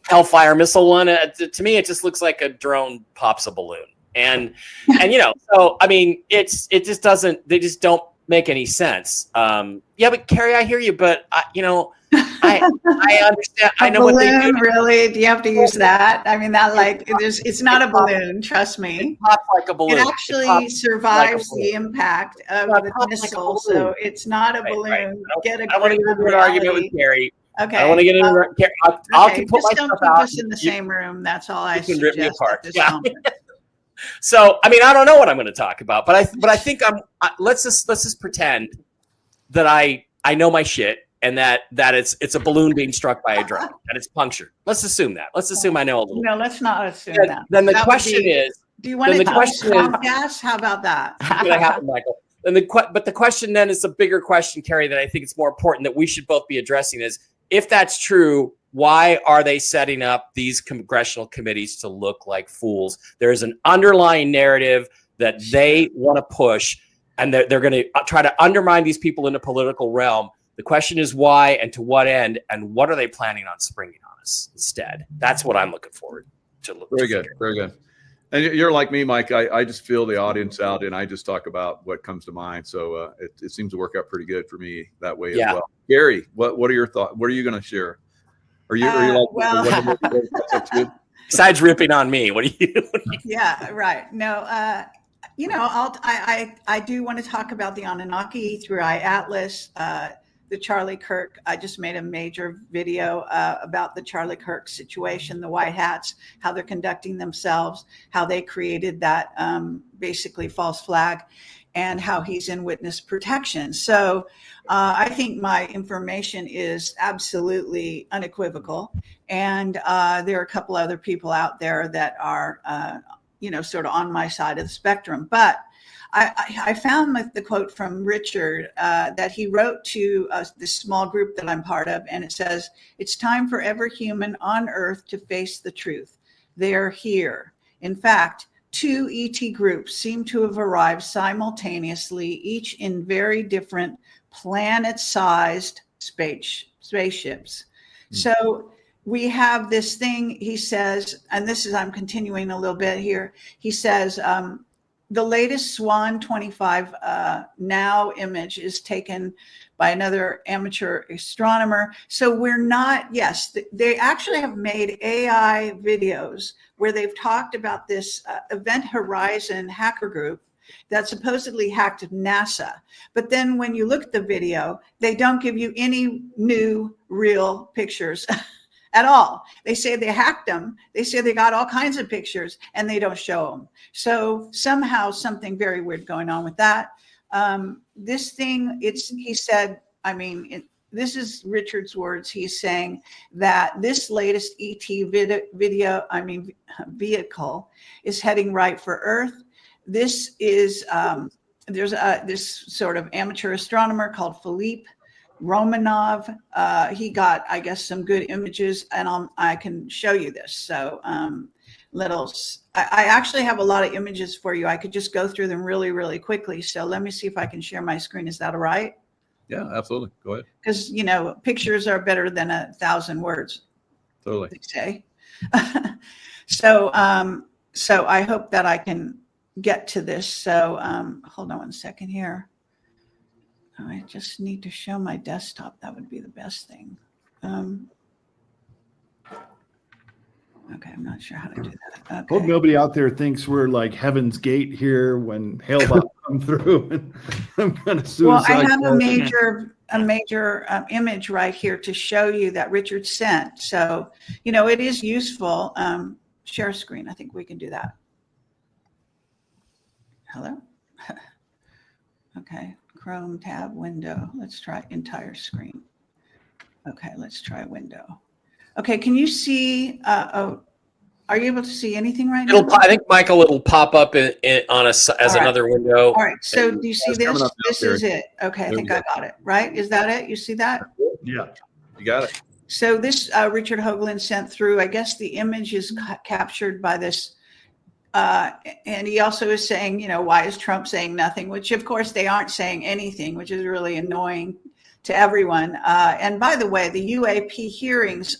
Hellfire missile one. To me, it just looks like a drone pops a balloon. And you know, so I mean, they just don't make any sense. Yeah, but Carrie, I hear you, but I understand. I know balloon, what they do. Really? Do you have to use that? I mean, it's not a balloon. Trust me. It pops like a balloon. It actually survives the impact of the missile, so it's not a balloon. Right. Get a I want to get into an argument with Carrie. Okay. I want to get into Carrie. I'll put just don't myself keep out. us in the same room. That's all I can rip me suggest apart. at this Yeah. moment. So, I mean, I don't know what I'm going to talk about, but I think let's just pretend that I know my shit and that it's a balloon being struck by a drone and it's punctured. Let's assume that. Let's assume I know a little. No, let's not assume that. Then the That would question be- is, Do you want to Comcast? How about that? what's going to happen, Michael? But the question then is a bigger question, Carrie, that I think it's more important that we should both be addressing is, if that's true, why are they setting up these congressional committees to look like fools? There's an underlying narrative that they want to push, and they're going to try to undermine these people in the political realm. The question is why and to what end, and what are they planning on springing on us instead? That's what I'm looking forward to. Very good. Very good. And you're like me, Mike. I just feel the audience out, and I just talk about what comes to mind. So it seems to work out pretty good for me that way as well. Gary, what are your thoughts? What are you going to share? Are you like, besides ripping on me, what are you? Yeah, right. No, I do want to talk about the Anunnaki, ThreeI Atlas, the Charlie Kirk. I just made a major video about the Charlie Kirk situation, the White Hats, how they're conducting themselves, how they created that basically false flag, and how he's in witness protection. So I think my information is absolutely unequivocal. And there are a couple other people out there that are, sort of on my side of the spectrum. But I found the quote from Richard that he wrote to this small group that I'm part of. And it says, "It's time for every human on Earth to face the truth. They're here. In fact, 2 ET groups seem to have arrived simultaneously, each in very different planet-sized spaceships." So we have this thing, he says, and I'm continuing a little bit here. He says, the latest Swan 25 now image is taken by another amateur astronomer. So we're not, yes, they actually have made AI videos where they've talked about this Event Horizon hacker group that supposedly hacked NASA. But then when you look at the video, they don't give you any new real pictures at all. They say they hacked them. They say they got all kinds of pictures and they don't show them. So somehow something very weird going on with that. This thing, he said, this is Richard's words. He's saying that this latest ET vehicle is heading right for Earth. This is, there's this sort of amateur astronomer called Philippe Romanov. He got, I guess, some good images, and I can show you this. So I actually have a lot of images for you. I could just go through them really, really quickly. So let me see if I can share my screen. Is that all right? Yeah, absolutely. Go ahead. Because, pictures are better than 1,000 words. Totally. They say. So So I hope that I can get to this. So hold on one second here. I just need to show my desktop. That would be the best thing. Okay, I'm not sure how to do that. Hope Okay. nobody out there thinks we're like Heaven's Gate here when hail come through and I'm kind of Well, suicide. I have a major image right here to show you that Richard sent. So, you know, it is useful. Share screen. I think we can do that. Hello. Okay. Chrome tab window. Let's try entire screen. Okay. Let's try window. Okay. Can you see? Oh, are you able to see anything right now? I think, Michael, it'll pop up as another window. All right. So do you see this? up This there. is it. Okay. I think I got it. Right. Is that it? You see that? Yeah. You got it. So this Richard Hoagland sent through, I guess the image is captured by this. And he also is saying, you know, why is Trump saying nothing? Which, of course, they aren't saying anything, which is really annoying to everyone. And by the way, the UAP hearings,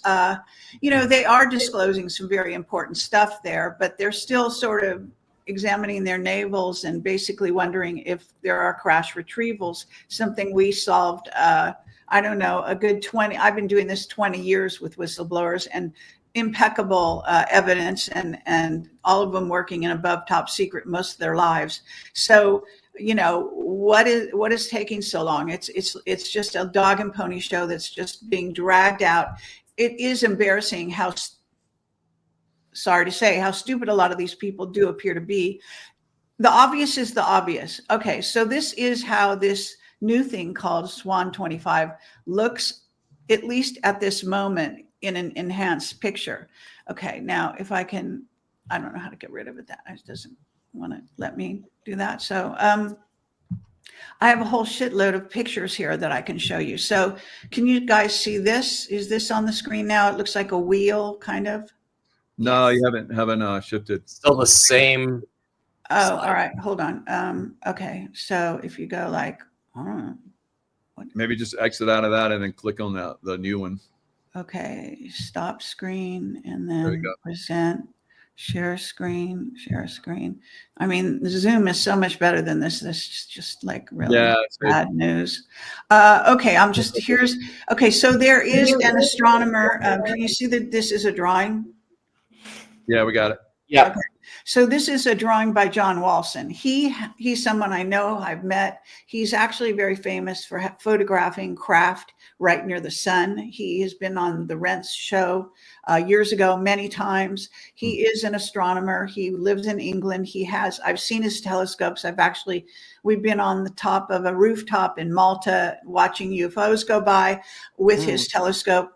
you know, they are disclosing some very important stuff there, but they're still sort of examining their navels and basically wondering if there are crash retrievals, something we solved, I don't know, a good 20, I've been doing this 20 years with whistleblowers, and impeccable evidence, and all of them working in above top secret most of their lives. So, you know, what is taking so long? It's just a dog and pony show that's just being dragged out. It is embarrassing how, sorry to say, how stupid a lot of these people do appear to be. The obvious is the obvious. Okay, so this is how this new thing called Swan 25 looks, at least at this moment, in an enhanced picture. Okay, now if I can, I don't know how to get rid of it. That it doesn't want to let me do that. So I have a whole shitload of pictures here that I can show you. So can you guys see this? Is this on the screen now? It looks like a wheel, kind of. No, you haven't shifted. Still the same. Oh, slide. all right, hold on. Okay, so if you go like, Maybe just exit out of that and then click on the new one. okay, stop screen, and There we then go. present, share screen. I mean, Zoom is so much better than this. This is just like really bad news. Okay, okay, so there is an astronomer. Can you see that this is a drawing? Yeah, we got it. Yeah. Okay. So this is a drawing by John Walson. He's someone I know, I've met. He's actually very famous for photographing craft right near the sun. He has been on the Rents show years ago, many times. He is an astronomer. He lives in England. I've seen his telescopes. We've been on the top of a rooftop in Malta watching UFOs go by with his telescope.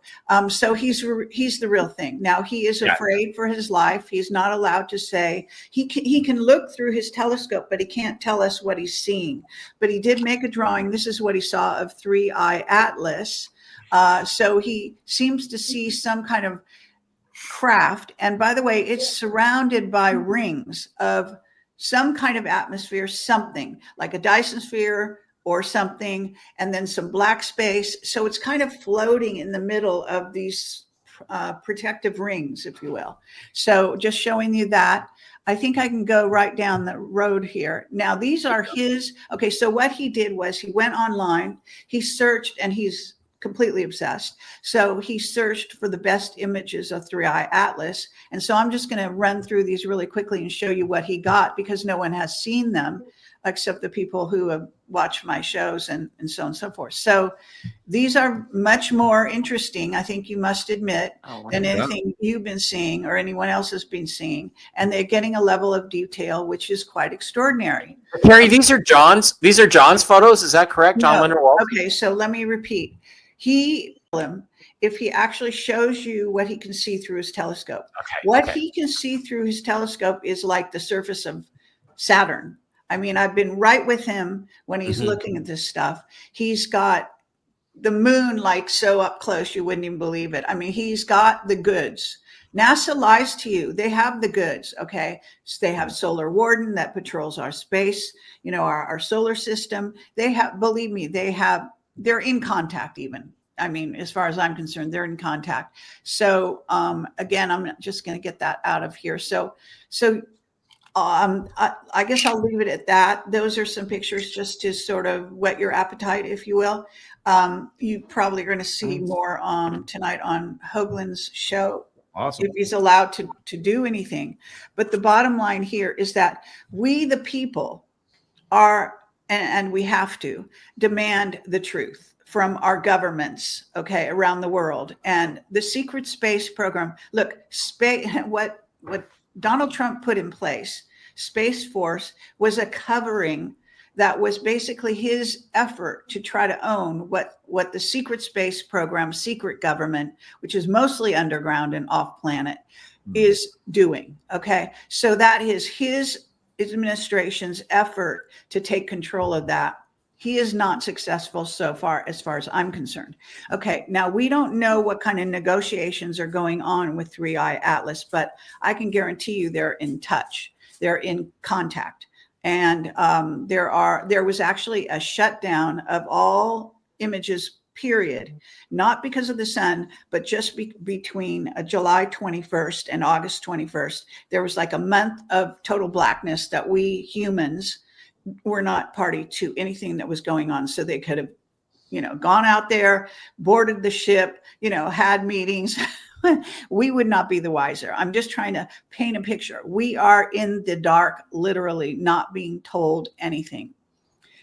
So he's the real thing. Now he is afraid for his life. He's not allowed to say, he can look through his telescope, but he can't tell us what he's seeing. But he did make a drawing. This is what he saw of ThreeI Atlas. So he seems to see some kind of craft. And by the way, it's surrounded by rings of some kind of atmosphere, something like a Dyson sphere or something, and then some black space. So it's kind of floating in the middle of these protective rings, if you will. So just showing you that. I think I can go right down the road here. Now, these are his. Okay, so what he did was he went online, he searched, and he's completely obsessed. So he searched for the best images of ThreeI Atlas. And so I'm just going to run through these really quickly and show you what he got, because no one has seen them except the people who have watched my shows and so on and so forth. So these are much more interesting, I think you must admit, than anything you've been seeing or anyone else has been seeing. And they're getting a level of detail which is quite extraordinary. Carrie, these are John's photos. Is that correct? John No. Leonard Walsh? Okay, so let me repeat. If he actually shows you what he can see through his telescope. He can see through his telescope is like the surface of Saturn. I mean, I've been right with him when he's looking at this stuff. He's got the moon like so up close, you wouldn't even believe it. I mean, he's got the goods. NASA lies to you. They have the goods, okay? So they have Solar Warden that patrols our space, our solar system. They have, believe me, they're in contact even. I mean, as far as I'm concerned, they're in contact. So again, I'm just going to get that out of here. So I guess I'll leave it at that. Those are some pictures just to sort of whet your appetite, if you will. You probably are going to see more tonight on Hoagland's show. Awesome. If he's allowed to do anything. But the bottom line here is that we, the people, are, and we have to demand the truth from our governments, okay, around the world. And the secret space program, look, what Donald Trump put in place, Space Force, was a covering that was basically his effort to try to own what the secret space program, secret government, which is mostly underground and off planet, is doing. Okay. So that is his administration's effort to take control of that. He is not successful so far, as I'm concerned. Okay. Now we don't know what kind of negotiations are going on with 3i Atlas, but I can guarantee you they're in touch. They're in contact. And there was actually a shutdown of all images, period, not because of the sun, but just between July 21st and August 21st. There was like a month of total blackness that we humans were not party to anything that was going on. So they could have, gone out there, boarded the ship, had meetings. We would not be the wiser. I'm just trying to paint a picture. We are in the dark, literally not being told anything.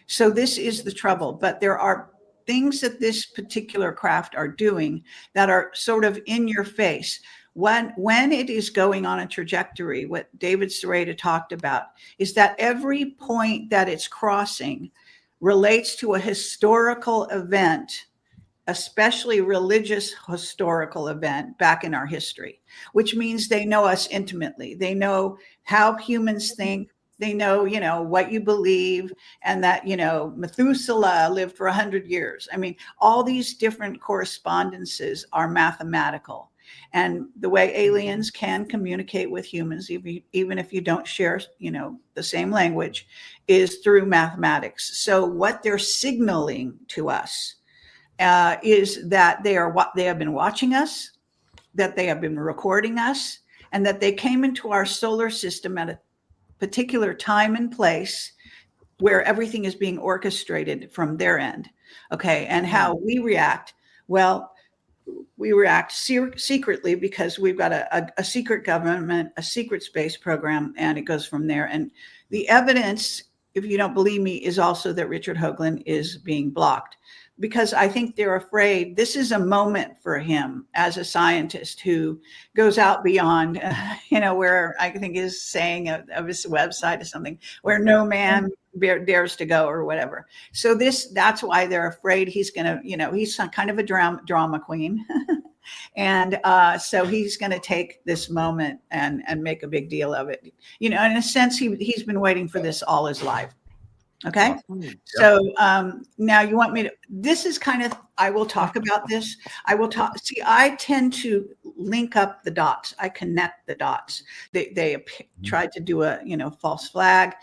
So this is the trouble. But there are things that this particular craft are doing that are sort of in your face. When it is going on a trajectory, what David Sereda talked about is that every point that it's crossing relates to a historical event, especially religious historical event back in our history, which means they know us intimately. They know how humans think. They know, what you believe, and that, Methuselah lived for 100 years. I mean, all these different correspondences are mathematical. And the way aliens can communicate with humans, even if you don't share, the same language, is through mathematics. So what they're signaling to us is that they have been watching us, that they have been recording us, and that they came into our solar system at a particular time and place where everything is being orchestrated from their end. Okay. And how we react. Well, we react secretly because we've got a secret government, a secret space program, and it goes from there. And the evidence, if you don't believe me, is also that Richard Hoagland is being blocked, because I think they're afraid this is a moment for him as a scientist who goes out beyond, where I think is saying of his website or something, where no man dares to go or whatever. So that's why they're afraid he's going to, he's kind of a drama queen. And so he's going to take this moment and make a big deal of it. In a sense, he's been waiting for this all his life. Okay. So now you want me to, this is kind of, I will talk about this. I tend to link up the dots. I connect the dots. They tried to do a, false flag.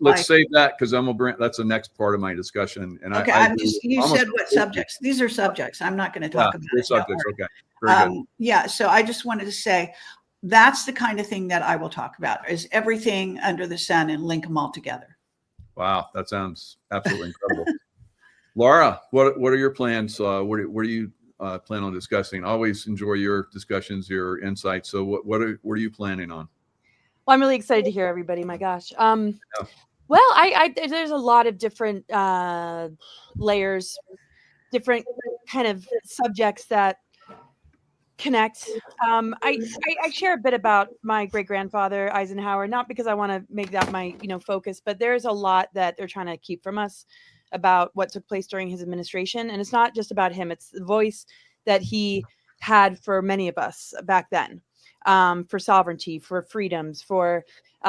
Let's save that, because that's the next part of my discussion. And okay, you said what subjects? These are subjects. I'm not going to talk about it. Subjects. Okay. Very good. Yeah. So I just wanted to say, that's the kind of thing that I will talk about, is everything under the sun and link them all together. Wow, that sounds absolutely incredible. Laura, what are your plans? What do you plan on discussing? I always enjoy your discussions, your insights. So what are you planning on? Well, I'm really excited to hear everybody. My gosh. Well, I there's a lot of different layers, different kind of subjects that connect. I share a bit about my great grandfather Eisenhower, not because I want to make that my focus, but there's a lot that they're trying to keep from us about what took place during his administration, and it's not just about him; it's the voice that he had for many of us back then, for sovereignty, for freedoms, for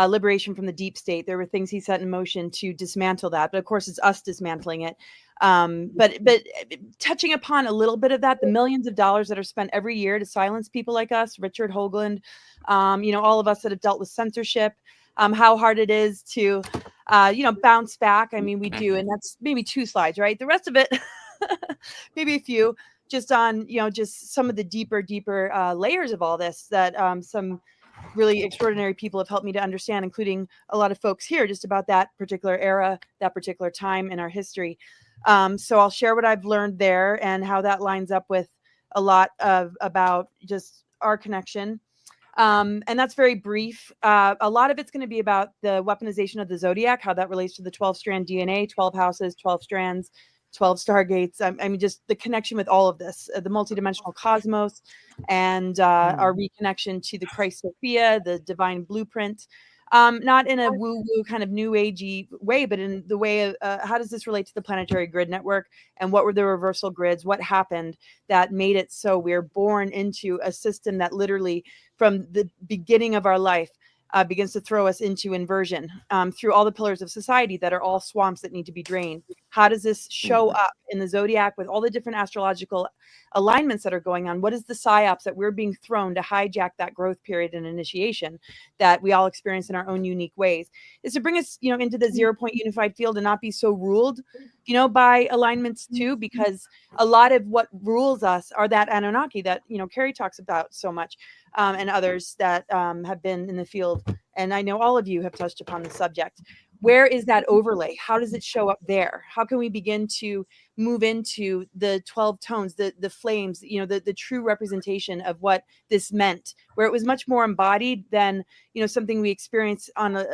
liberation from the deep state. There were things he set in motion to dismantle that, but of course, it's us dismantling it. But touching upon a little bit of that, the millions of dollars that are spent every year to silence people like us, Richard Hoagland, all of us that have dealt with censorship, how hard it is to, bounce back. I mean, we do, and that's maybe 2 slides, right? The rest of it, maybe a few, just on, just some of the deeper layers of all this that some really extraordinary people have helped me to understand, including a lot of folks here, just about that particular era, that particular time in our history. So I'll share what I've learned there and how that lines up with a lot of about just our connection. And that's very brief. A lot of it's going to be about the weaponization of the zodiac, how that relates to the 12-strand DNA, 12 houses, 12 strands, 12 stargates. I mean, just the connection with all of this, the multidimensional cosmos, and our reconnection to the Christ Sophia, the divine blueprint. Not in a woo-woo kind of new agey way, but in the way of how does this relate to the planetary grid network, and what were the reversal grids? What happened that made it so we're born into a system that literally from the beginning of our life begins to throw us into inversion through all the pillars of society that are all swamps that need to be drained. How does this show up in the zodiac with all the different astrological alignments that are going on? What is the psyops that we're being thrown to hijack that growth period and initiation that we all experience in our own unique ways? Is to bring us, into the 0-point unified field and not be so ruled, by alignments too, because a lot of what rules us are that Anunnaki that, Carrie talks about so much, and others that have been in the field. And I know all of you have touched upon the subject. Where is that overlay? How does it show up there? How can we begin to move into the 12 tones, the flames, the true representation of what this meant, where it was much more embodied than, something we experience on a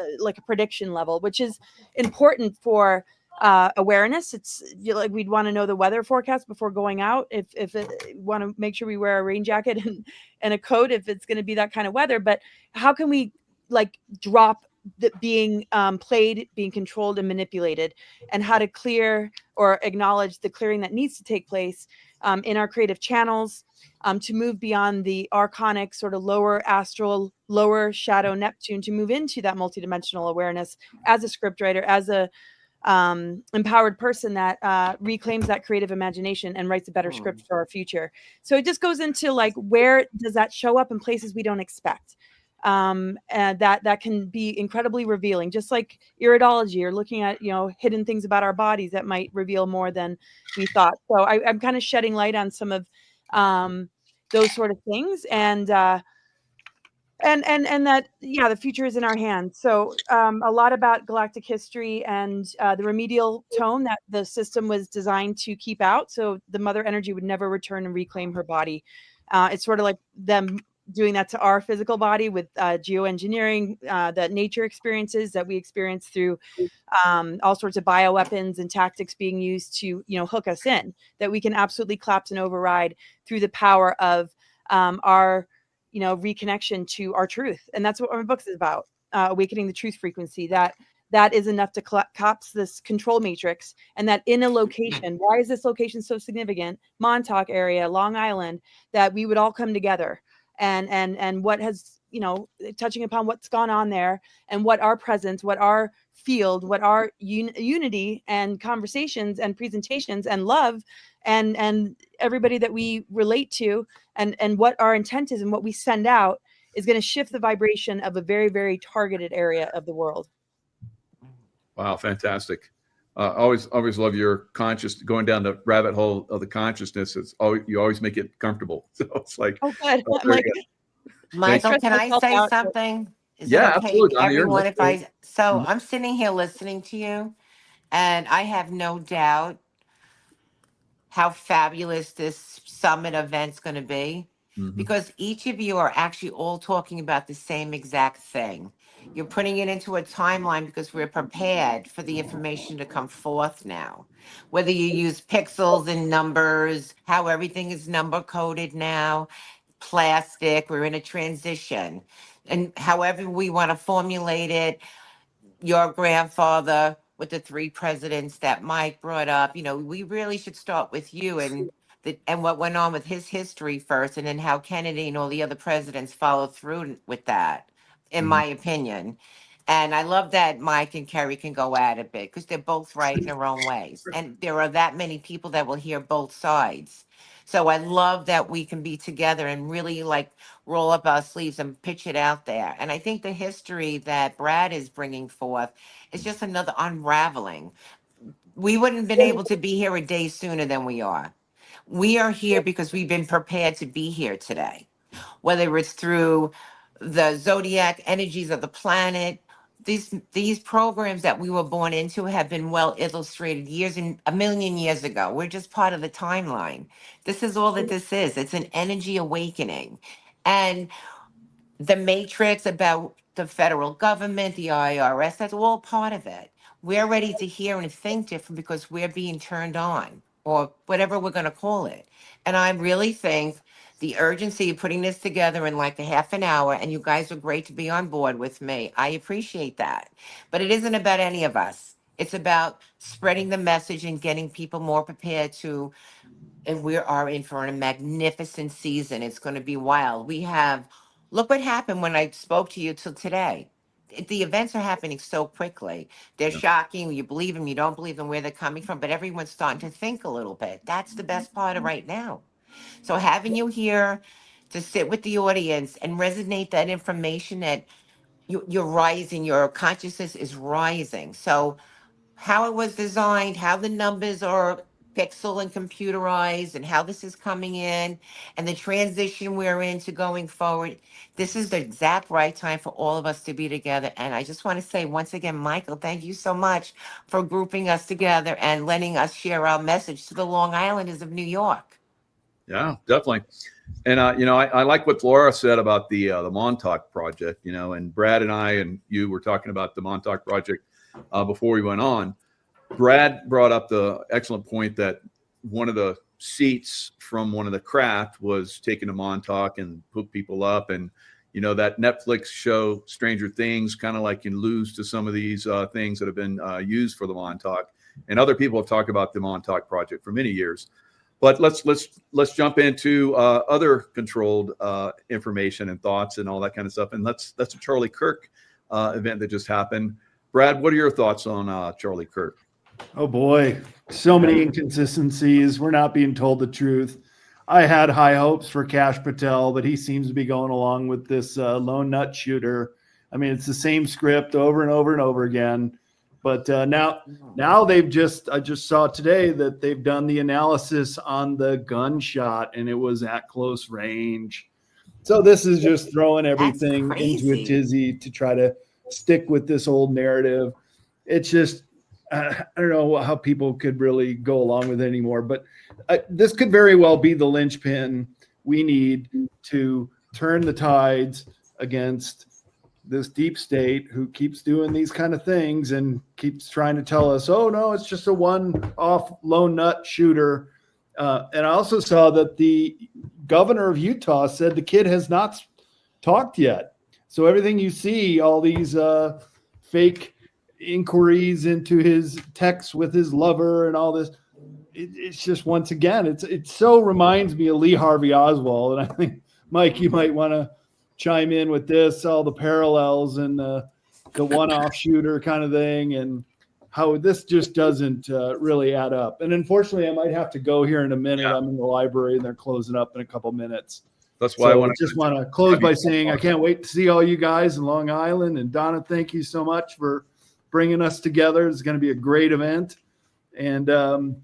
prediction level, which is important for awareness. It's like we'd want to know the weather forecast before going out. If want to make sure we wear a rain jacket and a coat if it's going to be that kind of weather. But how can we drop the being played, being controlled and manipulated, and how to clear or acknowledge the clearing that needs to take place in our creative channels, to move beyond the archonic sort of lower astral, lower shadow Neptune, to move into that multidimensional awareness as a scriptwriter, as a empowered person that reclaims that creative imagination and writes a better script for our future. So it just goes into where does that show up in places we don't expect? And that can be incredibly revealing, just like iridology or looking at, hidden things about our bodies that might reveal more than we thought. So I'm kind of shedding light on some of those sort of things. And that, the future is in our hands. So a lot about galactic history and the remedial tone that the system was designed to keep out, so the mother energy would never return and reclaim her body. It's sort of like them doing that to our physical body with geoengineering, that nature experiences that we experience through all sorts of bioweapons and tactics being used to, hook us in, that we can absolutely collapse and override through the power of our, reconnection to our truth. And that's what my book is about, awakening the truth frequency, that is enough to collapse this control matrix. And that in a location, why is this location so significant? Montauk area, Long Island, that we would all come together. And what has, touching upon what's gone on there, and what our presence, what our field, what our unity and conversations and presentations and love and everybody that we relate to, and what our intent is and what we send out is going to shift the vibration of a very, very targeted area of the world. Wow, fantastic. Always love your going down the rabbit hole of the consciousness. You always make it comfortable. So it's like, oh, good. Very good. Michael, can I say something? Is it okay, absolutely. everyone? I'm sitting here listening to you, and I have no doubt how fabulous this summit event's going to be, because each of you are actually all talking about the same exact thing. You're putting it into a timeline because we're prepared for the information to come forth now. Whether you use pixels and numbers, how everything is number coded now, plastic, we're in a transition. And however we want to formulate it, your grandfather with the 3 presidents that Mike brought up, we really should start with you and what went on with his history first, and then how Kennedy and all the other presidents followed through with that, in my opinion. And I love that Mike and Kerry can go at it a bit, because they're both right in their own ways. And there are that many people that will hear both sides. So I love that we can be together and really roll up our sleeves and pitch it out there. And I think the history that Brad is bringing forth is just another unraveling. We wouldn't have been able to be here a day sooner than we are. We are here because we've been prepared to be here today, whether it's through the zodiac energies of the planet. These programs that we were born into have been well illustrated years and a million years ago. We're just part of the timeline. This is all that this is. It's an energy awakening. And the matrix about the federal government, the IRS, that's all part of it. We're ready to hear and think different because we're being turned on, or whatever we're going to call it. And I really think the urgency of putting this together in like a half an hour, and you guys are great to be on board with me. I appreciate that. But it isn't about any of us. It's about spreading the message and getting people more prepared to, and we are in for a magnificent season. It's going to be wild. Look what happened when I spoke to you till today. The events are happening so quickly. They're shocking. You believe them, you don't believe them, where they're coming from, but everyone's starting to think a little bit. That's the best part of right now. So having you here to sit with the audience and resonate that information that you're rising, your consciousness is rising. So how it was designed, how the numbers are pixel and computerized, and how this is coming in, and the transition we're into going forward. This is the exact right time for all of us to be together. And I just want to say once again, Michael, thank you so much for grouping us together and letting us share our message to the Long Islanders of New York. Yeah, definitely. And I like what Laura said about the Montauk project. And Brad and I and you were talking about the Montauk project before we went on. Brad brought up the excellent point that one of the seats from one of the craft was taken to Montauk and put people up. And that Netflix show Stranger Things kind of like can lose to some of these things that have been used for the Montauk. And other people have talked about the Montauk project for many years. But let's jump into other controlled information and thoughts and all that kind of stuff. And that's a Charlie Kirk event that just happened. Brad, what are your thoughts on Charlie Kirk? Oh boy, so many inconsistencies. We're not being told the truth. I had high hopes for Kash Patel, but he seems to be going along with this lone nut shooter. I mean, it's the same script over and over and over again. But now I just saw today that they've done the analysis on the gunshot, and it was at close range. So this is just throwing everything into a tizzy to try to stick with this old narrative. It's just, I don't know how people could really go along with it anymore. But this could very well be the linchpin we need to turn the tides against this deep state who keeps doing these kind of things and keeps trying to tell us, oh no, it's just a one-off lone nut shooter. And I also saw that the governor of Utah said the kid has not talked yet. So everything you see, all these fake inquiries into his texts with his lover and all this, it's just, once again, it so reminds me of Lee Harvey Oswald. And I think, Mike, you might want to chime in with this, all the parallels and the one-off shooter kind of thing, and how this just doesn't really add up. And unfortunately, I might have to go here in a minute. I'm in the library and they're closing up in a couple minutes. That's why I want to close by saying I can't wait to see all you guys in Long Island. And Donna, thank you so much for bringing us together. It's going to be a great event. And I'm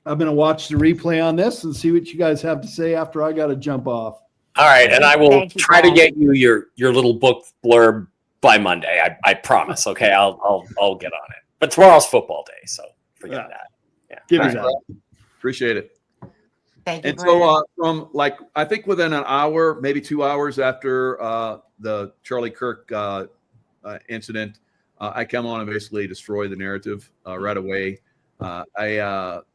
going to watch the replay on this and see what you guys have to say after I got to jump off. All right, and I will try to get you your little book blurb by Monday. I promise. Okay, I'll get on it. But tomorrow's football day, so forget that. Yeah, give me that. Appreciate it. Thank you. And so from I think within an hour, maybe 2 hours after the Charlie Kirk incident, I come on and basically destroy the narrative right away. I've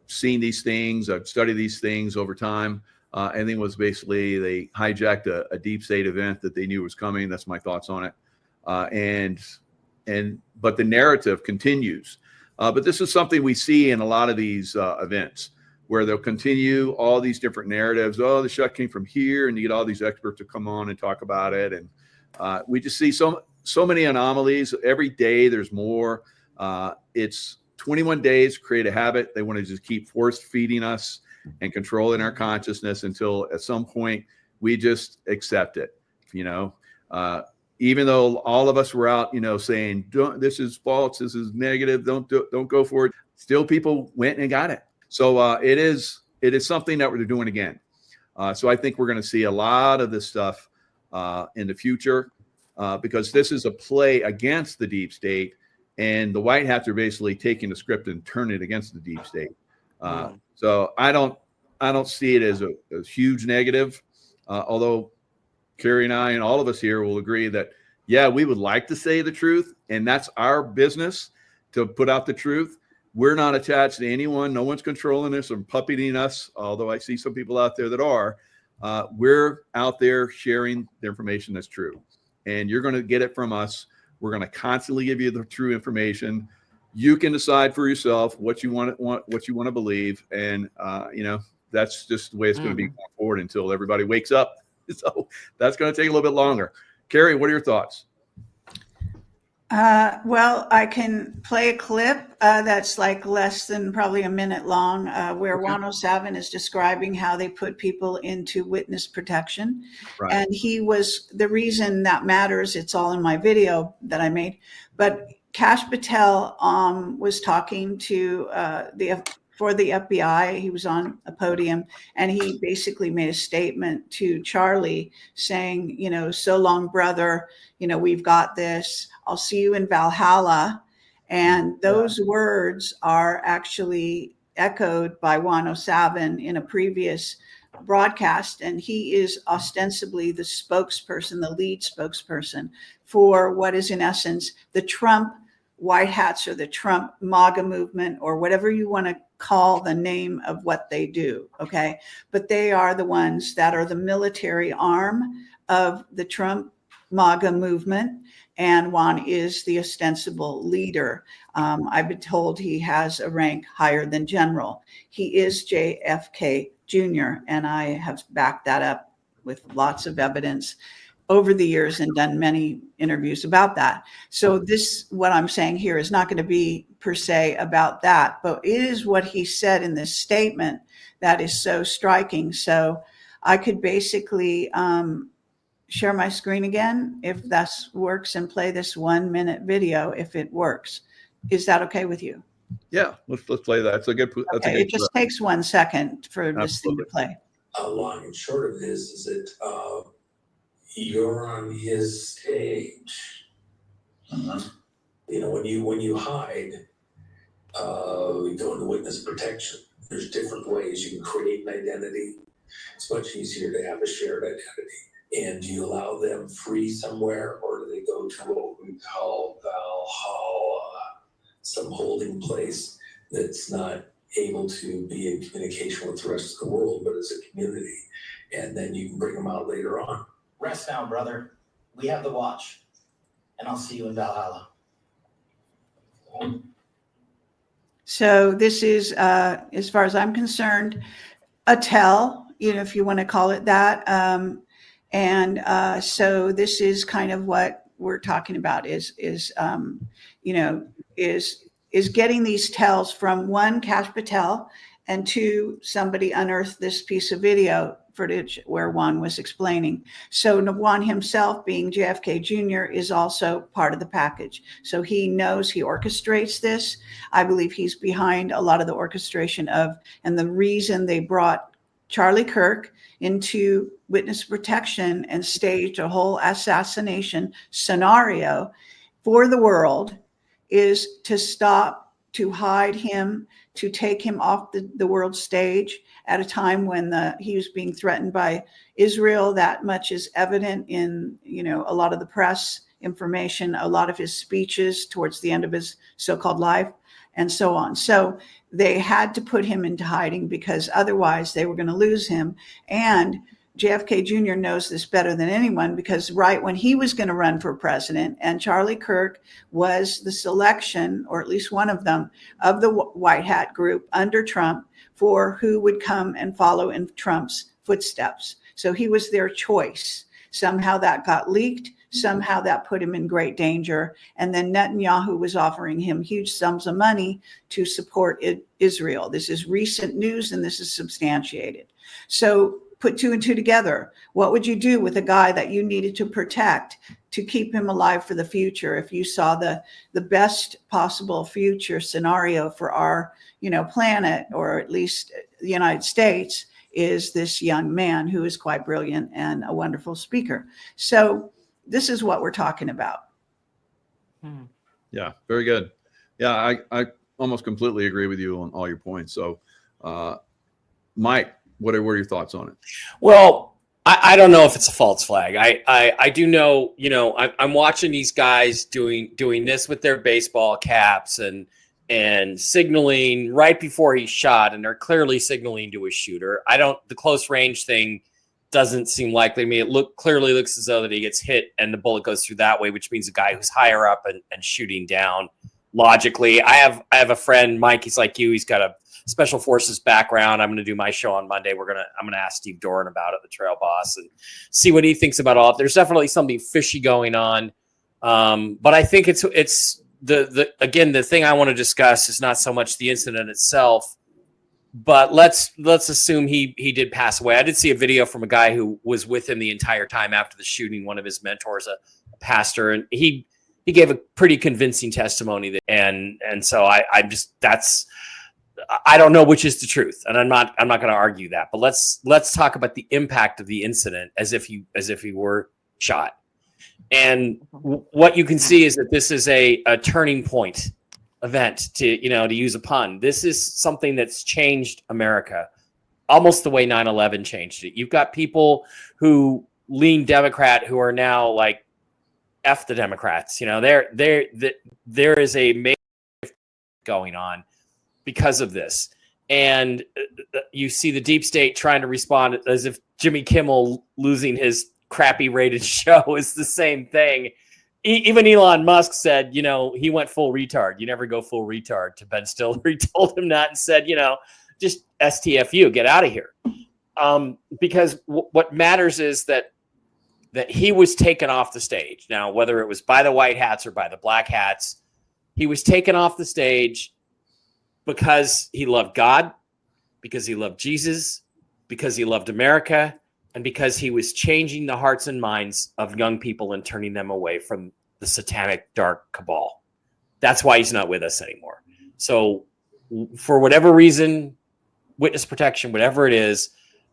seen these things. I've studied these things over time. And then was basically they hijacked a deep state event that they knew was coming. That's my thoughts on it. But the narrative continues. But this is something we see in a lot of these events where they'll continue all these different narratives. Oh, the shot came from here, and you get all these experts to come on and talk about it. And we just see so many anomalies. Every day there's more. It's 21 days to create a habit. They want to just keep force feeding us and controlling our consciousness until at some point we just accept it. Even though all of us were out, saying, this is false, this is negative, don't go for it. Still people went and got it. So it is something that we're doing again. So I think we're going to see a lot of this stuff in the future because this is a play against the deep state, and the white hats are basically taking the script and turning it against the deep state. So I don't see it as a huge negative, although Carrie and I and all of us here will agree that, yeah, we would like to say the truth, and that's our business to put out the truth. We're not attached to anyone. No one's controlling us or puppeting us, although I see some people out there that are. We're out there sharing the information that's true, and you're going to get it from us. We're going to constantly give you the true information. You can decide for yourself what you want to believe, and that's just the way it's going to be going forward until everybody wakes up. So that's going to take a little bit longer. Carrie, what are your thoughts? Well, I can play a clip that's like less than probably a minute long, where 107 is describing how they put people into witness protection. Right. And he was the reason that matters. It's all in my video that I made. But Kash Patel was talking to for the FBI. He was on a podium, and he basically made a statement to Charlie saying, so long, brother, we've got this. I'll see you in Valhalla. And those words are actually echoed by 107 in a previous broadcast. And he is ostensibly the spokesperson, the lead spokesperson for what is in essence the Trump white hats or the Trump MAGA movement or whatever you want to call the name of what they do. Okay. But they are the ones that are the military arm of the Trump MAGA movement. And Juan is the ostensible leader. I've been told he has a rank higher than general. He is JFK Jr., and I have backed that up with lots of evidence over the years and done many interviews about that. So this, what I'm saying here, is not going to be per se about that, but it is what he said in this statement that is so striking. So I could basically share my screen again if that works and play this 1 minute video if it works. Is that okay with you? Yeah, let's play that. That's a good. It just takes 1 second for this thing to play. Long and short of this is that you're on his stage. When you hide, you go into witness protection. There's different ways you can create an identity. It's much easier to have a shared identity. And do you allow them free somewhere, or do they go to what we call Valhalla, some holding place that's not able to be in communication with the rest of the world, but as a community? And then you can bring them out later on. Rest now, brother. We have the watch, and I'll see you in Valhalla. So this is, as far as I'm concerned, a tell, if you want to call it that. So this is kind of what we're talking about is getting these tells from one, Kash Patel, and two, somebody unearthed this piece of video footage where Juan was explaining. So Juan himself, being JFK Jr., is also part of the package. So he knows, he orchestrates this. I believe he's behind a lot of the orchestration of, and the reason they brought Charlie Kirk into witness protection and staged a whole assassination scenario for the world is to stop, to hide him, to take him off the world stage at a time when he was being threatened by Israel. That much is evident in, a lot of the press information, a lot of his speeches towards the end of his so-called life, and so on. So they had to put him into hiding because otherwise they were going to lose him. And JFK Jr. knows this better than anyone because right when he was going to run for president, and Charlie Kirk was the selection, or at least one of them, of the White Hat group under Trump for who would come and follow in Trump's footsteps. So he was their choice. Somehow that got leaked. Somehow that put him in great danger. And then Netanyahu was offering him huge sums of money to support Israel. This is recent news and this is substantiated. So put two and two together. What would you do with a guy that you needed to protect to keep him alive for the future if you saw the best possible future scenario for our, planet, or at least the United States, is this young man who is quite brilliant and a wonderful speaker. So this is what we're talking about. Yeah, very good. Yeah, I almost completely agree with you on all your points. So, Mike, what are your thoughts on it? Well, I don't know if it's a false flag. I do know, I'm watching these guys doing this with their baseball caps and signaling right before he shot, and they're clearly signaling to a shooter. The close range thing doesn't seem likely to me. It clearly looks as though that he gets hit and the bullet goes through that way, which means a guy who's higher up and shooting down. Logically, I have a friend, Mike. He's like you. He's got a special forces background. I'm going to do my show on Monday. I'm going to ask Steve Doran about it, the trail boss, and see what he thinks about all of it. There's definitely something fishy going on. But I think it's the thing I want to discuss is not so much the incident itself, but let's assume he did pass away. I did see a video from a guy who was with him the entire time after the shooting, one of his mentors, a pastor, and he gave a pretty convincing testimony and so I don't know which is the truth, and I'm not going to argue that, but let's talk about the impact of the incident as if he were shot. And what you can see is that this is a turning point event, to use a pun. This is something that's changed America almost the way 9/11 changed it. You've got people who lean Democrat who are now like F the Democrats. There is a major going on because of this. And you see the deep state trying to respond as if Jimmy Kimmel losing his crappy rated show is the same thing. Even Elon Musk said, he went full retard. You never go full retard to Ben Stiller. He told him that and said, just STFU, get out of here. Because what matters is that he was taken off the stage. Now, whether it was by the white hats or by the black hats, he was taken off the stage because he loved God, because he loved Jesus, because he loved America, and because he was changing the hearts and minds of young people and turning them away from the satanic dark cabal. That's why he's not with us anymore. So for whatever reason, witness protection, whatever it is,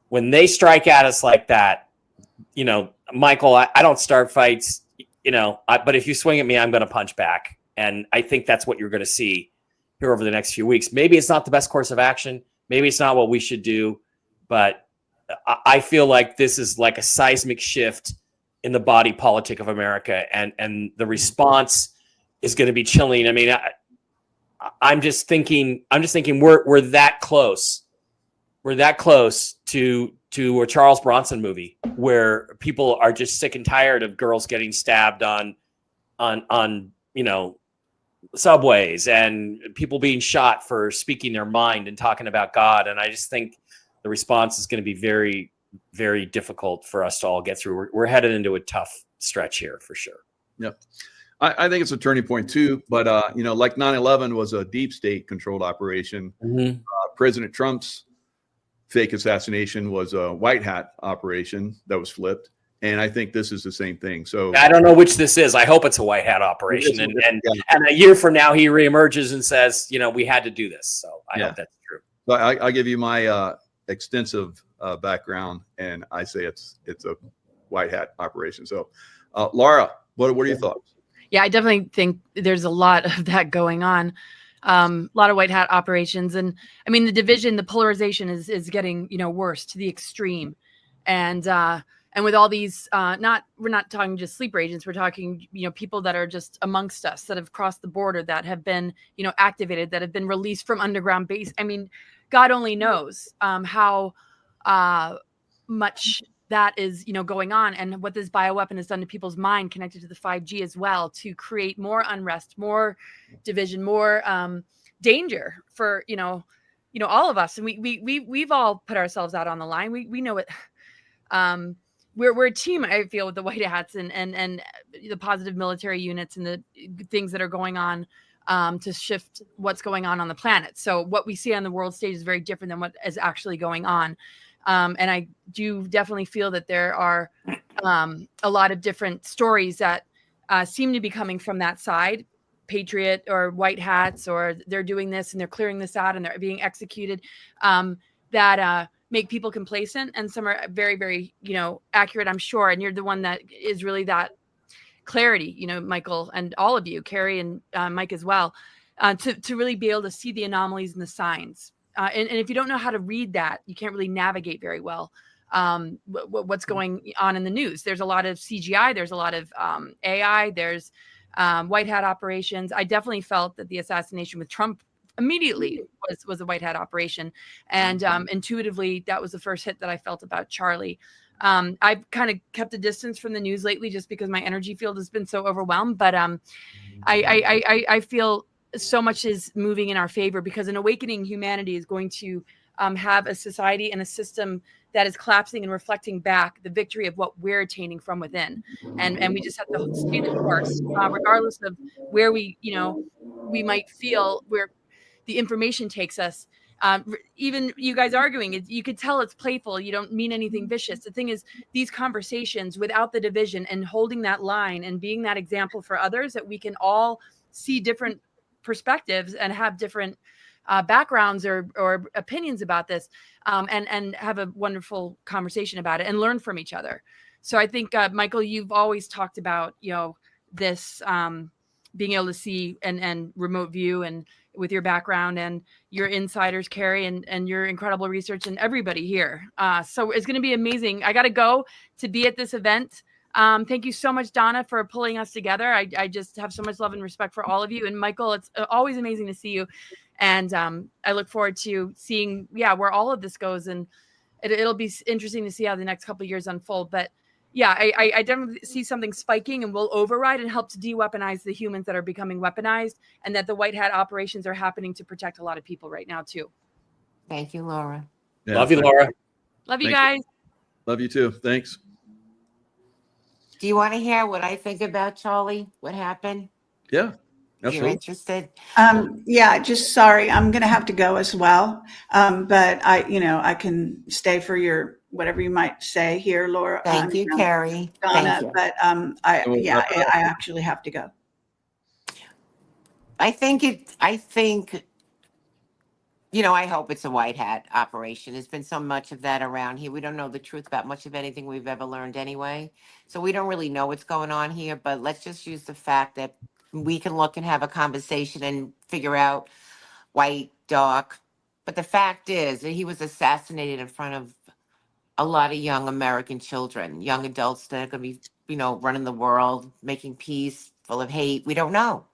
when they strike at us like that, Michael, I don't start fights, but if you swing at me, I'm going to punch back. And I think that's what you're going to see here over the next few weeks. Maybe it's not the best course of action. Maybe it's not what we should do, but I feel like this is like a seismic shift in the body politic of America, and the response is going to be chilling. I mean, I'm just thinking we're that close. We're that close to a Charles Bronson movie where people are just sick and tired of girls getting stabbed on subways and people being shot for speaking their mind and talking about God. And I just think the response is going to be very, very difficult for us to all get through. We're headed into a tough stretch here for sure. Yep. I think it's a turning point too, but like 9/11 was a deep state controlled operation. Mm-hmm. President Trump's fake assassination was a white hat operation that was flipped. And I think this is the same thing. So I don't know which this is. I hope it's a white hat operation. And a year from now, he reemerges and says, we had to do this. So I hope that's true. So I give you my extensive background, and I say it's a white hat operation. So Laura, what are your thoughts? Yeah, I definitely think there's a lot of that going on. A lot of white hat operations. And I mean, the division, the polarization is getting, worse to the extreme. And with all these, we're not talking just sleeper agents. We're talking, people that are just amongst us that have crossed the border, that have been, activated, that have been released from underground base. I mean, God only knows how much that is, going on, and what this bioweapon has done to people's mind, connected to the 5G as well, to create more unrest, more division, more danger for all of us. And we've all put ourselves out on the line. We know it. We're a team, I feel, with the white hats and the positive military units and the things that are going on to shift what's going on the planet. So what we see on the world stage is very different than what is actually going on. And I do definitely feel that there are a lot of different stories that seem to be coming from that side, patriot or white hats, or they're doing this and they're clearing this out and they're being executed, that make people complacent. And some are very, very, accurate, I'm sure. And you're the one that is really that clarity, Michael, and all of you, Carrie and Mike as well, to really be able to see the anomalies and the signs. And if you don't know how to read that, you can't really navigate very well what's going on in the news. There's a lot of CGI. There's a lot of AI. There's white hat operations. I definitely felt that the assassination with Trump immediately was a white hat operation. And intuitively, that was the first hit that I felt about Charlie. I've kind of kept a distance from the news lately just because my energy field has been so overwhelmed. But I feel so much is moving in our favor, because an awakening humanity is going to have a society and a system that is collapsing and reflecting back the victory of what we're attaining from within. And we just have to stay the course, regardless of where we might feel where the information takes us. Even you guys arguing, you could tell it's playful. You don't mean anything vicious. The thing is, these conversations without the division and holding that line and being that example for others, that we can all see different perspectives and have different backgrounds or opinions about this, and have a wonderful conversation about it and learn from each other. So I think, Michael, you've always talked about, this being able to see and remote view, and with your background and your insiders, Carrie, and your incredible research, and everybody here. So it's going to be amazing. I got to go to be at this event. Thank you so much, Donna, for pulling us together. I just have so much love and respect for all of you. And Michael, it's always amazing to see you. And I look forward to seeing, where all of this goes. And it'll be interesting to see how the next couple of years unfold. But yeah, I definitely see something spiking, and will override and help to de-weaponize the humans that are becoming weaponized, and that the white hat operations are happening to protect a lot of people right now too. Thank you, Laura. Yeah, Love you, Laura. Love you Thank guys. Love you too. Thanks. Do you want to hear what I think about Charlie? What happened? Yeah, You're absolutely. interested? Yeah, just sorry, I'm going to have to go as well. But I can stay for your, whatever you might say here, Laura. Thank you, Carrie. Donna, Thank you. but I actually have to go. I hope it's a white hat operation. There's been so much of that around here. We don't know the truth about much of anything we've ever learned anyway. So we don't really know what's going on here, but let's just use the fact that we can look and have a conversation and figure out white, dark. But the fact is that he was assassinated in front of a lot of young American children, young adults that are going to be, running the world, making peace, full of hate. We don't know.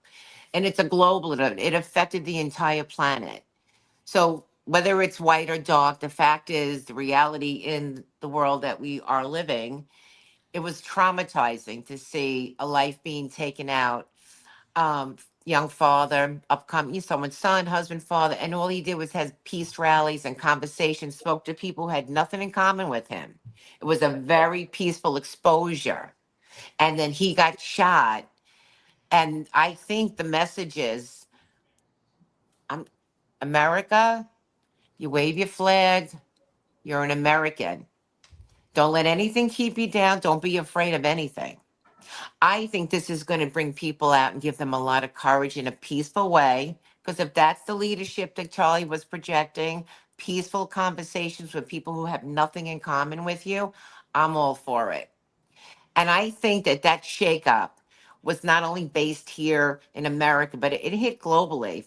And it's a global, it affected the entire planet. So whether it's white or dark, the fact is, the reality in the world that we are living, it was traumatizing to see a life being taken out. Young father, upcoming, someone's son, husband, father, and all he did was have peace rallies and conversations, spoke to people who had nothing in common with him. It was a very peaceful exposure. And then he got shot. And I think the message is, America, you wave your flag, you're an American. Don't let anything keep you down. Don't be afraid of anything. I think this is going to bring people out and give them a lot of courage in a peaceful way. Because if that's the leadership that Charlie was projecting, peaceful conversations with people who have nothing in common with you, I'm all for it. And I think that shakeup was not only based here in America, but it hit globally.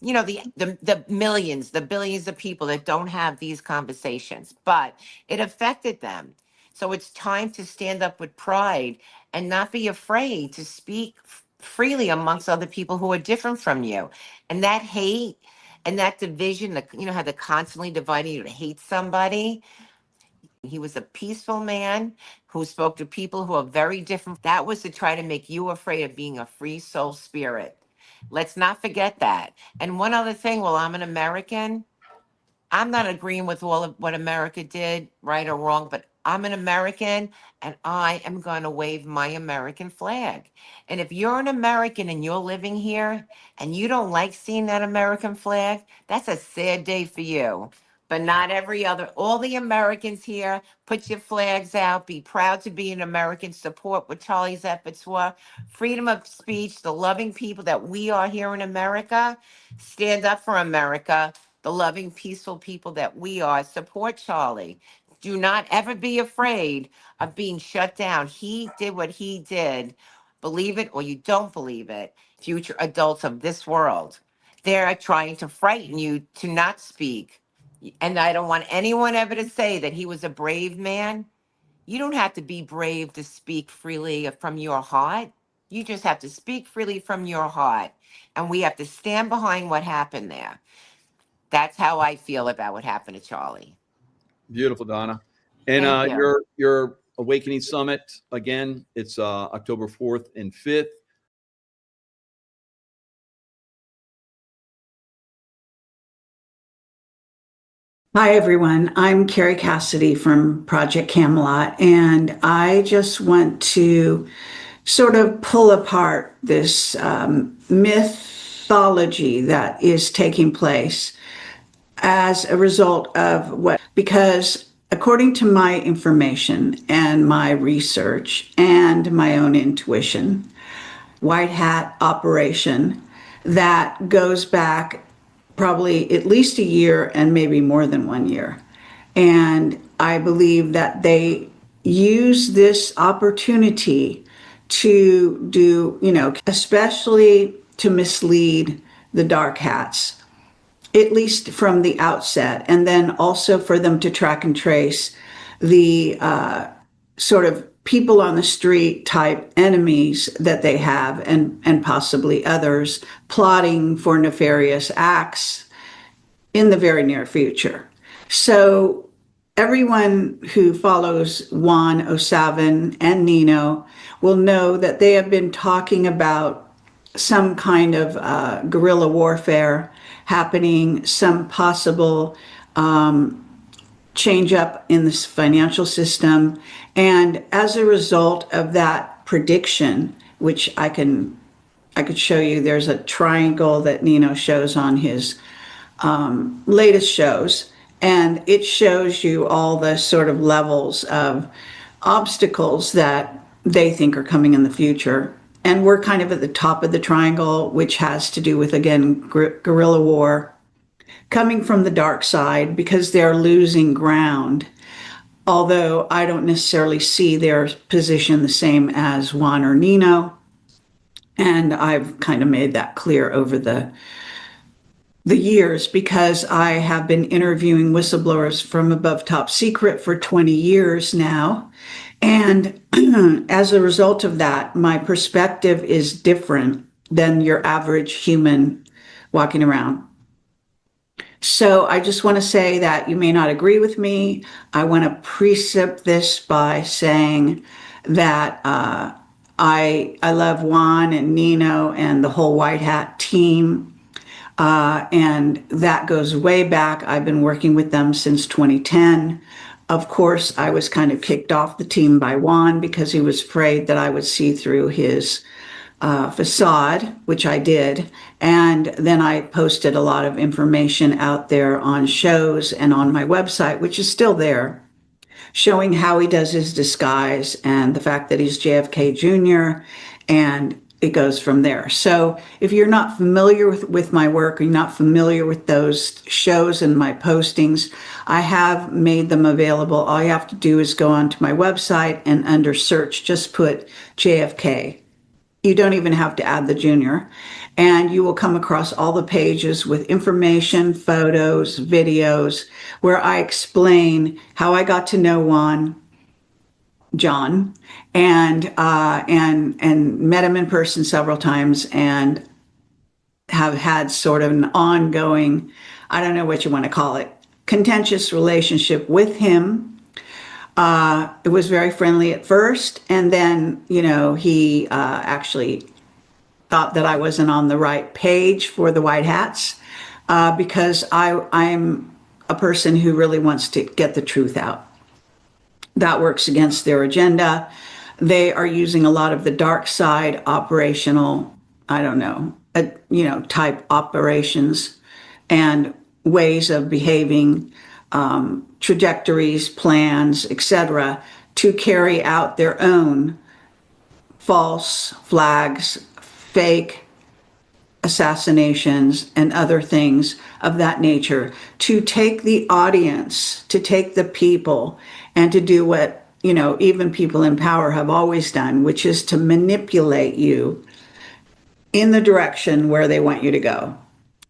The millions, the billions of people that don't have these conversations, but it affected them. So it's time to stand up with pride and not be afraid to speak freely amongst other people who are different from you. And that hate and that division, how they're constantly dividing you to hate somebody. He was a peaceful man who spoke to people who are very different. That was to try to make you afraid of being a free soul spirit. Let's not forget that. And one other thing, while I'm an American, I'm not agreeing with all of what America did, right or wrong, but I'm an American and I am going to wave my American flag. And if you're an American and you're living here and you don't like seeing that American flag, that's a sad day for you. but not every other. All the Americans here, put your flags out, be proud to be an American, support what Charlie's efforts were. Freedom of speech, the loving people that we are here in America, stand up for America, the loving, peaceful people that we are, support Charlie. Do not ever be afraid of being shut down. He did what he did. Believe it or you don't believe it, future adults of this world. They're trying to frighten you to not speak. And I don't want anyone ever to say that he was a brave man. You don't have to be brave to speak freely from your heart. You just have to speak freely from your heart. And we have to stand behind what happened there. That's how I feel about what happened to Charlie. Beautiful, Donna. And Thank you. your Awakening Summit, again, it's October 4th and 5th. Hi, everyone. I'm Carrie Cassidy from Project Camelot, and I just want to sort of pull apart this mythology that is taking place as a result of what, because according to my information and my research and my own intuition, white hat operation that goes back probably at least a year and maybe more than 1 year. And I believe that they use this opportunity to do, especially to mislead the dark hats, at least from the outset, and then also for them to track and trace the sort of people on the street type enemies that they have, and possibly others plotting for nefarious acts in the very near future. So everyone who follows Juan O'Savin and Nino will know that they have been talking about some kind of guerrilla warfare happening, some possible change up in this financial system. And as a result of that prediction, which I could show you, there's a triangle that Nino shows on his latest shows, and it shows you all the sort of levels of obstacles that they think are coming in the future. And we're kind of at the top of the triangle, which has to do with, again, guerrilla war coming from the dark side because they're losing ground. Although I don't necessarily see their position the same as Juan or Nino. And I've kind of made that clear over the years because I have been interviewing whistleblowers from above top secret for 20 years now. And as a result of that, my perspective is different than your average human walking around. So I just want to say that you may not agree with me. I want to precept this by saying that I love Juan and Nino and the whole White Hat team. And that goes way back. I've been working with them since 2010. Of course, I was kind of kicked off the team by Juan because he was afraid that I would see through his facade, which I did. And then I posted a lot of information out there on shows and on my website, which is still there, showing how he does his disguise and the fact that he's JFK Jr. And it goes from there. So if you're not familiar with my work, or you're not familiar with those shows and my postings, I have made them available. All you have to do is go onto my website and under search, just put JFK. You don't even have to add the junior. And you will come across all the pages with information, photos, videos, where I explain how I got to know John, and met him in person several times, and have had sort of an ongoing, I don't know what you want to call it, contentious relationship with him. It was very friendly at first, and then, he actually thought that I wasn't on the right page for the White Hats, because I'm a person who really wants to get the truth out. That works against their agenda. They are using a lot of the dark side operational, type operations and ways of behaving trajectories, plans, etc., to carry out their own false flags, fake assassinations, and other things of that nature, to take the audience, to take the people, and to do what, you know, even people in power have always done, which is to manipulate you in the direction where they want you to go.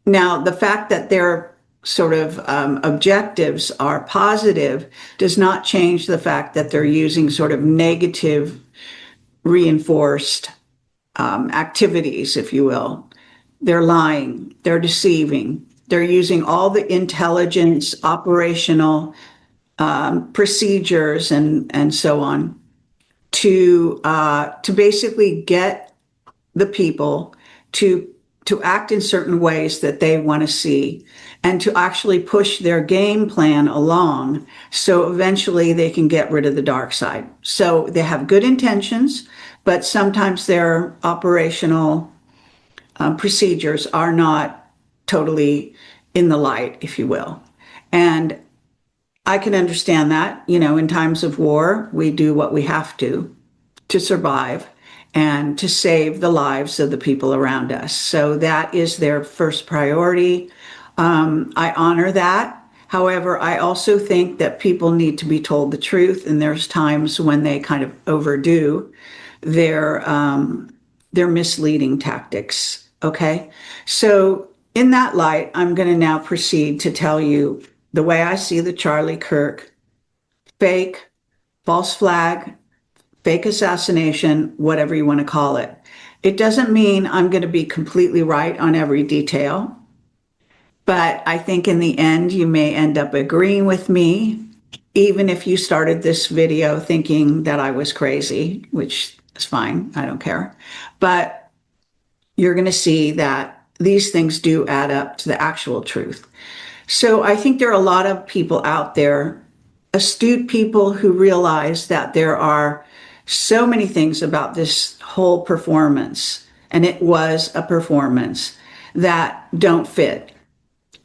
Now, the fact that their sort of objectives are positive does not change the fact that they're using sort of negative reinforced activities, if you will. They're lying, they're deceiving, they're using all the intelligence, operational procedures, and so on to basically get the people to act in certain ways that they want to see, and to actually push their game plan along so eventually they can get rid of the dark side. So they have good intentions, but sometimes their operational procedures are not totally in the light, if you will. And I can understand that. You know, in times of war, we do what we have to survive and to save the lives of the people around us. So that is their first priority. I honor that. However, I also think that people need to be told the truth, and there's times when they kind of overdo their misleading tactics. Okay, so in that light, I'm going to now proceed to tell you the way I see the Charlie Kirk fake, false flag, fake assassination, whatever you want to call it. It doesn't mean I'm going to be completely right on every detail, but I think in the end, you may end up agreeing with me, even if you started this video thinking that I was crazy, which is fine, I don't care. But you're going to see that these things do add up to the actual truth. So I think there are a lot of people out there, astute people, who realize that there are so many things about this whole performance, and it was a performance, that don't fit.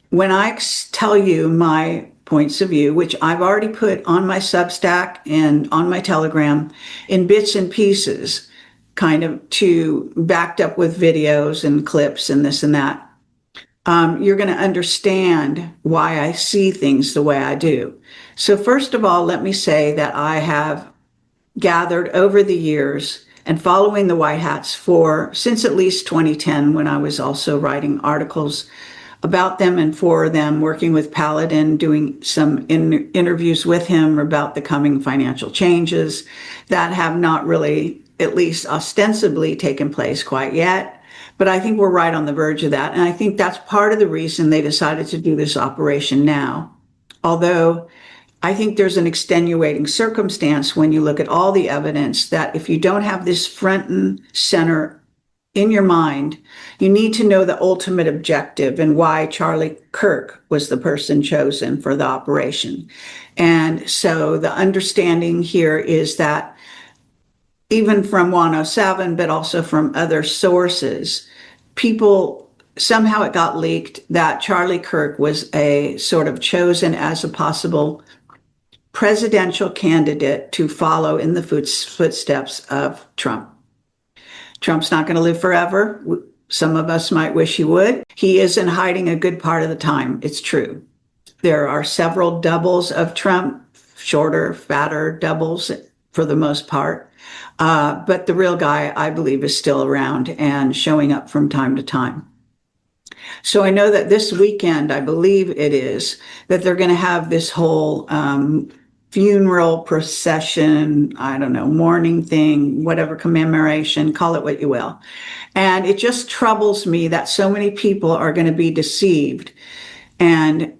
When I tell you my points of view, which I've already put on my Substack and on my Telegram in bits and pieces, kind of backed up with videos and clips and this and that, you're going to understand why I see things the way I do. So first of all, let me say that I have gathered over the years and following the White Hats since at least 2010, when I was also writing articles about them and for them, working with Paladin, doing some interviews with him about the coming financial changes that have not really, at least ostensibly, taken place quite yet. But I think we're right on the verge of that. And I think that's part of the reason they decided to do this operation now. Although I think there's an extenuating circumstance when you look at all the evidence that if you don't have this front and center in your mind, you need to know the ultimate objective and why Charlie Kirk was the person chosen for the operation. And so the understanding here is that even from 107, but also from other sources, somehow it got leaked that Charlie Kirk was a sort of chosen as a possible presidential candidate to follow in the footsteps of Trump. Trump's not going to live forever. Some of us might wish he would. He is in hiding a good part of the time. It's true. There are several doubles of Trump, shorter, fatter doubles for the most part. But the real guy, I believe, is still around and showing up from time to time. So I know that this weekend, I believe it is, that they're going to have this whole funeral procession, I don't know, mourning thing, whatever, commemoration, call it what you will. And it just troubles me that so many people are going to be deceived and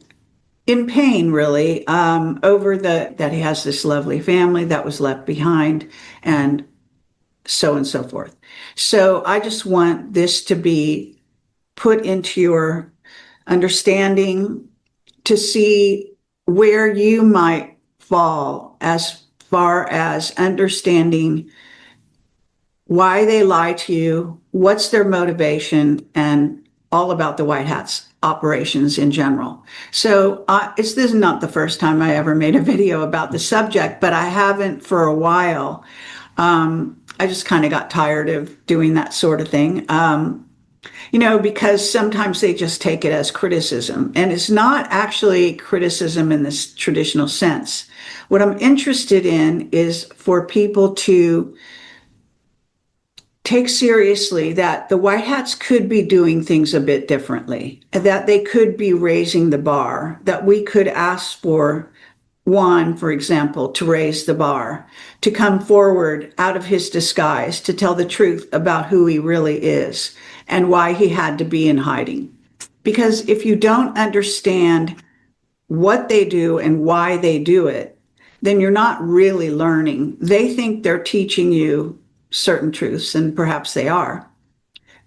in pain, really, over that he has this lovely family that was left behind and so forth. So I just want this to be put into your understanding to see where you might fall as far as understanding why they lie to you, what's their motivation, and all about the White Hats. operations in general. So this is not the first time I ever made a video about the subject, but I haven't for a while. I just kind of got tired of doing that sort of thing. Because sometimes they just take it as criticism, and it's not actually criticism in this traditional sense. What I'm interested in is for people to take seriously that the White Hats could be doing things a bit differently, that they could be raising the bar, that we could ask for Juan, for example, to raise the bar, to come forward out of his disguise, to tell the truth about who he really is and why he had to be in hiding. Because if you don't understand what they do and why they do it, then you're not really learning. They think they're teaching you certain truths, and perhaps they are,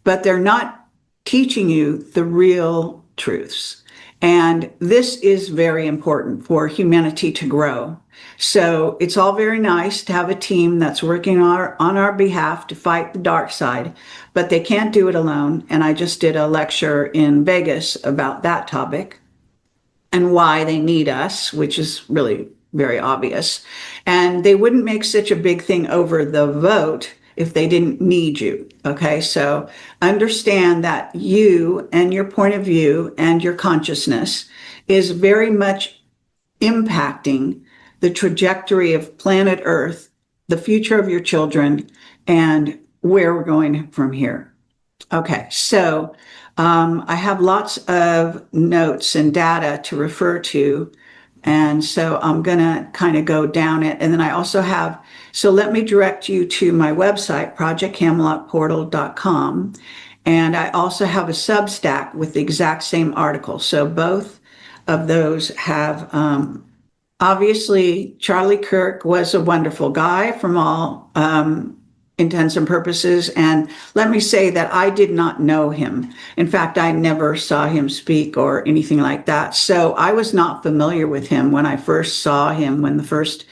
but they're not teaching you the real truths. And this is very important for humanity to grow. So it's all very nice to have a team that's working on our behalf to fight the dark side, but they can't do it alone. And I just did a lecture in Vegas about that topic and why they need us, which is really very obvious. And they wouldn't make such a big thing over the vote if they didn't need you. Okay, so understand that you and your point of view and your consciousness is very much impacting the trajectory of planet Earth, the future of your children, and where we're going from here. Okay, so I have lots of notes and data to refer to, and so I'm gonna kind of go down it. And then I also have, so let me direct you to my website, projectcamelotportal.com. And I also have a Substack with the exact same article. So both of those have, obviously, Charlie Kirk was a wonderful guy from all intents and purposes. And let me say that I did not know him. In fact, I never saw him speak or anything like that. So I was not familiar with him when I first saw him, when the first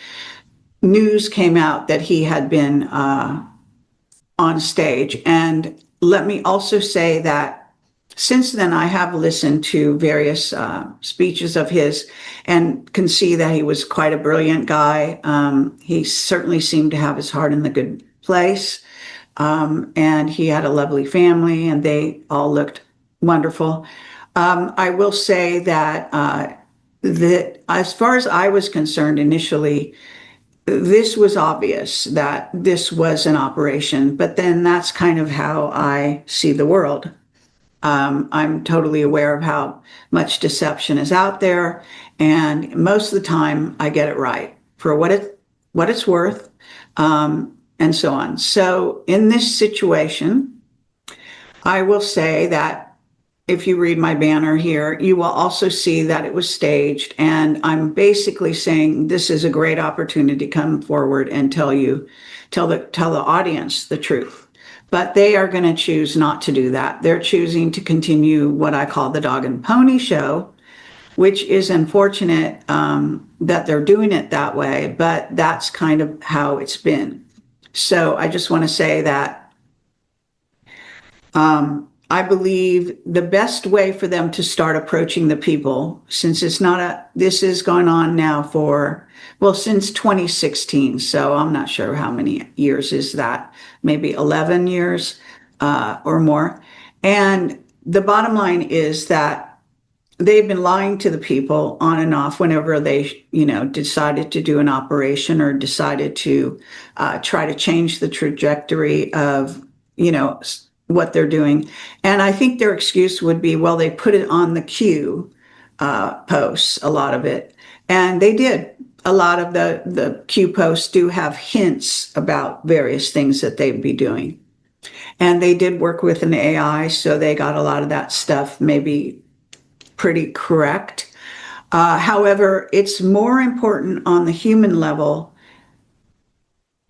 news came out that he had been on stage. And let me also say that since then, I have listened to various speeches of his and can see that he was quite a brilliant guy. He certainly seemed to have his heart in the good place. And he had a lovely family, and they all looked wonderful. I will say that, that as far as I was concerned initially, this was obvious that this was an operation, but then that's kind of how I see the world. I'm totally aware of how much deception is out there, and most of the time I get it right for what it's worth, and so on. So in this situation, I will say that if you read my banner here, you will also see that it was staged, and I'm basically saying this is a great opportunity to come forward and tell the audience the truth. But they are going to choose not to do that. They're choosing to continue what I call the dog and pony show, which is unfortunate that they're doing it that way, but that's kind of how it's been. So I just want to say that I believe the best way for them to start approaching the people, since this is going on now since 2016. So I'm not sure how many years is that, maybe 11 years or more. And the bottom line is that they've been lying to the people on and off whenever they, decided to do an operation or decided to try to change the trajectory of, what they're doing. And I think their excuse would be, well, they put it on the Q posts, a lot of it. And they did. A lot of the Q posts do have hints about various things that they'd be doing. And they did work with an AI, so they got a lot of that stuff maybe pretty correct. However, it's more important on the human level.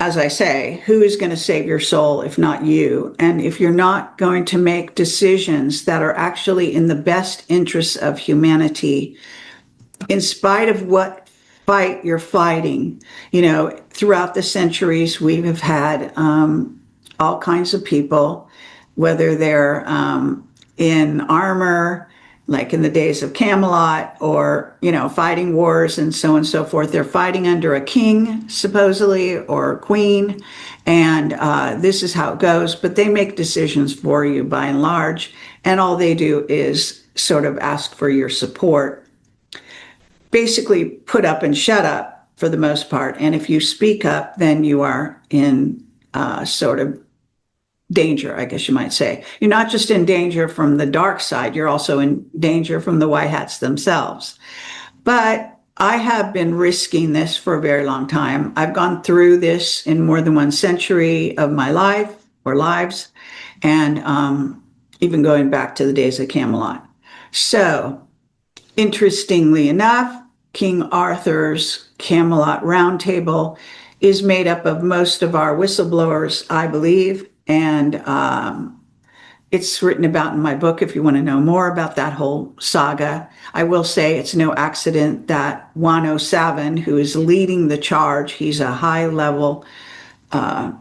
As I say, who is going to save your soul if not you? And if you're not going to make decisions that are actually in the best interests of humanity, in spite of what fight you're fighting, throughout the centuries, we have had all kinds of people, whether they're in armor, like in the days of Camelot, or, you know, fighting wars and so on and so forth. They're fighting under a king, supposedly, or a queen, and this is how it goes. But they make decisions for you by and large, and all they do is sort of ask for your support. Basically, put up and shut up for the most part. And if you speak up, then you are in sort of danger, I guess you might say. You're not just in danger from the dark side, you're also in danger from the white hats themselves. But I have been risking this for a very long time. I've gone through this in more than one century of my life or lives, and even going back to the days of Camelot. So, interestingly enough, King Arthur's Camelot Round Table is made up of most of our whistleblowers, I believe, and it's written about in my book if you want to know more about that whole saga. I will say it's no accident that 107, who is leading the charge, he's a high level, I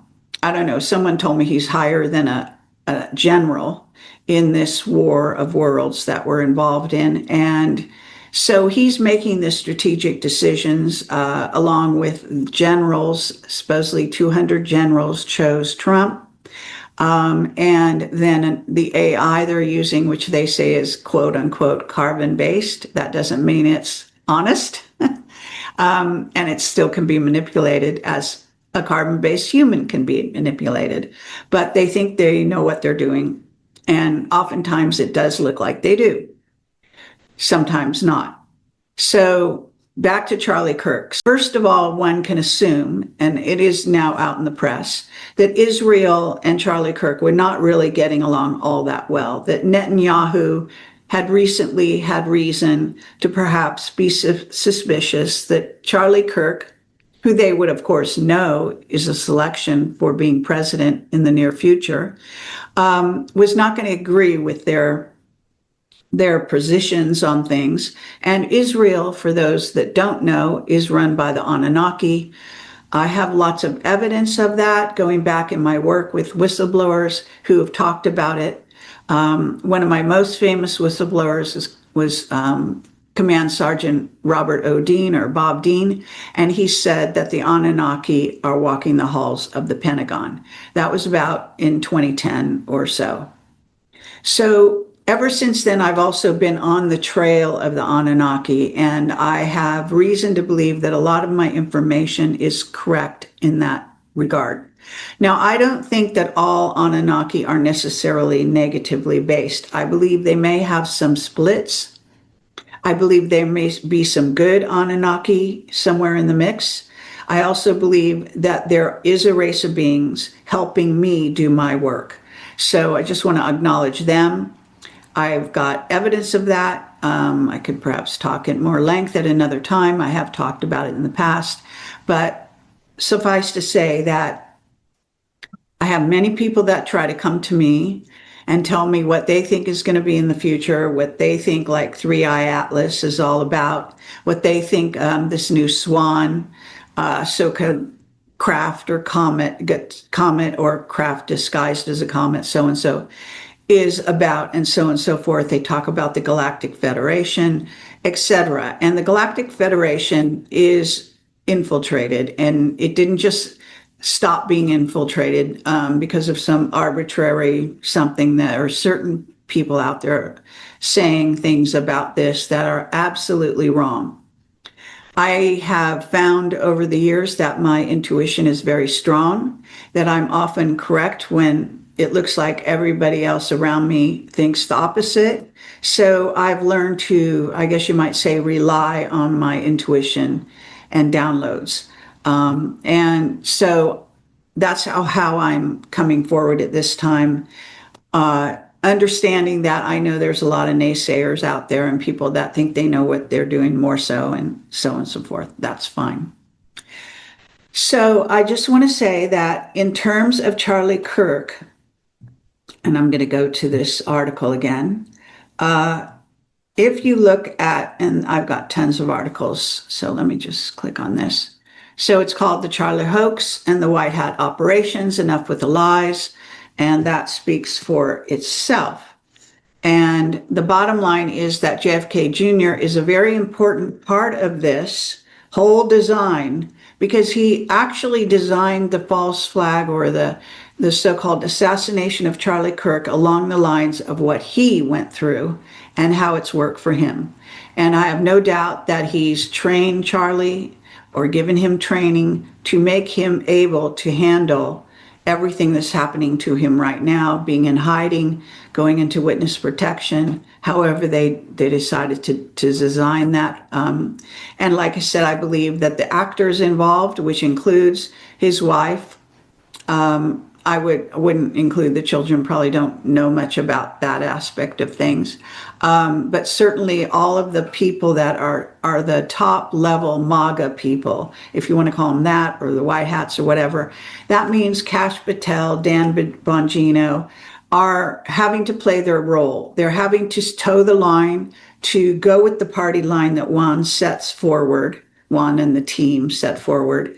don't know, someone told me he's higher than a general in this war of worlds that we're involved in. And so he's making the strategic decisions along with generals. Supposedly 200 generals chose Trump. And then the AI they're using, which they say is quote unquote carbon based. That doesn't mean it's honest. And it still can be manipulated as a carbon based human can be manipulated. But they think they know what they're doing. And oftentimes it does look like they do. Sometimes not. So back to Charlie Kirk. First of all, one can assume, and it is now out in the press, that Israel and Charlie Kirk were not really getting along all that well, that Netanyahu had recently had reason to perhaps be suspicious that Charlie Kirk, who they would of course know is a selection for being president in the near future, was not going to agree with their positions on things. And Israel, for those that don't know, is run by the Anunnaki. I have lots of evidence of that going back in my work with whistleblowers who have talked about it. One of my most famous whistleblowers was Command Sergeant Robert O. Dean, or Bob Dean, and he said that the Anunnaki are walking the halls of the Pentagon. That was about in 2010 or so. So ever since then, I've also been on the trail of the Anunnaki, and I have reason to believe that a lot of my information is correct in that regard. Now, I don't think that all Anunnaki are necessarily negatively based. I believe they may have some splits. I believe there may be some good Anunnaki somewhere in the mix. I also believe that there is a race of beings helping me do my work. So I just want to acknowledge them. I've got evidence of that. I could perhaps talk at more length at another time. I have talked about it in the past, but suffice to say that I have many people that try to come to me and tell me what they think is going to be in the future, what they think like 3i Atlas is all about, what they think this new swan, so-called craft or comet or craft disguised as a comet, so-and-so, is about, and so on and so forth. They talk about the Galactic Federation, etc. And the Galactic Federation is infiltrated, and it didn't just stop being infiltrated because of some arbitrary something. There are certain people out there saying things about this that are absolutely wrong. I have found over the years that my intuition is very strong, that I'm often correct when it looks like everybody else around me thinks the opposite. So I've learned to, I guess you might say, rely on my intuition and downloads. And so that's how I'm coming forward at this time, understanding that I know there's a lot of naysayers out there and people that think they know what they're doing more so, and so on and so forth. That's fine. So I just want to say that in terms of Charlie Kirk, and I'm going to go to this article again. If you look at, and I've got tons of articles, so let me just click on this. So it's called The Charlie Hoax and the White Hat Operations, Enough with the Lies, and that speaks for itself. And the bottom line is that JFK Jr. is a very important part of this whole design, because he actually designed the false flag, or the so-called assassination of Charlie Kirk, along the lines of what he went through and how it's worked for him. And I have no doubt that he's trained Charlie, or given him training to make him able to handle everything that's happening to him right now, being in hiding, going into witness protection, however they decided to design that. And like I said, I believe that the actors involved, which includes his wife, I wouldn't include the children, probably don't know much about that aspect of things. But certainly all of the people that are the top level MAGA people, if you want to call them that, or the white hats or whatever, that means Kash Patel, Dan Bongino, are having to play their role. They're having to toe the line, to go with the party line that Juan sets forward, Juan and the team set forward.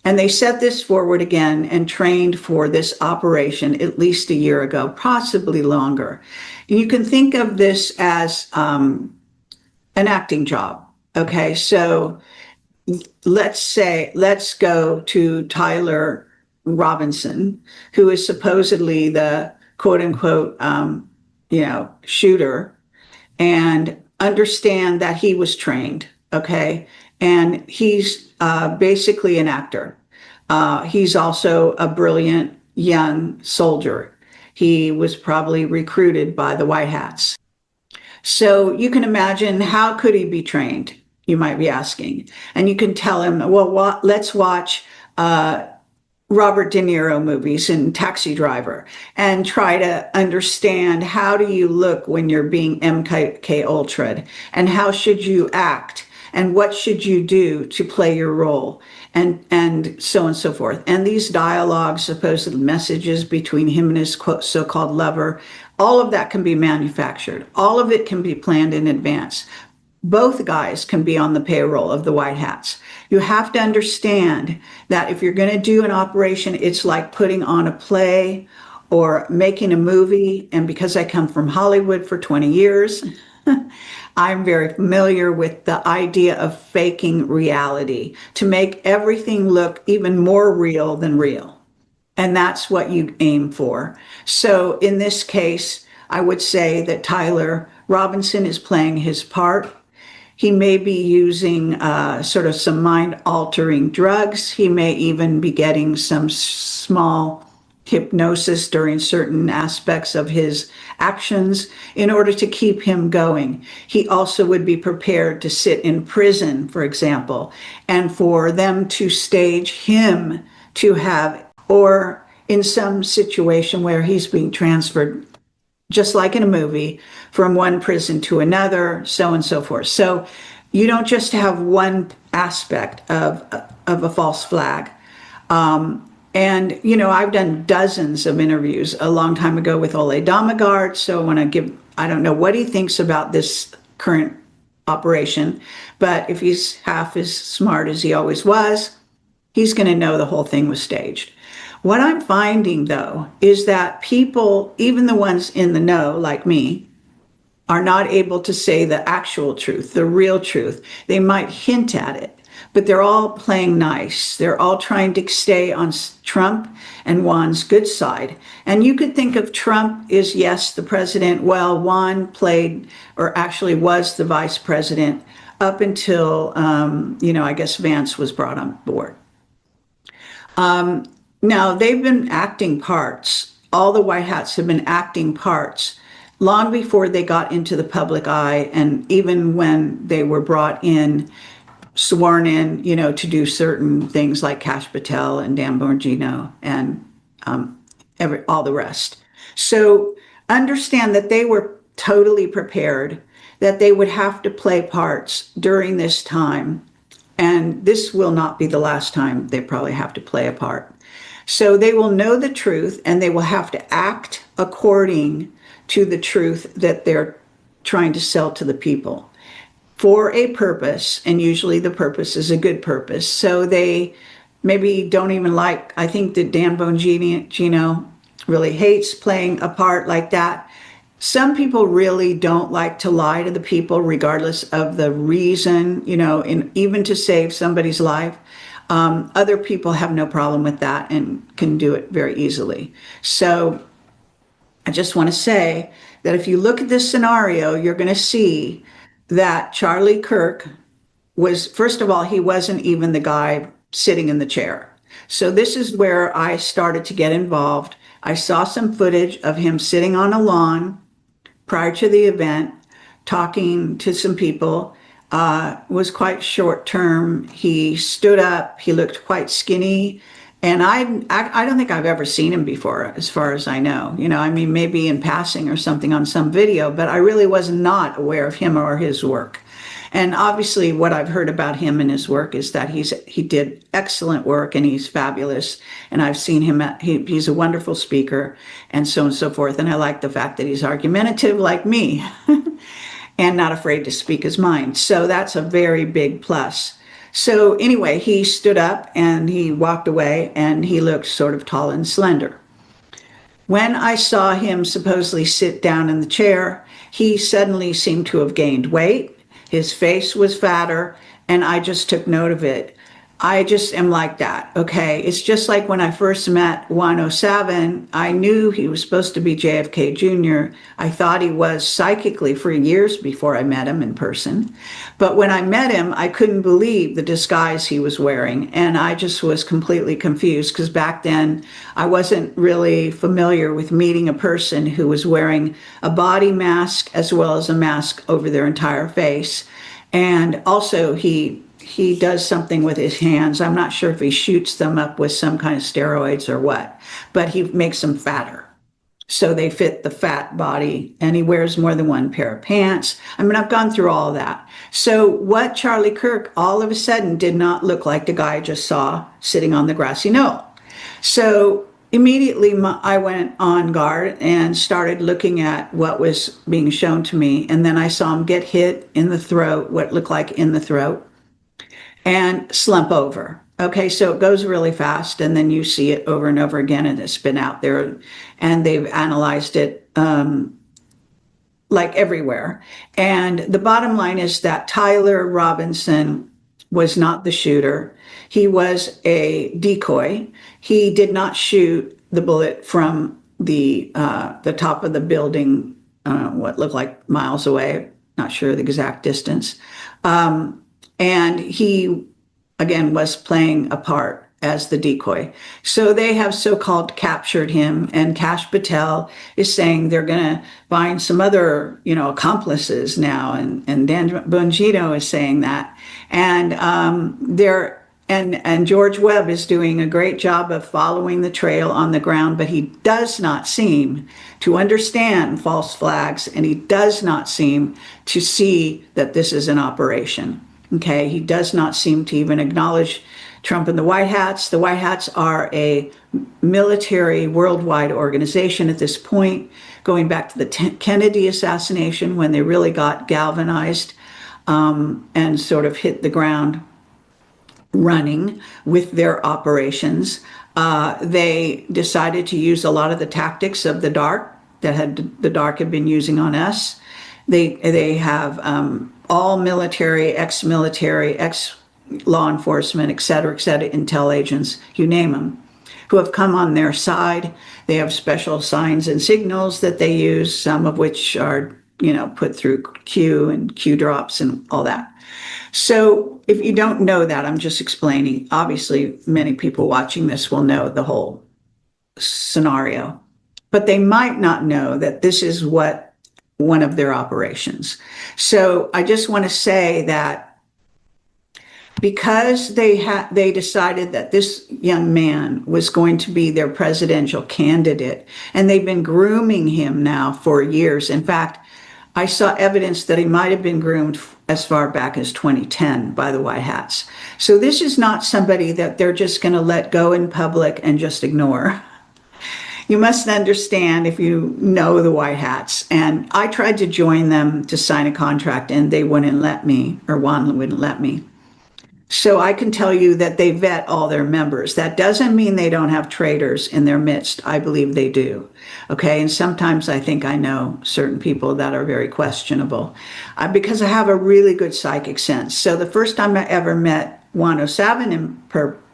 And they set this forward again and trained for this operation at least a year ago, possibly longer. You can think of this as an acting job. Okay, so let's go to Tyler Robinson, who is supposedly the quote unquote, shooter, and understand that he was trained. Okay. And he's basically an actor. He's also a brilliant young soldier. He was probably recruited by the White Hats. So you can imagine, how could he be trained, you might be asking. And you can tell him, well, let's watch Robert De Niro movies and Taxi Driver, and try to understand, how do you look when you're being MK Ultra'd, and how should you act, and what should you do to play your role, and so on and so forth. And these dialogues, supposed messages between him and his so-called lover, all of that can be manufactured. All of it can be planned in advance. Both guys can be on the payroll of the White Hats. You have to understand that if you're going to do an operation, it's like putting on a play or making a movie. And because I come from Hollywood for 20 years, I'm very familiar with the idea of faking reality to make everything look even more real than real. And that's what you aim for. So in this case, I would say that Tyler Robinson is playing his part. He may be using sort of some mind-altering drugs. He may even be getting some small hypnosis during certain aspects of his actions in order to keep him going. He also would be prepared to sit in prison, for example, and for them to stage him to have, or in some situation where he's being transferred, just like in a movie, from one prison to another, so on and so forth. So you don't just have one aspect of a false flag. And, I've done dozens of interviews a long time ago with Ole Damagard. So I don't know what he thinks about this current operation, but if he's half as smart as he always was, he's going to know the whole thing was staged. What I'm finding, though, is that people, even the ones in the know, like me, are not able to say the actual truth, the real truth. They might hint at it, but they're all playing nice. They're all trying to stay on Trump and Juan's good side. And you could think of Trump as, yes, the president. Well, Juan played, or actually was, the vice president up until, I guess Vance was brought on board. Now, they've been acting parts. All the White Hats have been acting parts long before they got into the public eye, and even when they were brought in, sworn in, to do certain things like Kash Patel and Dan Bongino and all the rest. So understand that they were totally prepared, that they would have to play parts during this time. And this will not be the last time they probably have to play a part. So they will know the truth, and they will have to act according to the truth that they're trying to sell to the people for a purpose. And usually the purpose is a good purpose. So they maybe don't even I think that Dan Bongino really hates playing a part like that. some people really don't like to lie to the people, regardless of the reason, you know, even to save somebody's life. Other people have no problem with that and can do it very easily. So I just want to say that if you look at this scenario, you're going to see that Charlie Kirk was, first of all, he wasn't even the guy sitting in the chair. So this is where I started to get involved. I saw some footage of him sitting on a lawn prior to the event, talking to some people. Was quite short term. He stood up, he looked quite skinny. And I don't think I've ever seen him before, as far as I know. You know, I mean, maybe in passing or something on some video, but I really was not aware of him or his work. And obviously what I've heard about him and his work is that he did excellent work and he's fabulous. And I've seen him, he's a wonderful speaker and so on and so forth. And I like the fact that he's argumentative like me and not afraid to speak his mind. So that's a very big plus. So anyway, he stood up and he walked away and he looked sort of tall and slender. When I saw him supposedly sit down in the chair, he suddenly seemed to have gained weight. His face was fatter, and I just took note of it. I just am like that, okay? It's just like when I first met 107, I knew he was supposed to be JFK Jr. I thought he was psychically for years before I met him in person. But when I met him, I couldn't believe the disguise he was wearing, and I just was completely confused because back then I wasn't really familiar with meeting a person who was wearing a body mask as well as a mask over their entire face. And also he does something with his hands. I'm not sure if he shoots them up with some kind of steroids or what, but he makes them fatter. So they fit the fat body, and he wears more than one pair of pants. I mean, I've gone through all of that. So what Charlie Kirk all of a sudden did not look like the guy I just saw sitting on the grassy knoll. So immediately I went on guard and started looking at what was being shown to me. And then I saw him get hit in the throat, what looked like in the throat, and slump over. Okay, so it goes really fast, and then you see it over and over again, and it's been out there, and they've analyzed it like everywhere. And the bottom line is that Tyler Robinson was not the shooter. He was a decoy. He did not shoot the bullet from the top of the building, what looked like miles away, not sure the exact distance. And he, again, was playing a part as the decoy. So they have so-called captured him, and Kash Patel is saying they're going to find some other, you know, accomplices now, and Dan Bongino is saying that. And and George Webb is doing a great job of following the trail on the ground, but he does not seem to understand false flags, and he does not seem to see that this is an operation. Okay, he does not seem to even acknowledge Trump and the White Hats. The White Hats are a military worldwide organization at this point, going back to the Kennedy assassination when they really got galvanized and sort of hit the ground running with their operations. They decided to use a lot of the tactics of the dark that the dark had been using on us. They have all military, ex-military, ex-law enforcement, et cetera, intel agents, you name them, who have come on their side. They have special signs and signals that they use, some of which are, you know, put through Q and Q drops and all that. So if you don't know that, I'm just explaining. Obviously, many people watching this will know the whole scenario, but they might not know that this is one of their operations. So I just want to say that because they decided that this young man was going to be their presidential candidate, and they've been grooming him now for years. In fact, I saw evidence that he might have been groomed as far back as 2010 by the White Hats. So this is not somebody that they're just going to let go in public and just ignore. You must understand, if you know the White Hats, and I tried to join them to sign a contract and they wouldn't let me, or Juan wouldn't let me. So I can tell you that they vet all their members. That doesn't mean they don't have traitors in their midst. I believe they do. Okay. And sometimes I think I know certain people that are very questionable because I have a really good psychic sense. So the first time I ever met 107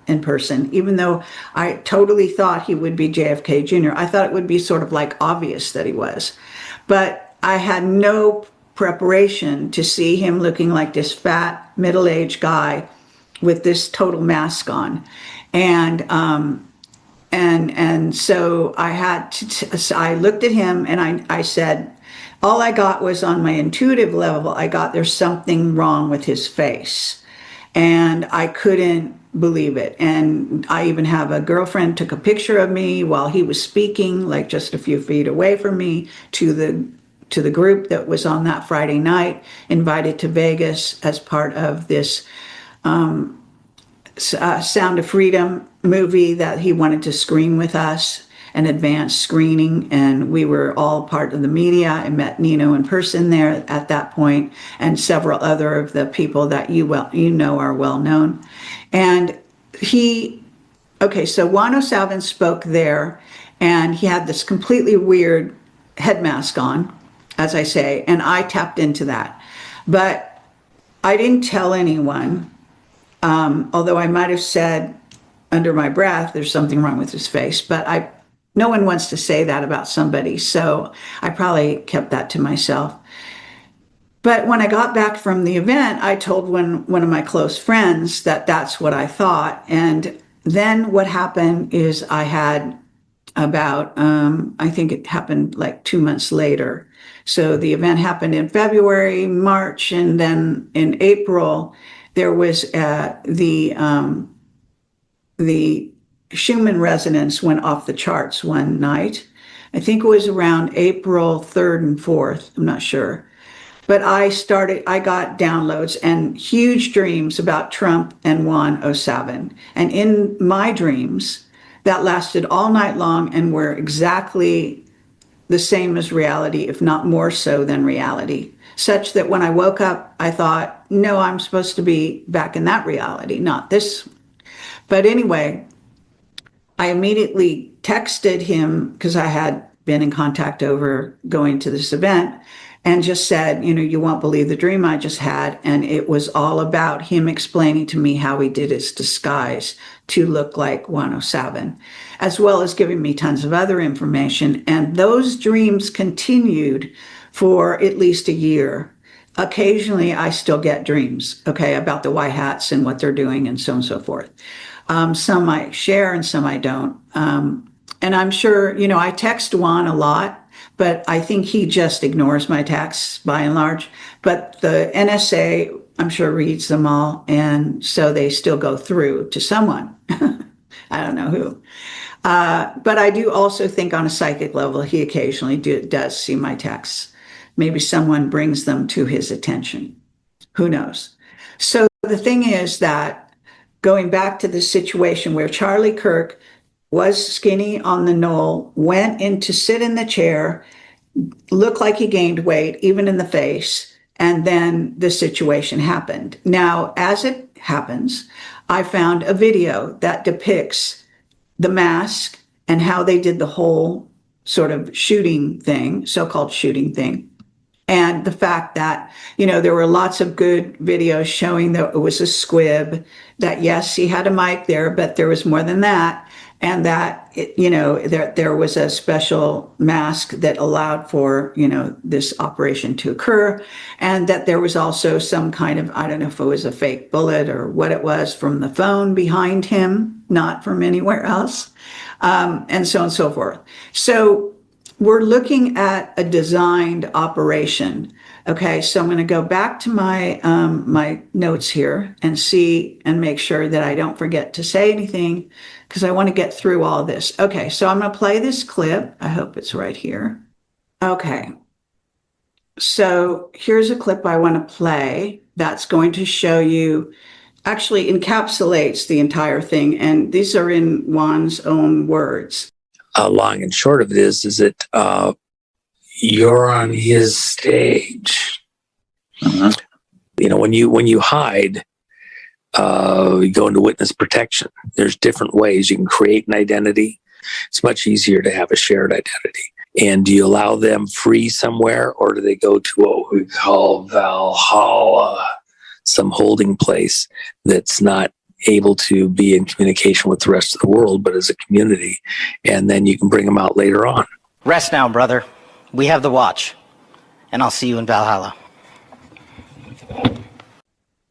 in person, even though I totally thought he would be JFK Jr., I thought it would be sort of like obvious that he was. But I had no preparation to see him looking like this fat, middle-aged guy with this total mask on. And so I had to, so I looked at him and I said, all I got was on my intuitive level, I got there's something wrong with his face. And I couldn't believe it. And I even have a girlfriend took a picture of me while he was speaking, like just a few feet away from me, to the group that was on that Friday night, invited to Vegas as part of this Sound of Freedom movie that he wanted to screen with us, an advanced screening, and we were all part of the media. I met Nino in person there at that point, and several other of the people that you know are well known. And so 107 spoke there, and he had this completely weird head mask on, as I say, and I tapped into that. But I didn't tell anyone, although I might have said under my breath, there's something wrong with his face, but no one wants to say that about somebody, so I probably kept that to myself. But when I got back from the event, I told one of my close friends that that's what I thought. And then what happened is I had about, I think it happened like 2 months later. So the event happened in February, March, and then in April, there was the Schumann resonance went off the charts one night. I think it was around April 3rd and 4th, I'm not sure. But I got downloads and huge dreams about Trump and 107. And in my dreams, that lasted all night long and were exactly the same as reality, if not more so than reality, such that when I woke up, I thought, no, I'm supposed to be back in that reality, not this. But anyway, I immediately texted him because I had been in contact over going to this event and just said, you won't believe the dream I just had. And it was all about him explaining to me how he did his disguise to look like 107, as well as giving me tons of other information. And those dreams continued for at least a year. Occasionally, I still get dreams, about the white hats and what they're doing and so on and so forth. Some I share and some I don't. And I'm sure, I text Juan a lot, but I think he just ignores my texts by and large. But the NSA, I'm sure, reads them all. And so they still go through to someone. I don't know who. But I do also think on a psychic level, he occasionally does see my texts. Maybe someone brings them to his attention. Who knows? So the thing is that going back to the situation where Charlie Kirk was skinny on the knoll, went in to sit in the chair, looked like he gained weight, even in the face, and then the situation happened. Now, as it happens, I found a video that depicts the mask and how they did the whole sort of shooting thing, so-called shooting thing. And the fact that, there were lots of good videos showing that it was a squib, that yes, he had a mic there, but there was more than that. And that, there was a special mask that allowed for, this operation to occur. And that there was also some kind of, I don't know if it was a fake bullet or what it was, from the phone behind him, not from anywhere else, and so on and so forth. So we're looking at a designed operation. Okay, so I'm going to go back to my my notes here and see and make sure that I don't forget to say anything, because I want to get through all this. Okay, so I'm going to play this clip. I hope it's right here. Okay, so here's a clip I want to play that's going to show you, actually encapsulates the entire thing. And these are in Juan's own words. Long and short of it is that you're on his stage. When you hide, you go into witness protection. There's different ways you can create an identity. It's much easier to have a shared identity. And do you allow them free somewhere, or do they go to what we call Valhalla, some holding place that's not able to be in communication with the rest of the world, but as a community, and then you can bring them out later on. Rest now, brother. We have the watch, and I'll see you in Valhalla.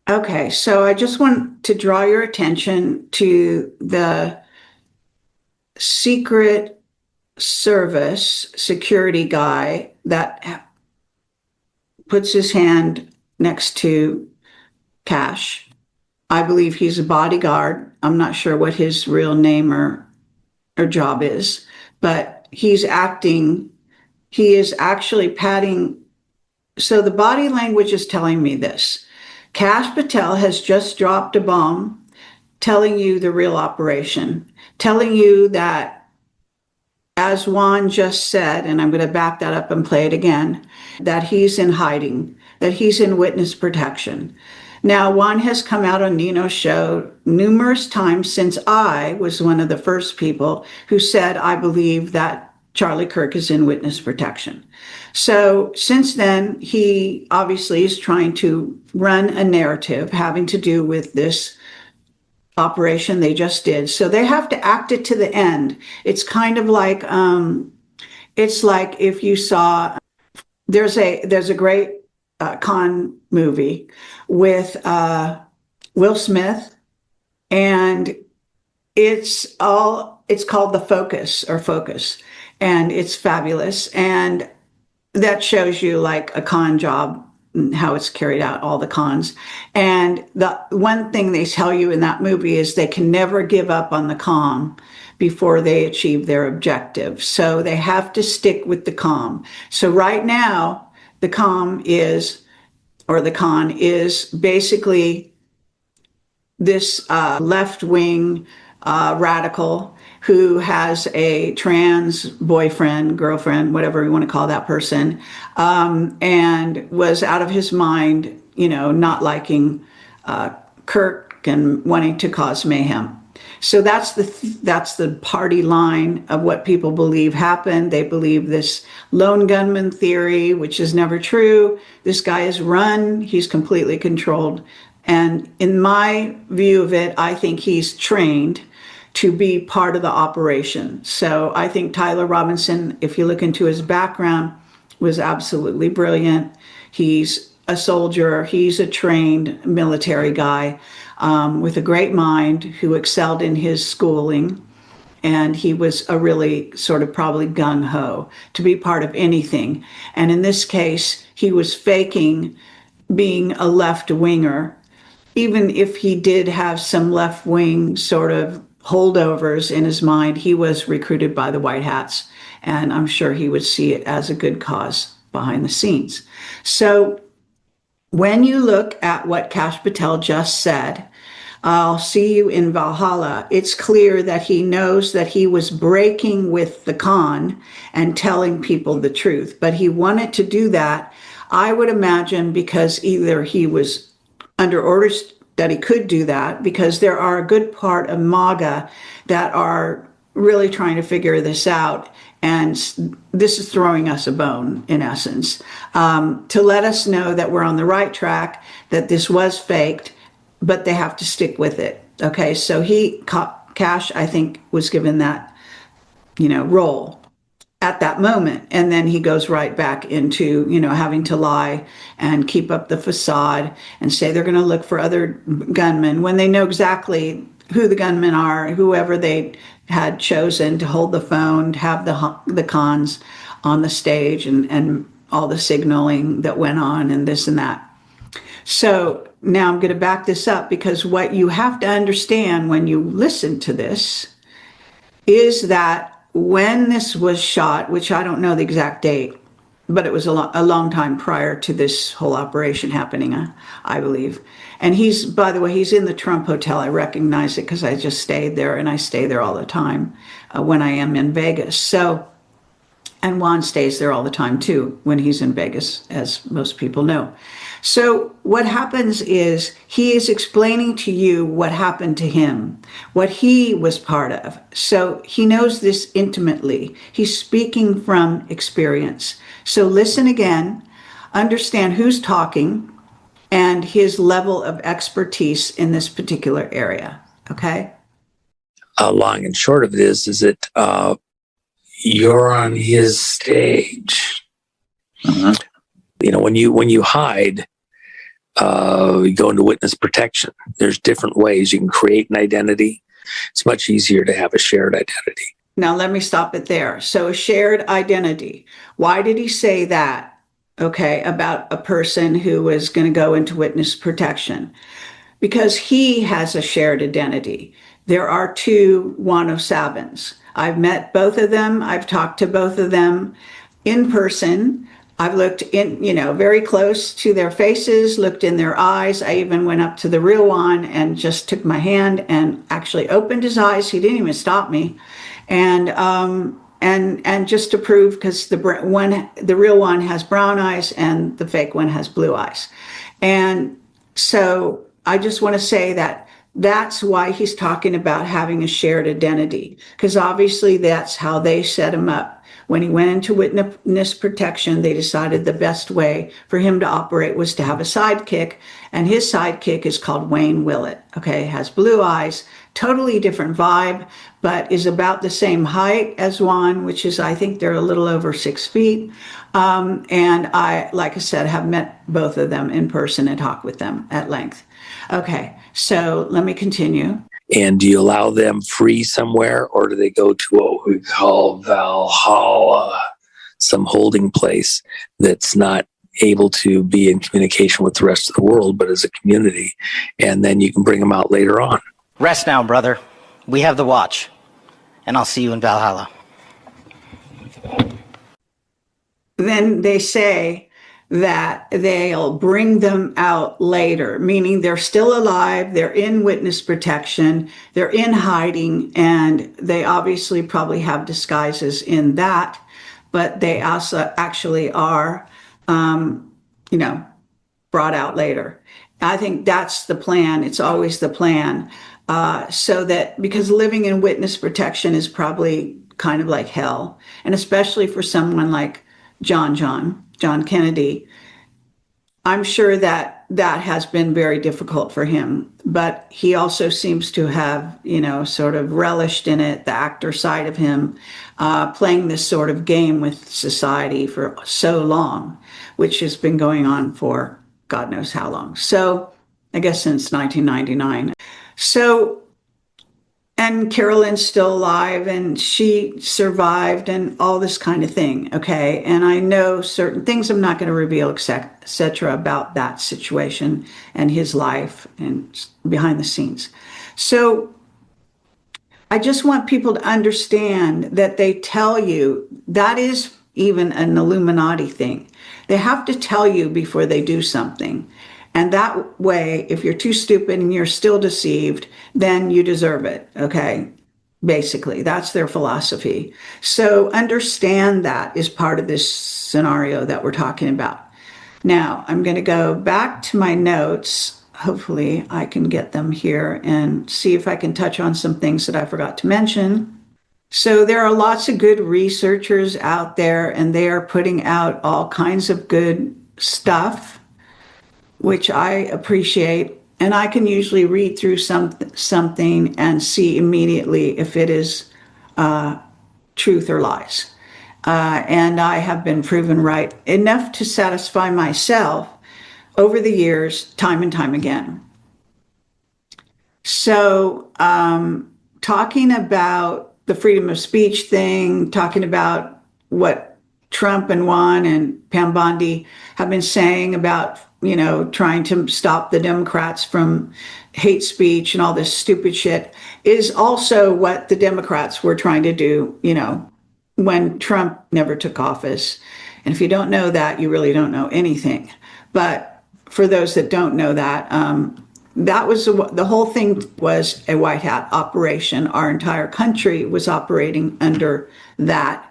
Okay, so I just want to draw your attention to the Secret Service security guy that puts his hand next to Cash. I believe he's a bodyguard. I'm not sure what his real name or job is, but he is actually patting. So the body language is telling me this. Cash Patel has just dropped a bomb telling you the real operation, telling you that, as Juan just said, and I'm going to back that up and play it again, that he's in hiding, that he's in witness protection. Now, Juan has come out on Nino's show numerous times since I was one of the first people who said, I believe that Charlie Kirk is in witness protection. So since then, he obviously is trying to run a narrative having to do with this operation they just did. So they have to act it to the end. It's kind of like, it's like if you saw, there's a great con movie with Will Smith, and it's called The Focus, and it's fabulous. And that shows you like a con job, how it's carried out, all the cons. And the one thing they tell you in that movie is they can never give up on the con before they achieve their objective. So they have to stick with the con. So right now, the con is basically this left-wing radical who has a trans boyfriend, girlfriend, whatever you want to call that person, and was out of his mind, not liking Kirk and wanting to cause mayhem. So that's the party line of what people believe happened. They believe this lone gunman theory, which is never true. This guy is run. He's completely controlled. And in my view of it, I think he's trained to be part of the operation. So I think Tyler Robinson, if you look into his background, was absolutely brilliant. He's a soldier. He's a trained military guy with a great mind who excelled in his schooling. And he was a really sort of probably gung-ho to be part of anything. And in this case, he was faking being a left-winger, even if he did have some left-wing sort of holdovers in his mind. He was recruited by the White Hats, and I'm sure he would see it as a good cause behind the scenes. So when you look at what Cash Patel just said, I'll see you in Valhalla, it's clear that he knows that he was breaking with the con and telling people the truth. But he wanted to do that, I would imagine, because either he was under orders that he could do that, because there are a good part of MAGA that are really trying to figure this out. And this is throwing us a bone, in essence, to let us know that we're on the right track, that this was faked, but they have to stick with it. Okay, so Cash, I think, was given that, role at that moment. And then he goes right back into, having to lie and keep up the facade and say they're going to look for other gunmen when they know exactly who the gunmen are, whoever they had chosen to hold the phone, to have the cons on the stage, and all the signaling that went on and this and that. So now I'm going to back this up, because what you have to understand when you listen to this is that when this was shot, which I don't know the exact date, but it was a long time prior to this whole operation happening, I believe. And by the way, he's in the Trump Hotel. I recognize it because I just stayed there, and I stay there all the time when I am in Vegas. So And Juan stays there all the time too when he's in Vegas, as most people know. So what happens is he is explaining to you what happened to him, what he was part of. So he knows this intimately. He's speaking from experience. So listen again, understand who's talking and his level of expertise in this particular area. Okay? Long and short of it is that you're on his stage. You know, when you hide, you go into witness protection. There's different ways you can create an identity. It's much easier to have a shared identity. Now let me stop it there. So a shared identity. Why did he say that? Okay, about a person who was going to go into witness protection? Because he has a shared identity. There are two Juan Sabins. I've met both of them. I've talked to both of them in person. I've looked in, very close to their faces, looked in their eyes. I even went up to the real Juan and just took my hand and actually opened his eyes. He didn't even stop me. And just to prove, because the real one has brown eyes and the fake one has blue eyes. And so I just want to say that that's why he's talking about having a shared identity, because obviously that's how they set him up. When he went into witness protection, they decided the best way for him to operate was to have a sidekick, and his sidekick is called Wayne Willett. Okay, has blue eyes, totally different vibe, but is about the same height as Juan, which is, I think they're a little over 6 feet. And I, like I said, have met both of them in person and talked with them at length. Okay, so let me continue. And do you allow them free somewhere, or do they go to what we call Valhalla, some holding place that's not able to be in communication with the rest of the world, but as a community, and then you can bring them out later on? Rest now, brother. We have the watch, and I'll see you in Valhalla. Then they say that they'll bring them out later, meaning they're still alive, they're in witness protection, they're in hiding, and they obviously probably have disguises in that, but they also actually are, brought out later. I think that's the plan. It's always the plan. So that, because living in witness protection is probably kind of like hell, and especially for someone like John Kennedy, I'm sure that has been very difficult for him, but he also seems to have, sort of relished in it, the actor side of him, playing this sort of game with society for so long, which has been going on for God knows how long. So I guess since 1999. So, and Carolyn's still alive and she survived and all this kind of thing, okay? And I know certain things I'm not going to reveal, et cetera, about that situation and his life and behind the scenes. So I just want people to understand that they tell you, that is even an Illuminati thing. They have to tell you before they do something. And that way, if you're too stupid and you're still deceived, then you deserve it, okay? Basically, that's their philosophy. So understand that is part of this scenario that we're talking about. Now, I'm going to go back to my notes. Hopefully, I can get them here and see if I can touch on some things that I forgot to mention. So there are lots of good researchers out there, and they are putting out all kinds of good stuff, which I appreciate, and I can usually read through something and see immediately if it is truth or lies. And I have been proven right enough to satisfy myself over the years, time and time again. So talking about the freedom of speech thing, talking about what Trump and Juan and Pam Bondi have been saying about trying to stop the Democrats from hate speech and all this stupid shit is also what the Democrats were trying to do, when Trump never took office. And if you don't know that, you really don't know anything. But for those that don't know that, that was the whole thing was a white hat operation. Our entire country was operating under that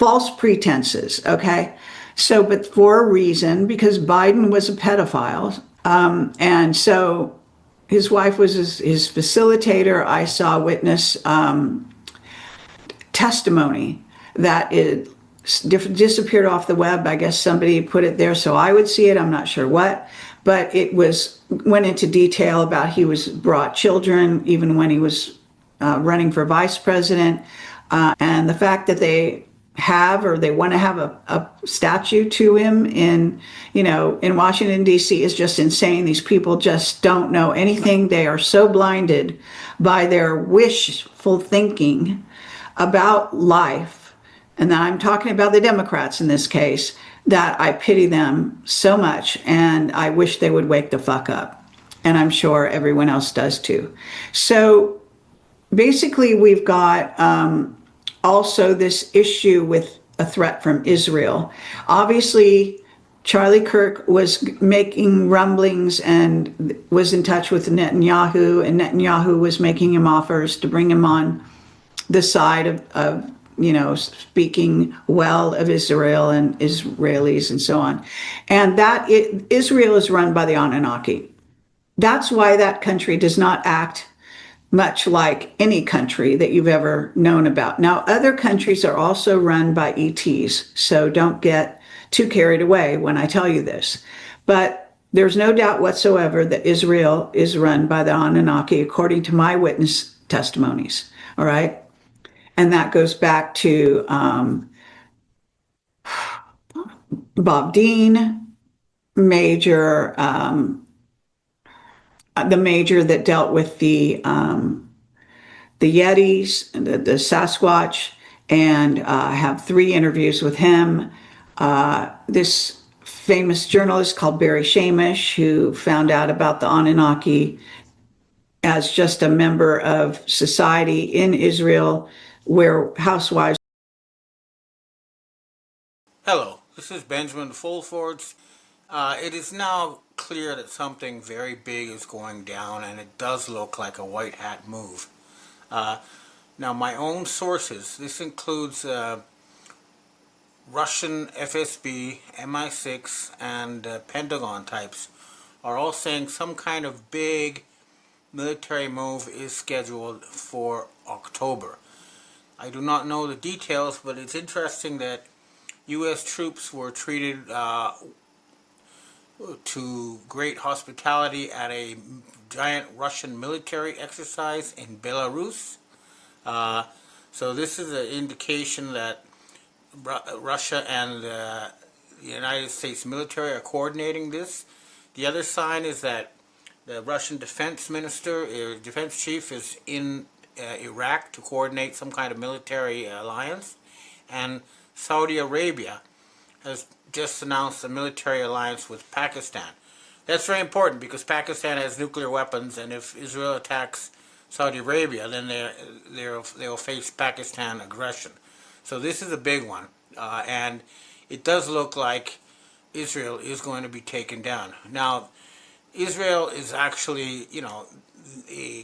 false pretenses, okay? So, but for a reason, because Biden was a pedophile. And so his wife was his facilitator. I saw witness testimony that it disappeared off the web. I guess somebody put it there so I would see it. I'm not sure what, but it went into detail about he was brought children even when he was running for vice president, and the fact that they have or they want to have a statue to him in Washington D.C. is just insane. These people just don't know anything. They are so blinded by their wishful thinking about life, and I'm talking about the Democrats in this case, that I pity them so much, and I wish they would wake the fuck up. And I'm sure everyone else does too. So basically, we've got also this issue with a threat from Israel. Obviously, Charlie Kirk was making rumblings and was in touch with Netanyahu, and Netanyahu was making him offers to bring him on the side of speaking well of Israel and Israelis and so on. And Israel is run by the Anunnaki. That's why that country does not act much like any country that you've ever known about. Now, other countries are also run by ETs, so don't get too carried away when I tell you this. But there's no doubt whatsoever that Israel is run by the Anunnaki, according to my witness testimonies, all right? And that goes back to Bob Dean, the major that dealt with the Yetis, the Sasquatch, and I have 3 interviews with him. This famous journalist called Barry Shamish, who found out about the Anunnaki as just a member of society in Israel, where housewives. Hello, this is Benjamin Fulford. It is now clear that something very big is going down, and it does look like a white hat move. Now, my own sources, this includes Russian FSB, MI6, and Pentagon types, are all saying some kind of big military move is scheduled for October. I do not know the details, but it's interesting that U.S. troops were treated to great hospitality at a giant Russian military exercise in Belarus. So this is an indication that Russia and the United States military are coordinating this. The other sign is that the Russian defense minister, defense chief, is in Iraq to coordinate some kind of military alliance. And Saudi Arabia has just announced a military alliance with Pakistan. That's very important because Pakistan has nuclear weapons, and if Israel attacks Saudi Arabia, then they'll face Pakistan aggression. So this is a big one, and it does look like Israel is going to be taken down. Now, Israel is actually,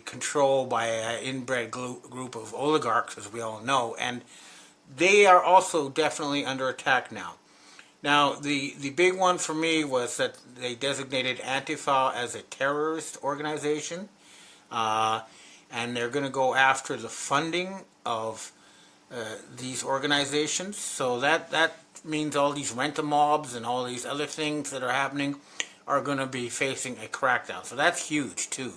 controlled by an inbred group of oligarchs, as we all know, and they are also definitely under attack now. Now, the big one for me was that they designated Antifa as a terrorist organization, and they're going to go after the funding of these organizations. So that means all these rent-a-mobs and all these other things that are happening are going to be facing a crackdown. So that's huge, too.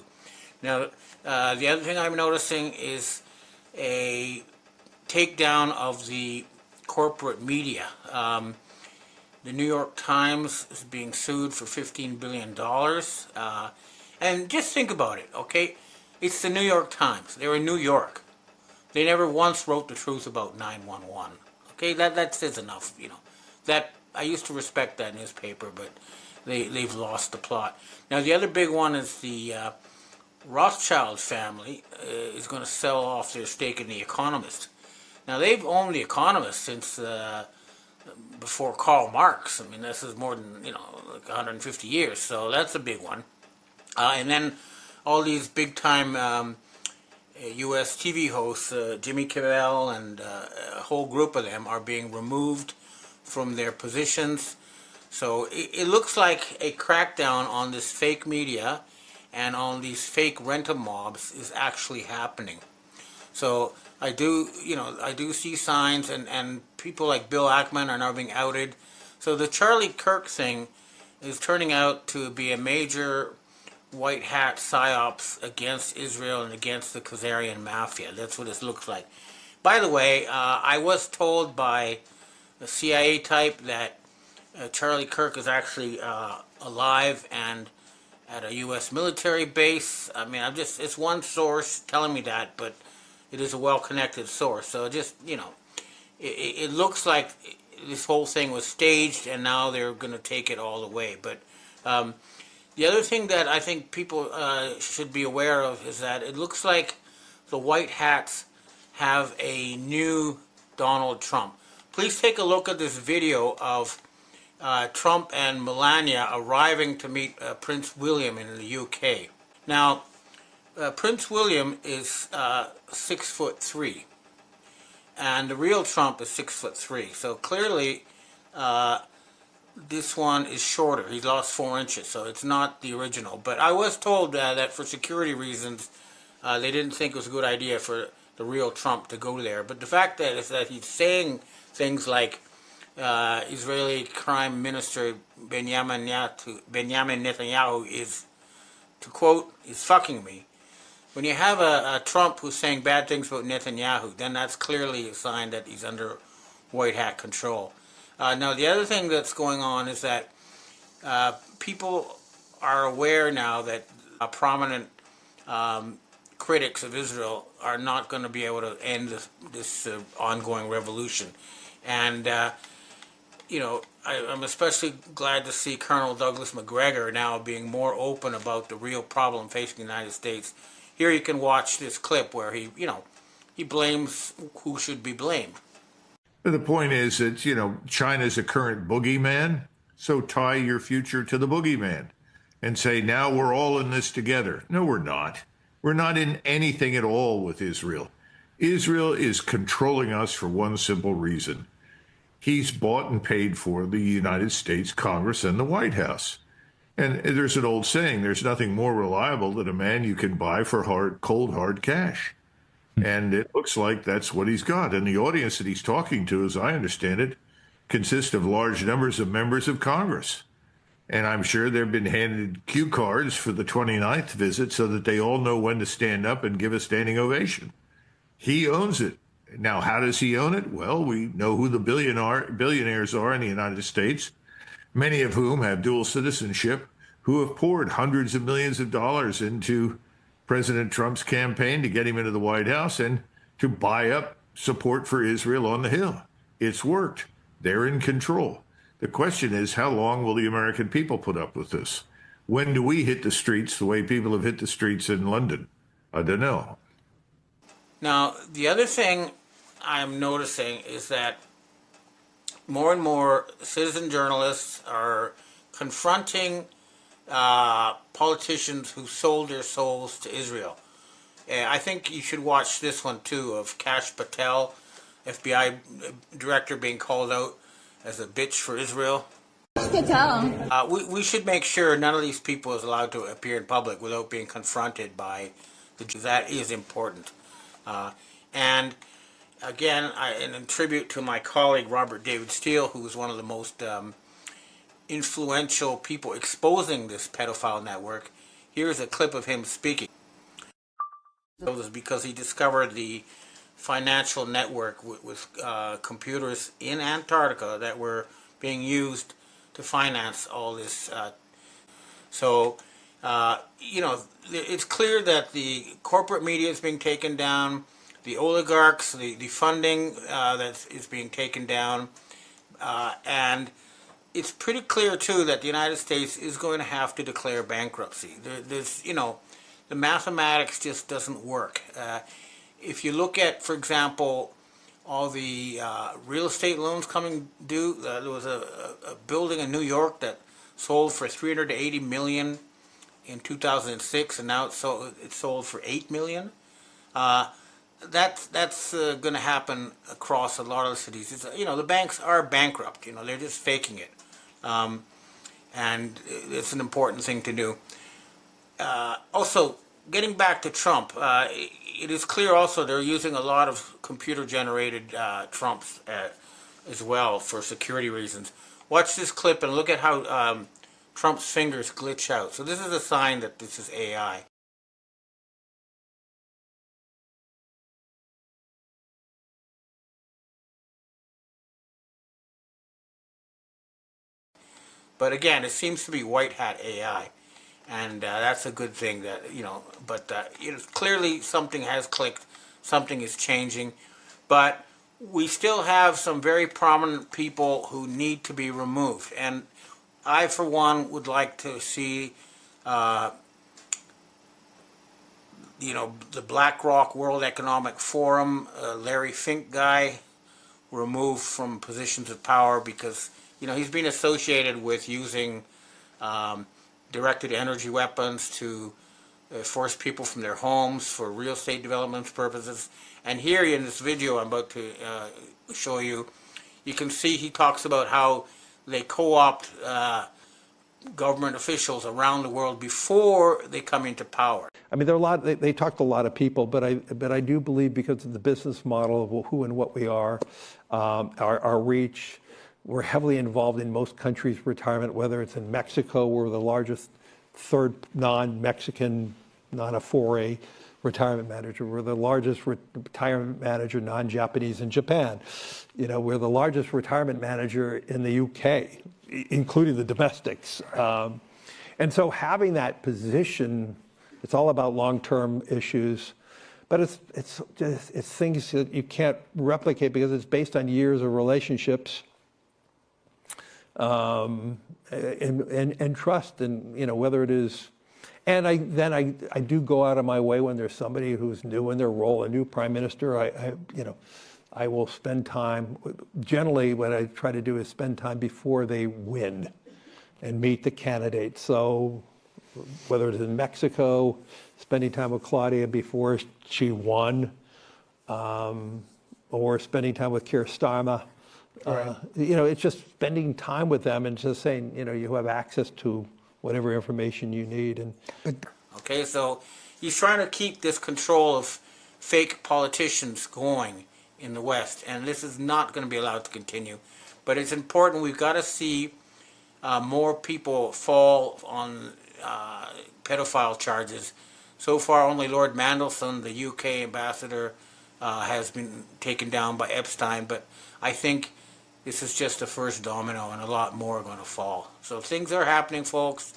Now, the other thing I'm noticing is a takedown of the corporate media. The New York Times is being sued for $15 billion. And just think about it, okay? It's the New York Times. They're in New York. They never once wrote the truth about 9/11. Okay, that says enough, That I used to respect that newspaper, but they've lost the plot. Now, the other big one is the Rothschild family is going to sell off their stake in The Economist. Now, they've owned The Economist since before Karl Marx. I mean, this is more than, like 150 years, so that's a big one. And then all these big-time U.S. TV hosts, Jimmy Kimmel and a whole group of them, are being removed from their positions. So it looks like a crackdown on this fake media and on these fake rental mobs is actually happening. So I do see signs, and people like Bill Ackman are now being outed. So the Charlie Kirk thing is turning out to be a major white hat psyops against Israel and against the Khazarian mafia. That's what it looks like. By the way, I was told by a CIA type that Charlie Kirk is actually alive and at a U.S. military base. I mean, it's one source telling me that, but it is a well-connected source. So it looks like this whole thing was staged, and now they're going to take it all away. But the other thing that I think people should be aware of is that it looks like the white hats have a new Donald Trump. Please take a look at this video of Trump and Melania arriving to meet Prince William in the UK. Now, Prince William is 6'3", and the real Trump is 6'3". So clearly, this one is shorter. He's lost 4 inches, so it's not the original. But I was told that for security reasons, they didn't think it was a good idea for the real Trump to go there. But the fact that is that he's saying things like Israeli Prime Minister Benjamin Netanyahu is, to quote, is fucking me. When you have a Trump who's saying bad things about Netanyahu, then that's clearly a sign that he's under white hat control. Now, the other thing that's going on is that people are aware now that prominent critics of Israel are not going to be able to end this ongoing revolution. And, I'm especially glad to see Colonel Douglas Macgregor now being more open about the real problem facing the United States. Here you can watch this clip where he blames who should be blamed. The point is that, China's a current boogeyman, so tie your future to the boogeyman and say, now we're all in this together. No, we're not. We're not in anything at all with Israel. Israel is controlling us for one simple reason. He's bought and paid for the United States Congress and the White House. And there's an old saying, there's nothing more reliable than a man you can buy for cold, hard cash. And it looks like that's what he's got. And the audience that he's talking to, as I understand it, consists of large numbers of members of Congress. And I'm sure they've been handed cue cards for the 29th visit so that they all know when to stand up and give a standing ovation. He owns it. Now, how does he own it? Well, we know who the billionaires are in the United States, many of whom have dual citizenship, who have poured hundreds of millions of dollars into President Trump's campaign to get him into the White House and to buy up support for Israel on the Hill. It's worked. They're in control. The question is, how long will the American people put up with this? When do we hit the streets the way people have hit the streets in London? I don't know. Now, the other thing I'm noticing is that more and more citizen journalists are confronting politicians who sold their souls to Israel. I think you should watch this one too, of Kash Patel, FBI director, being called out as a bitch for Israel. We should make sure none of these people is allowed to appear in public without being confronted by the Jews. That is important. And again, in tribute to my colleague Robert David Steele, who was one of the most influential people exposing this pedophile network, here's a clip of him speaking. It was because he discovered the financial network with computers in Antarctica that were being used to finance all this. It's clear that the corporate media is being taken down, the oligarchs, the funding that is being taken down, and it's pretty clear too that the United States is going to have to declare bankruptcy. The mathematics just doesn't work. If you look at, for example, all the real estate loans coming due, there was a building in New York that sold for $380 million in 2006, and now it's sold for $8 million. That's going to happen across a lot of the cities. The banks are bankrupt. They're just faking it, and it's an important thing to do. Also, getting back to Trump, it is clear also they're using a lot of computer-generated Trumps as well for security reasons. Watch this clip and look at how Trump's fingers glitch out. So this is a sign that this is AI. But again, it seems to be white hat AI, and that's a good thing. But clearly something has clicked, something is changing, but we still have some very prominent people who need to be removed, and I, for one, would like to see, the BlackRock World Economic Forum, Larry Fink guy, removed from positions of power because he's been associated with using directed energy weapons to force people from their homes for real estate development purposes. And here in this video I'm about to show you, you can see he talks about how they co-opt government officials around the world before they come into power. I mean, there are a lot. They talked to a lot of people, but I do believe because of the business model of who and what we are, our reach, we're heavily involved in most countries' retirement. Whether it's in Mexico, we're the largest third non-Mexican, non-Afore retirement manager. We're the largest retirement manager non-Japanese in Japan. We're the largest retirement manager in the UK, including the domestics. And so having that position, it's all about long-term issues, but it's things that you can't replicate because it's based on years of relationships and trust, and whether it is. And I do go out of my way when there's somebody who's new in their role, a new prime minister. I will spend time. Generally, what I try to do is spend time before they win, and meet the candidates. So whether it's in Mexico, spending time with Claudia before she won, or spending time with Keir Starmer. Right. It's just spending time with them and just saying, you have access to whatever information you need. Okay, so he's trying to keep this control of fake politicians going in the West, and this is not going to be allowed to continue. But it's important. We've got to see more people fall on pedophile charges. So far, only Lord Mandelson, the UK ambassador, has been taken down by Epstein, but I think this is just the first domino, and a lot more are going to fall. So things are happening, folks.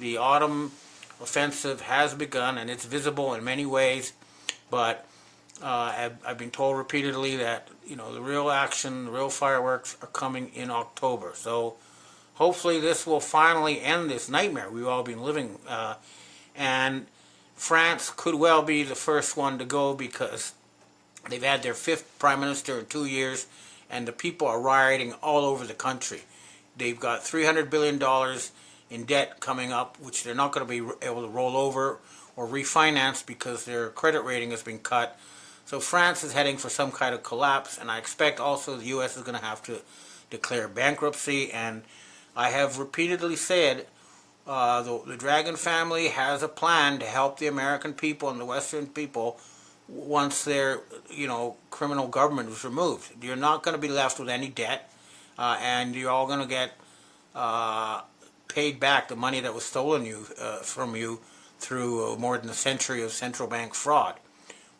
The autumn offensive has begun, and it's visible in many ways, but I've been told repeatedly that the real action, the real fireworks are coming in October. So hopefully this will finally end this nightmare we've all been living. And France could well be the first one to go because they've had their 5th prime minister in 2 years, and the people are rioting all over the country. They've got $300 billion in debt coming up, which they're not going to be able to roll over or refinance because their credit rating has been cut. So France is heading for some kind of collapse, and I expect also the U.S. is going to have to declare bankruptcy. And I have repeatedly said the Dragon family has a plan to help the American people and the Western people once their criminal government is removed. You're not going to be left with any debt, and you're all going to get paid back the money that was stolen from you through more than a century of central bank fraud.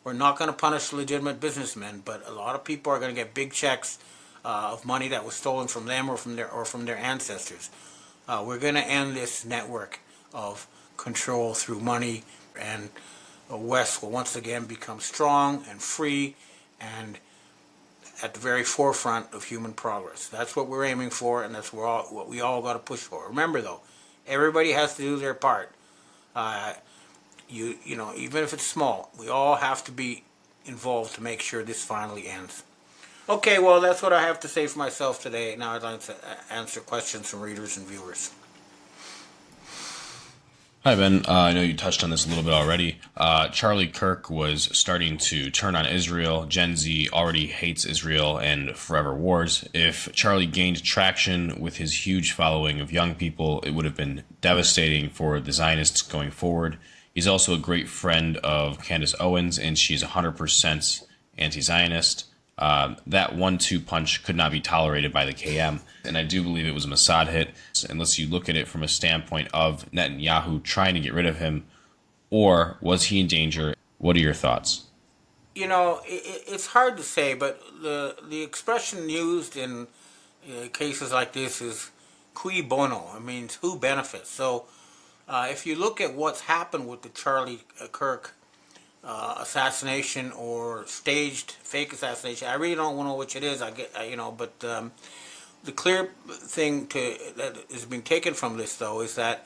We're not going to punish legitimate businessmen, but a lot of people are going to get big checks of money that was stolen from them or from their ancestors. We're going to end this network of control through money, and the West will once again become strong and free and at the very forefront of human progress. That's what we're aiming for, and that's what we all got to push for. Remember, though, everybody has to do their part. Even if it's small, we all have to be involved to make sure this finally ends. Okay, well, that's what I have to say for myself today. Now I'd like to answer questions from readers and viewers. Hi, Ben. I know you touched on this a little bit already. Charlie Kirk was starting to turn on Israel. Gen Z already hates Israel and forever wars. If Charlie gained traction with his huge following of young people, it would have been devastating for the Zionists going forward. He's also a great friend of Candace Owens, and she's 100% anti-Zionist. That 1-2 punch could not be tolerated by the KM, and I do believe it was a Mossad hit, unless you look at it from a standpoint of Netanyahu trying to get rid of him, or was he in danger? What are your thoughts? It's hard to say, but the expression used in cases like this is cui bono. It means who benefits. So if you look at what's happened with the Charlie Kirk assassination or staged fake assassination, I really don't know which it is. But the clear thing that is being taken from this, though, is that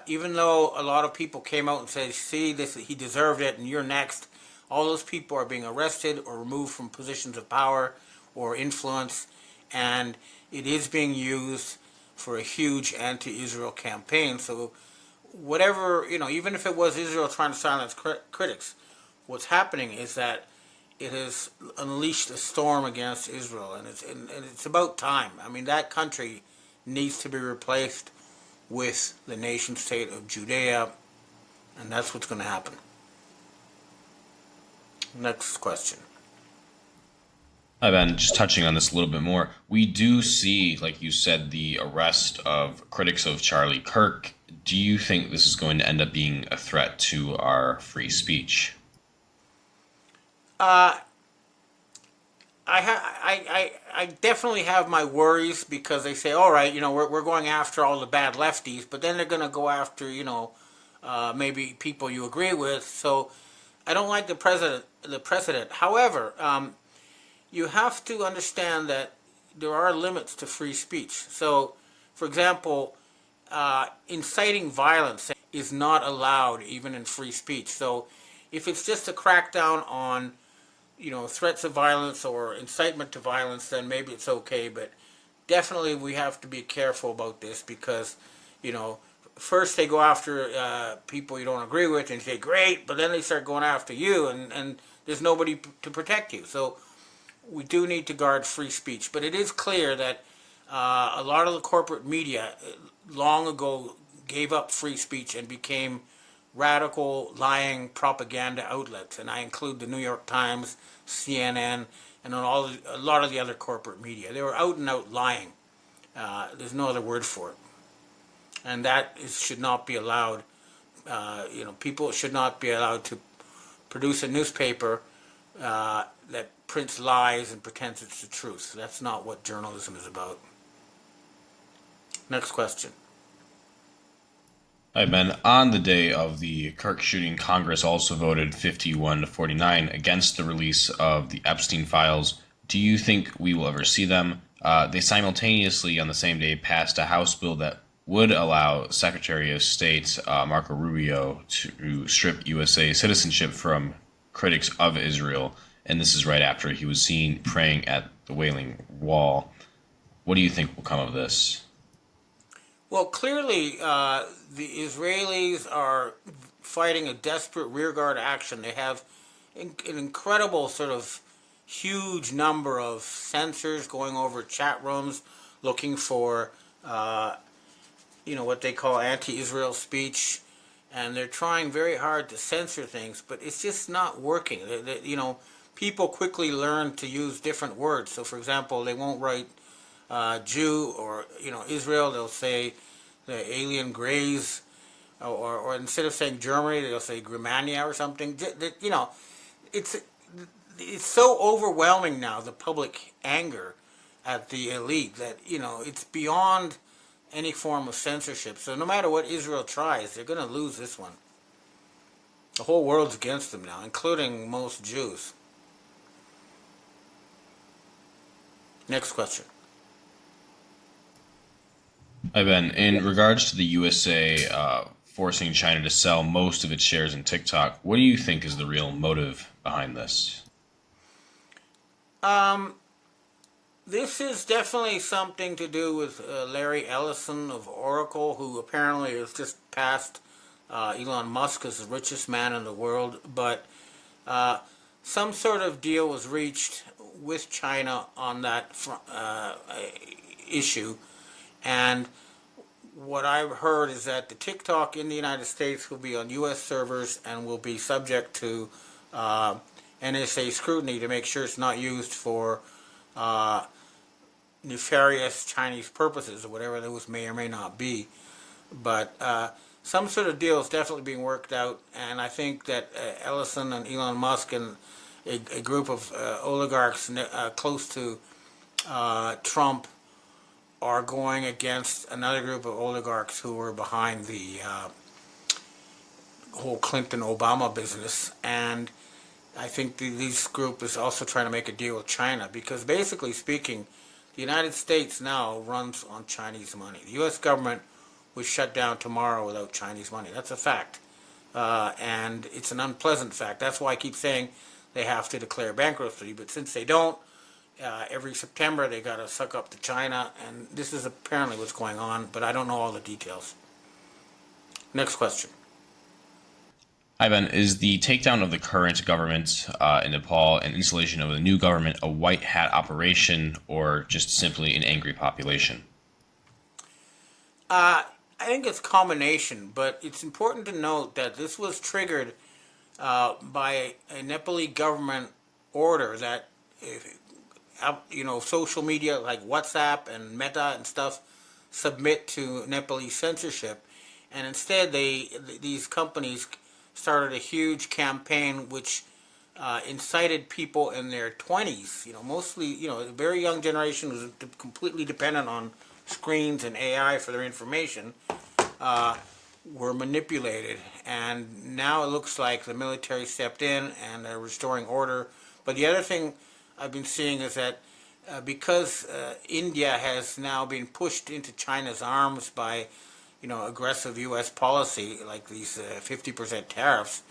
even though a lot of people came out and said, "See, this he deserved it, and you're next," all those people are being arrested or removed from positions of power or influence, and it is being used for a huge anti-Israel campaign. So whatever, even if it was Israel trying to silence critics, what's happening is that it has unleashed a storm against Israel, and it's about time. I mean, that country needs to be replaced with the nation state of Judea, and that's what's going to happen. Next question. Hi, Ben. Just touching on this a little bit more. We do see, like you said, the arrest of critics of Charlie Kirk. Do you think this is going to end up being a threat to our free speech? I definitely have my worries because they say, all right, we're going after all the bad lefties, but then they're going to go after, maybe people you agree with. So I don't like the precedent. However, you have to understand that there are limits to free speech. So, for example, inciting violence is not allowed even in free speech. So if it's just a crackdown on threats of violence or incitement to violence, then maybe it's okay. But definitely we have to be careful about this because, first they go after people you don't agree with and say, great, but then they start going after you and there's nobody to protect you. So we do need to guard free speech. But it is clear that a lot of the corporate media long ago gave up free speech and became radical lying propaganda outlets, and I include the New York Times, CNN, and a lot of the other corporate media. They were out and out lying. There's no other word for it, and that should not be allowed. People should not be allowed to produce a newspaper that prints lies and pretends it's the truth. That's not what journalism is about. Next question. Hi, Ben. On the day of the Kirk shooting, Congress also voted 51-49 against the release of the Epstein files. Do you think we will ever see them? They simultaneously, on the same day, passed a House bill that would allow Secretary of State Marco Rubio to strip USA citizenship from critics of Israel, and this is right after he was seen praying at the Wailing Wall. What do you think will come of this? Well, clearly, the Israelis are fighting a desperate rearguard action. They have an incredible sort of huge number of censors going over chat rooms looking for, what they call anti-Israel speech. And they're trying very hard to censor things, but it's just not working. People quickly learn to use different words. So, for example, they won't write Jew or Israel, they'll say the alien grays, or instead of saying Germany, they'll say Germania or something. It's so overwhelming now, the public anger at the elite, that it's beyond any form of censorship. So no matter what Israel tries, they're going to lose this one. The whole world's against them now, including most Jews. Next question. Hi, Ben. In regards to the USA forcing China to sell most of its shares in TikTok, what do you think is the real motive behind this? This is definitely something to do with Larry Ellison of Oracle, who apparently has just passed Elon Musk is the richest man in the world, but some sort of deal was reached with China on that issue. And what I've heard is that the TikTok in the United States will be on U.S. servers and will be subject to NSA scrutiny to make sure it's not used for nefarious Chinese purposes or whatever those may or may not be. But some sort of deal is definitely being worked out, and I think that Ellison and Elon Musk and a group of oligarchs close to Trump are going against another group of oligarchs who were behind the whole Clinton-Obama business. And I think this group is also trying to make a deal with China, because basically speaking, the United States now runs on Chinese money. The U.S. government was shut down tomorrow without Chinese money. That's a fact. And it's an unpleasant fact. That's why I keep saying they have to declare bankruptcy. But since they don't, every September they got to suck up to China. And this is apparently what's going on, but I don't know all the details. Next question. Hi, Ben. Is the takedown of the current government in Nepal and installation of the new government a white hat operation or just simply an angry population? I think it's a combination, but it's important to note that this was triggered by a Nepali government order that, social media like WhatsApp and Meta and stuff submit to Nepali censorship, and instead these companies started a huge campaign which incited people in their 20s, mostly, a very young generation who's completely dependent on screens and AI for their information, were manipulated. And now it looks like the military stepped in and they're restoring order. But the other thing I've been seeing is that because India has now been pushed into China's arms by aggressive U.S. policy, like these 50% tariffs,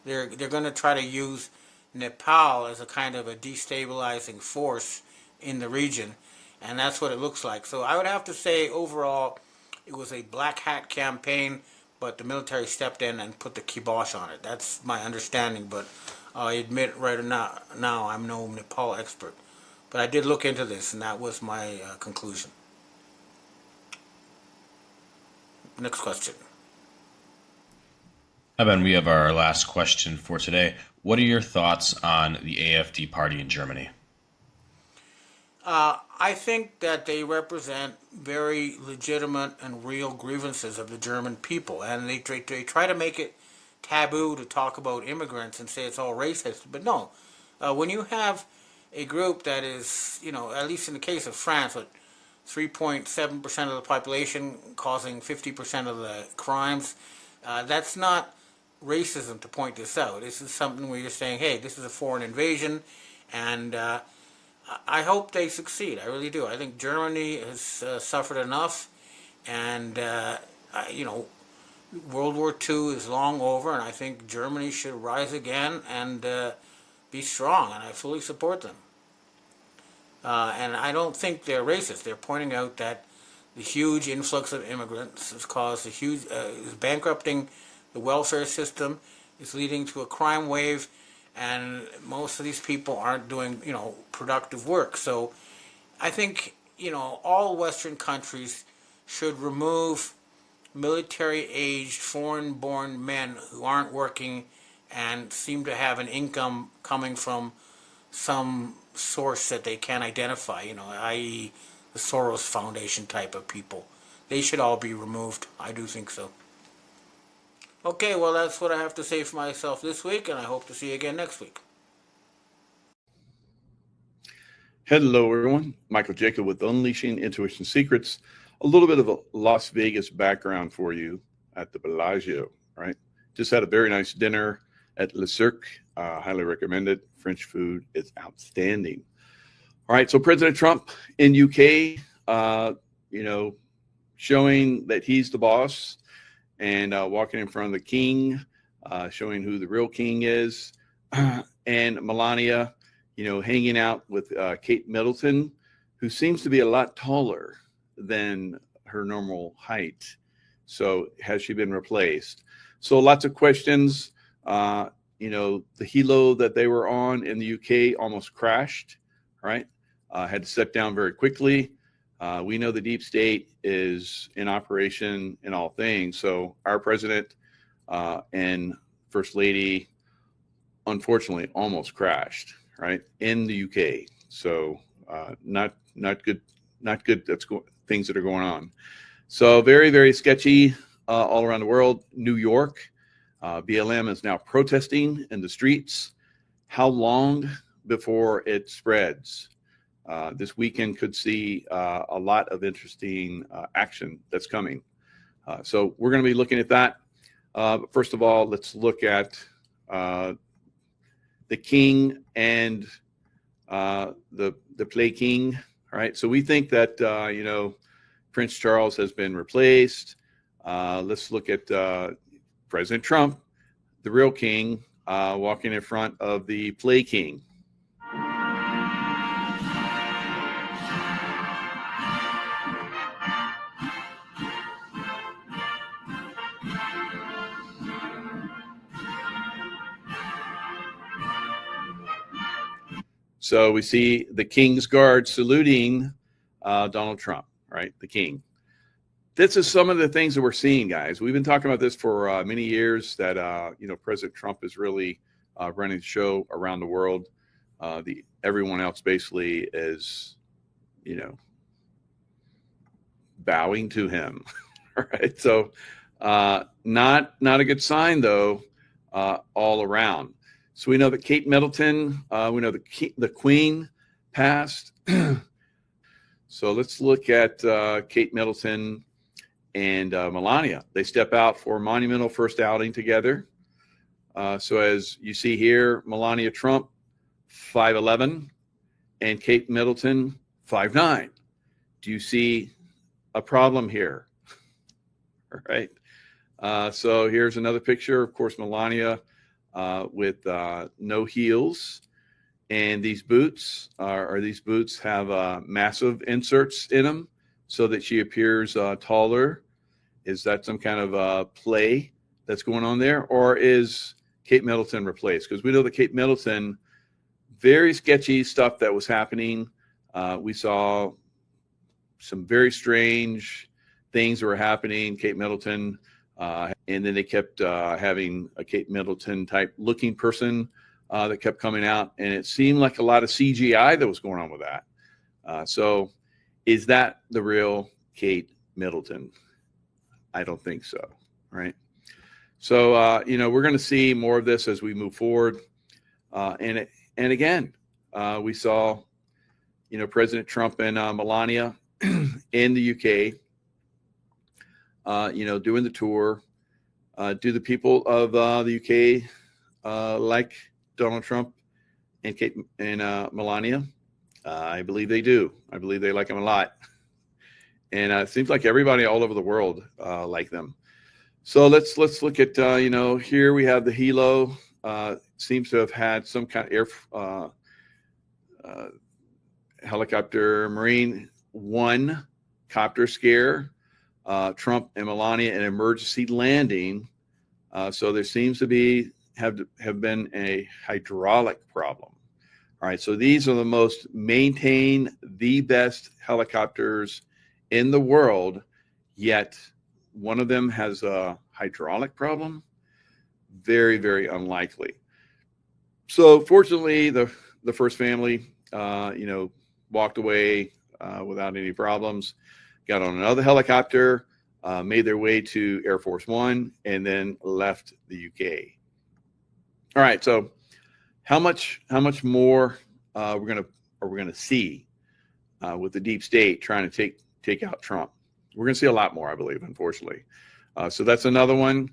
they're going to try to use Nepal as a kind of a destabilizing force in the region, and that's what it looks like. So I would have to say, overall, it was a black hat campaign, but the military stepped in and put the kibosh on it. That's my understanding, but I admit right now I'm no Nepal expert. But I did look into this, and that was my conclusion. Next question. Hi, Ben. We have our last question for today. What are your thoughts on the AfD party in Germany? I think that they represent very legitimate and real grievances of the German people, and they try to make it taboo to talk about immigrants and say it's all racist. But no, when you have a group that is, at least in the case of France, with 3.7% of the population causing 50% of the crimes, that's not racism to point this out. This is something where you're saying, hey, this is a foreign invasion, and I hope they succeed. I really do. I think Germany has suffered enough, and World War II is long over, and I think Germany should rise again and be strong, and I fully support them. And I don't think they're racist. They're pointing out that the huge influx of immigrants has caused is bankrupting the welfare system, is leading to a crime wave, and most of these people aren't doing, productive work. So I think, all Western countries should remove military-aged, foreign-born men who aren't working and seem to have an income coming from some source that they can't identify, i.e. the Soros Foundation type of people. They should all be removed. I do think so. Okay, well, that's what I have to say for myself this week, and I hope to see you again next week. Hello, everyone. Michael Jacob with Unleashing Intuition Secrets. A little bit of a Las Vegas background for you at the Bellagio, right? Just had a very nice dinner at Le Cirque. Highly recommend it. French food is outstanding. All right, so President Trump in UK, showing that he's the boss and walking in front of the king, showing who the real king is, and Melania, hanging out with Kate Middleton, who seems to be a lot taller than her normal height. So has she been replaced? So lots of questions. You know, the helo that they were on in the UK almost crashed, right? Had to set down very quickly. We know the deep state is in operation in all things. So our president and first lady, unfortunately, almost crashed, right, in the UK. So not good. That's things that are going on. So very, very sketchy all around the world. New York, BLM is now protesting in the streets. How long before it spreads? This weekend could see a lot of interesting action that's coming. So we're going to be looking at that. But first of all, let's look at the king and the play king. All right. So we think that, you know, Prince Charles has been replaced. Let's look at President Trump, the real king, walking in front of the play king. So we see the King's Guard saluting Donald Trump, right? The king. This is some of the things that we're seeing, guys. We've been talking about this for many years, that, you know, President Trump is really running the show around the world. Everyone else basically is, you know, bowing to him. All right. So not a good sign, though, all around. So we know that Kate Middleton, we know the Queen passed. So let's look at Kate Middleton and Melania. They step out for a monumental first outing together. So as you see here, Melania Trump, 5'11", and Kate Middleton, 5'9". Do you see a problem here? All right. So here's another picture. Of course, Melania with no heels, and these boots have massive inserts in them so that she appears taller. Is that some kind of play that's going on there, or is Kate Middleton replaced? Because we know that Kate Middleton, very sketchy stuff that was happening. We saw some very strange things that were happening. Kate Middleton. And then they kept having a Kate Middleton type looking person that kept coming out. And it seemed like a lot of CGI that was going on with that. So is that the real Kate Middleton? I don't think so. Right. So, you know, we're going to see more of this as we move forward. And again, we saw, you know, President Trump and Melania in the UK. You know, doing the tour. Do the people of the UK like Donald Trump and Kate and Melania? I believe they do. I believe they like him a lot. And it seems like everybody all over the world like them. So let's look at, you know, here we have the helo. Seems to have had some kind of helicopter, Marine One copter scare. Trump and Melania an emergency landing. So there seems to have been a hydraulic problem. All right. So these are the most maintained, the best helicopters in the world, yet one of them has a hydraulic problem. Very, very unlikely. So fortunately, the first family, you know, walked away without any problems. Got on another helicopter, made their way to Air Force One, and then left the UK. All right, so how much more are we gonna see with the deep state trying to take out Trump? We're gonna see a lot more, I believe, unfortunately. So that's another one.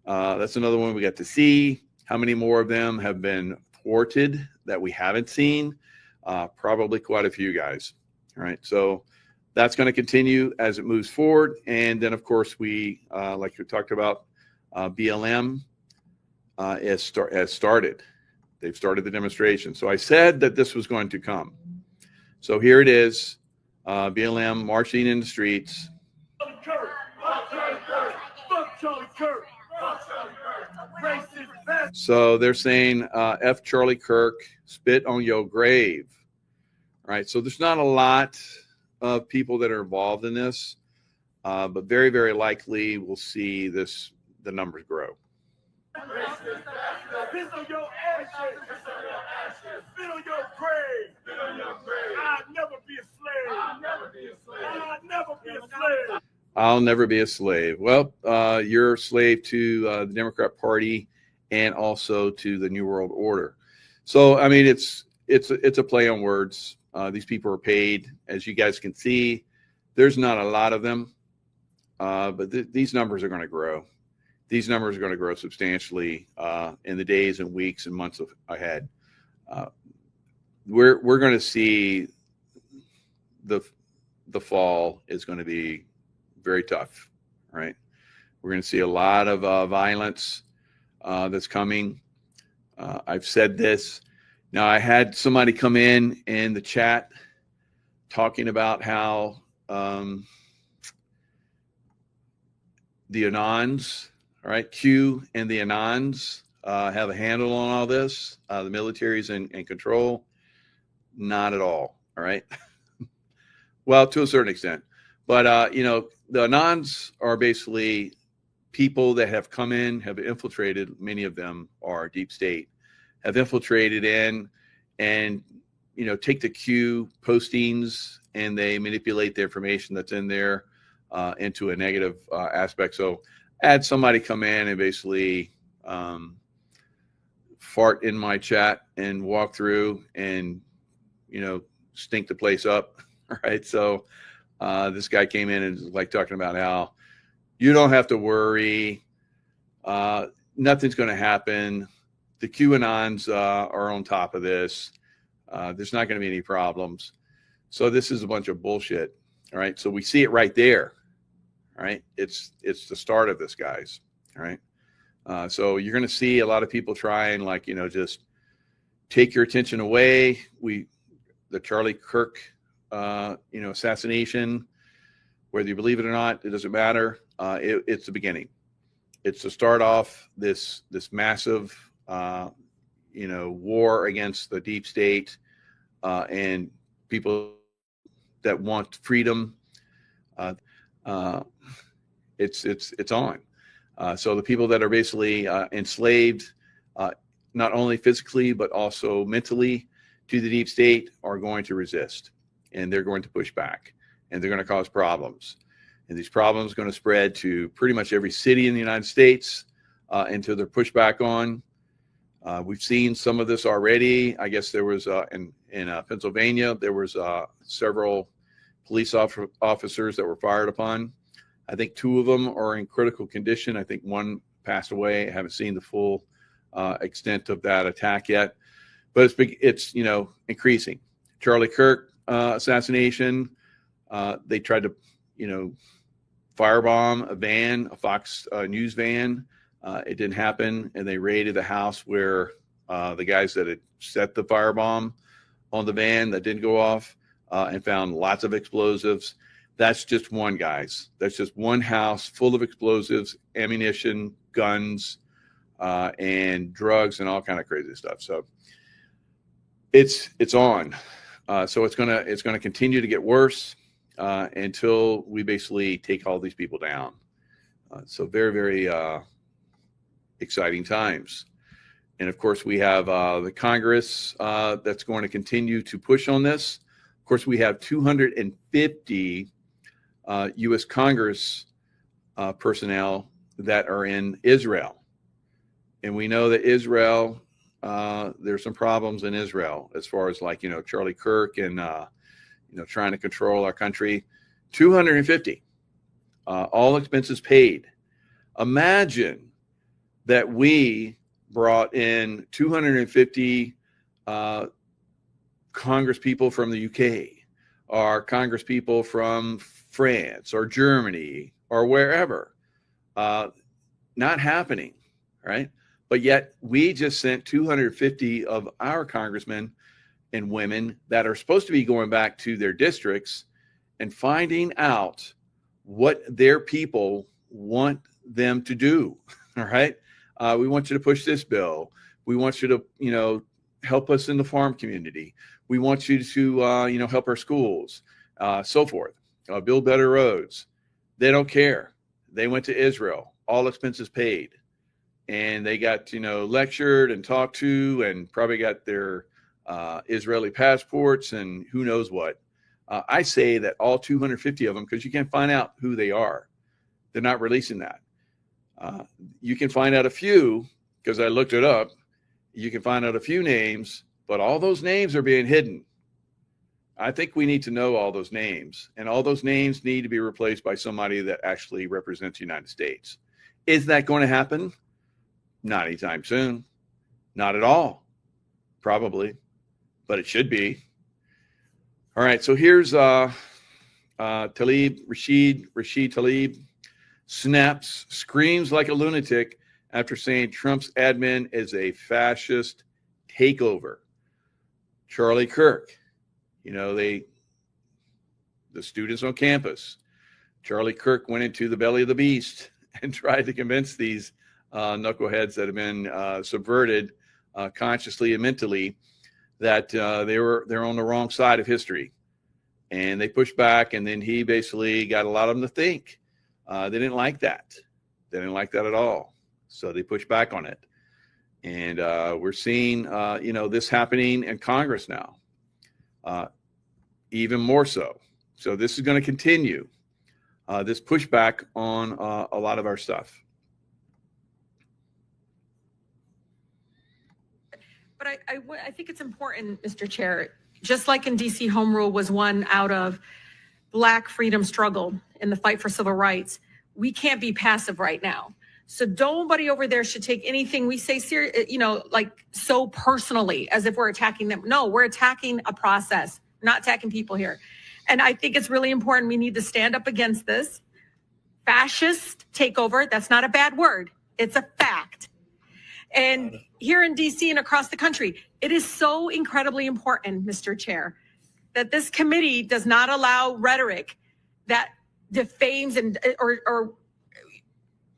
That's another one we got to see. How many more of them have been thwarted that we haven't seen? Probably quite a few, guys. All right, so that's going to continue as it moves forward. And then, of course, we, like we talked about, BLM has started. They've started the demonstration. So I said that this was going to come. So here it is, BLM marching in the streets. So they're saying, F Charlie Kirk, spit on your grave. All right. So there's not a lot of people that are involved in this, but very, very likely we'll see the numbers grow. Piss on your ashes. Spit on your grave. I'll never be a slave. I'll never be a slave. I'll never be a slave. Well, you're a slave to the Democrat Party and also to the New World Order. So, I mean, it's a play on words. These people are paid, as you guys can see. There's not a lot of them, but these numbers are going to grow. These numbers are going to grow substantially in the days and weeks and months ahead. We're going to see the fall is going to be very tough, right? We're going to see a lot of violence that's coming. I've said this. Now, I had somebody come in the chat talking about how the Anons, all right, Q and the Anons have a handle on all this. The military's in control. Not at all right? Well, to a certain extent. But, the Anons are basically people that have come in, have infiltrated. Many of them are deep state, have infiltrated in and, take the Q postings and they manipulate the information that's in there into a negative aspect. So I had somebody come in and basically fart in my chat and walk through and, stink the place up. All right. So this guy came in and was talking about how you don't have to worry. Nothing's going to happen. The QAnons are on top of this. There's not going to be any problems. So this is a bunch of bullshit. All right. So we see it right there. All right. It's the start of this, guys. All right. So you're going to see a lot of people trying just take your attention away. The Charlie Kirk, assassination, whether you believe it or not, it doesn't matter. It's the beginning. It's to start off this massive, war against the deep state and people that want freedom. It's on. So the people that are basically enslaved, not only physically but also mentally, to the deep state are going to resist, and they're going to push back, and they're going to cause problems. And these problems are going to spread to pretty much every city in the United States until they're pushed back on. We've seen some of this already. I guess there was in Pennsylvania, there was several police officers that were fired upon. I think 2 of them are in critical condition. I think 1 passed away. I haven't seen the full extent of that attack yet. But it's increasing. Charlie Kirk assassination. They tried to, firebomb a van, a Fox News van. It didn't happen, and they raided the house where the guys that had set the firebomb on the van that didn't go off and found lots of explosives. That's just one, guys. That's just one house full of explosives, ammunition, guns, and drugs, and all kind of crazy stuff. So it's on. So it's gonna continue to get worse until we basically take all these people down. So very, very exciting times. And of course, we have the Congress that's going to continue to push on this. Of course, we have 250 U.S. Congress personnel that are in Israel. And we know that Israel, there's some problems in Israel as far as Charlie Kirk and, trying to control our country. 250, all expenses paid. Imagine that we brought in 250 Congress people from the UK, or Congress people from France or Germany or wherever. Not happening, right? But yet we just sent 250 of our congressmen and women that are supposed to be going back to their districts and finding out what their people want them to do. All right. We want you to push this bill. We want you to, help us in the farm community. We want you to, help our schools, so forth. Build better roads. They don't care. They went to Israel, all expenses paid, and they got, lectured and talked to, and probably got their Israeli passports and who knows what. I say that all 250 of them, because you can't find out who they are. They're not releasing that. You can find out a few, because I looked it up. You can find out a few names, but all those names are being hidden. I think we need to know all those names, and all those names need to be replaced by somebody that actually represents the United States. Is that going to happen? Not anytime soon. Not at all. Probably, but it should be. All right, so here's Rashid Tlaib screams like a lunatic after saying Trump's admin is a fascist takeover. Charlie Kirk, the students on campus. Charlie Kirk went into the belly of the beast and tried to convince these knuckleheads that have been subverted consciously and mentally that they're on the wrong side of history. And they pushed back, and then he basically got a lot of them to think. They didn't like that. They didn't like that at all. So they pushed back on it. And we're seeing, this happening in Congress now, even more so. So this is going to continue, this pushback on a lot of our stuff. But I think it's important, Mr. Chair, just like in DC, home rule was one out of Black freedom struggle in the fight for civil rights. We can't be passive right now. So nobody over there should take anything we say so personally, as if we're attacking them. No, we're attacking a process, not attacking people here. And I think it's really important. We need to stand up against this fascist takeover. That's not a bad word. It's a fact. And here in DC and across the country, it is so incredibly important, Mr. Chair, that this committee does not allow rhetoric that defames or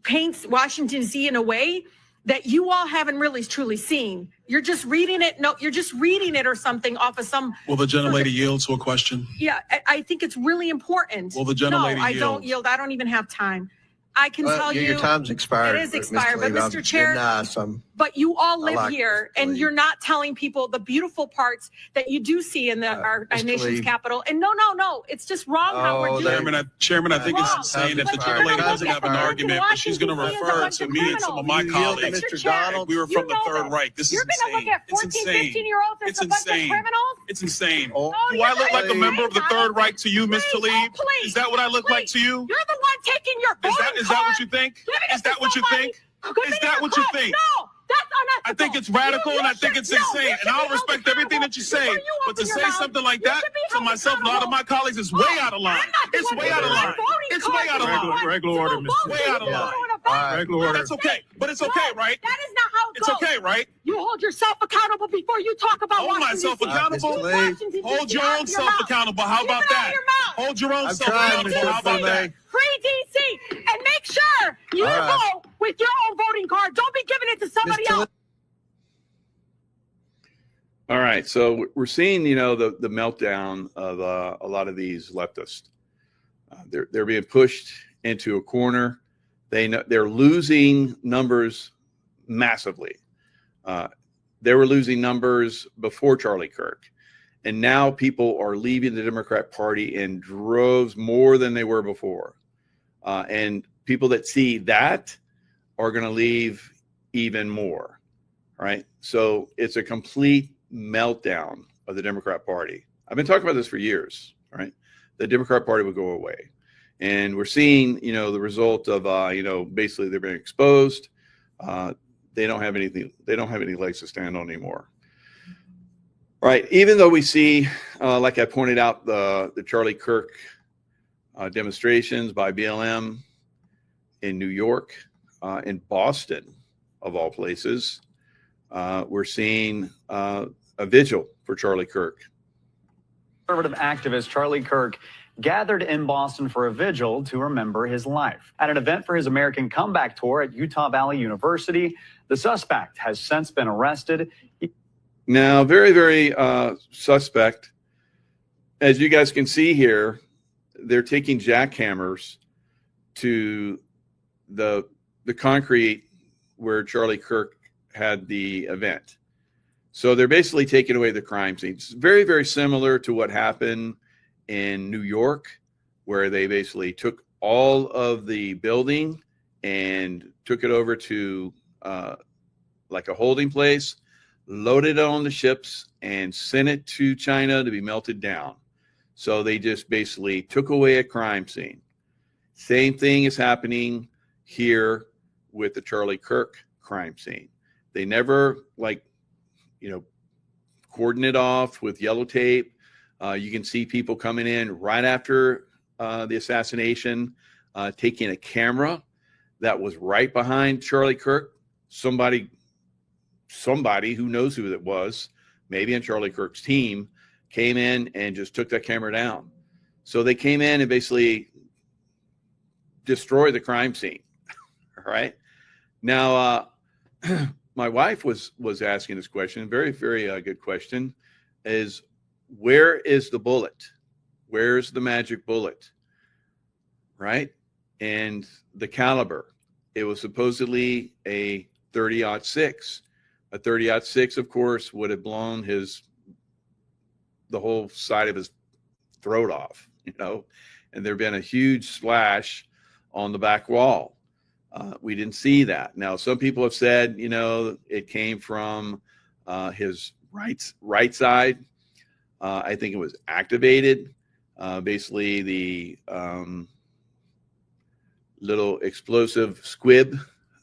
paints Washington, D.C. in a way that you all haven't really truly seen. You're just reading it. No, you're just reading it or something off of some. Will the gentlelady yield to a question? Yeah, I think it's really important. Will the gentlelady No, I yield? don't yield. I don't even have time. I can tell you. Your time's expired. It is expired, but Mr. Chair, but you all live here, and you're not telling people the beautiful parts that you do see in our nation's capital. And no, it's just wrong how we're doing it. Chairman, I think it's insane that the gentlelady doesn't have an argument, but she's going to refer to me and some of my colleagues. We were from the Third Reich. This is insane. You're going to look at 14, 15-year-olds as a bunch of criminals? It's insane. Do I look like a member of the Third Reich to you, Ms. Tlaib? Is that what I look like to you? You're the one taking your voting card. Is that what you think? Is that what you think? Is that what you think? No, that's unethical. I think it's radical and I think it's insane. And I'll respect everything that you say. But to say something like that to myself and a lot of my colleagues is way out of line. It's way out of line. It's way out of line. Regular order, Mr. Way out of line. Regular order. That's okay. But it's okay, right? That is not how it goes. It's okay, right? You hold yourself accountable before you talk about Hold myself accountable. Hold your own self accountable. How about that? Hold your own self accountable. How about that? Free DC, and make sure you vote with your own voting card. Don't be giving it to somebody else. All right, so we're seeing, the meltdown of a lot of these leftists. They're being pushed into a corner. They're losing numbers massively. They were losing numbers before Charlie Kirk, and now people are leaving the Democrat Party in droves more than they were before. And people that see that are going to leave even more. Right, so it's a complete meltdown of the Democrat Party. I've been talking about this for years. Right, the Democrat Party will go away, and we're seeing, the result of, basically they're being exposed. They don't have anything. They don't have any legs to stand on anymore. Right, even though we see, like I pointed out, the Charlie Kirk demonstrations by BLM in New York, in Boston, of all places, we're seeing a vigil for Charlie Kirk. Conservative activist Charlie Kirk gathered in Boston for a vigil to remember his life. At an event for his American comeback tour at Utah Valley University, the suspect has since been arrested. Now, very, very suspect. As you guys can see here, they're taking jackhammers to the concrete where Charlie Kirk had the event. So they're basically taking away the crime scene. It's very, very similar to what happened in New York, where they basically took all of the building and took it over to like a holding place, loaded it on the ships, and sent it to China to be melted down. So they just basically took away a crime scene. Same thing is happening here with the Charlie Kirk crime scene. They never, cordon it off with yellow tape. You can see people coming in right after the assassination, taking a camera that was right behind Charlie Kirk. Somebody who knows who it was, maybe in Charlie Kirk's team, came in and just took that camera down. So they came in and basically destroyed the crime scene. All right. Now, my wife was asking this question, very, very good question, is where is the bullet? Where's the magic bullet? Right? And the caliber. It was supposedly a 30-06. A 30-06, of course, would have blown the whole side of his throat off, and there'd been a huge splash on the back wall. We didn't see that. Now, some people have said, it came from his right side. I think it was activated. Basically, the little explosive squib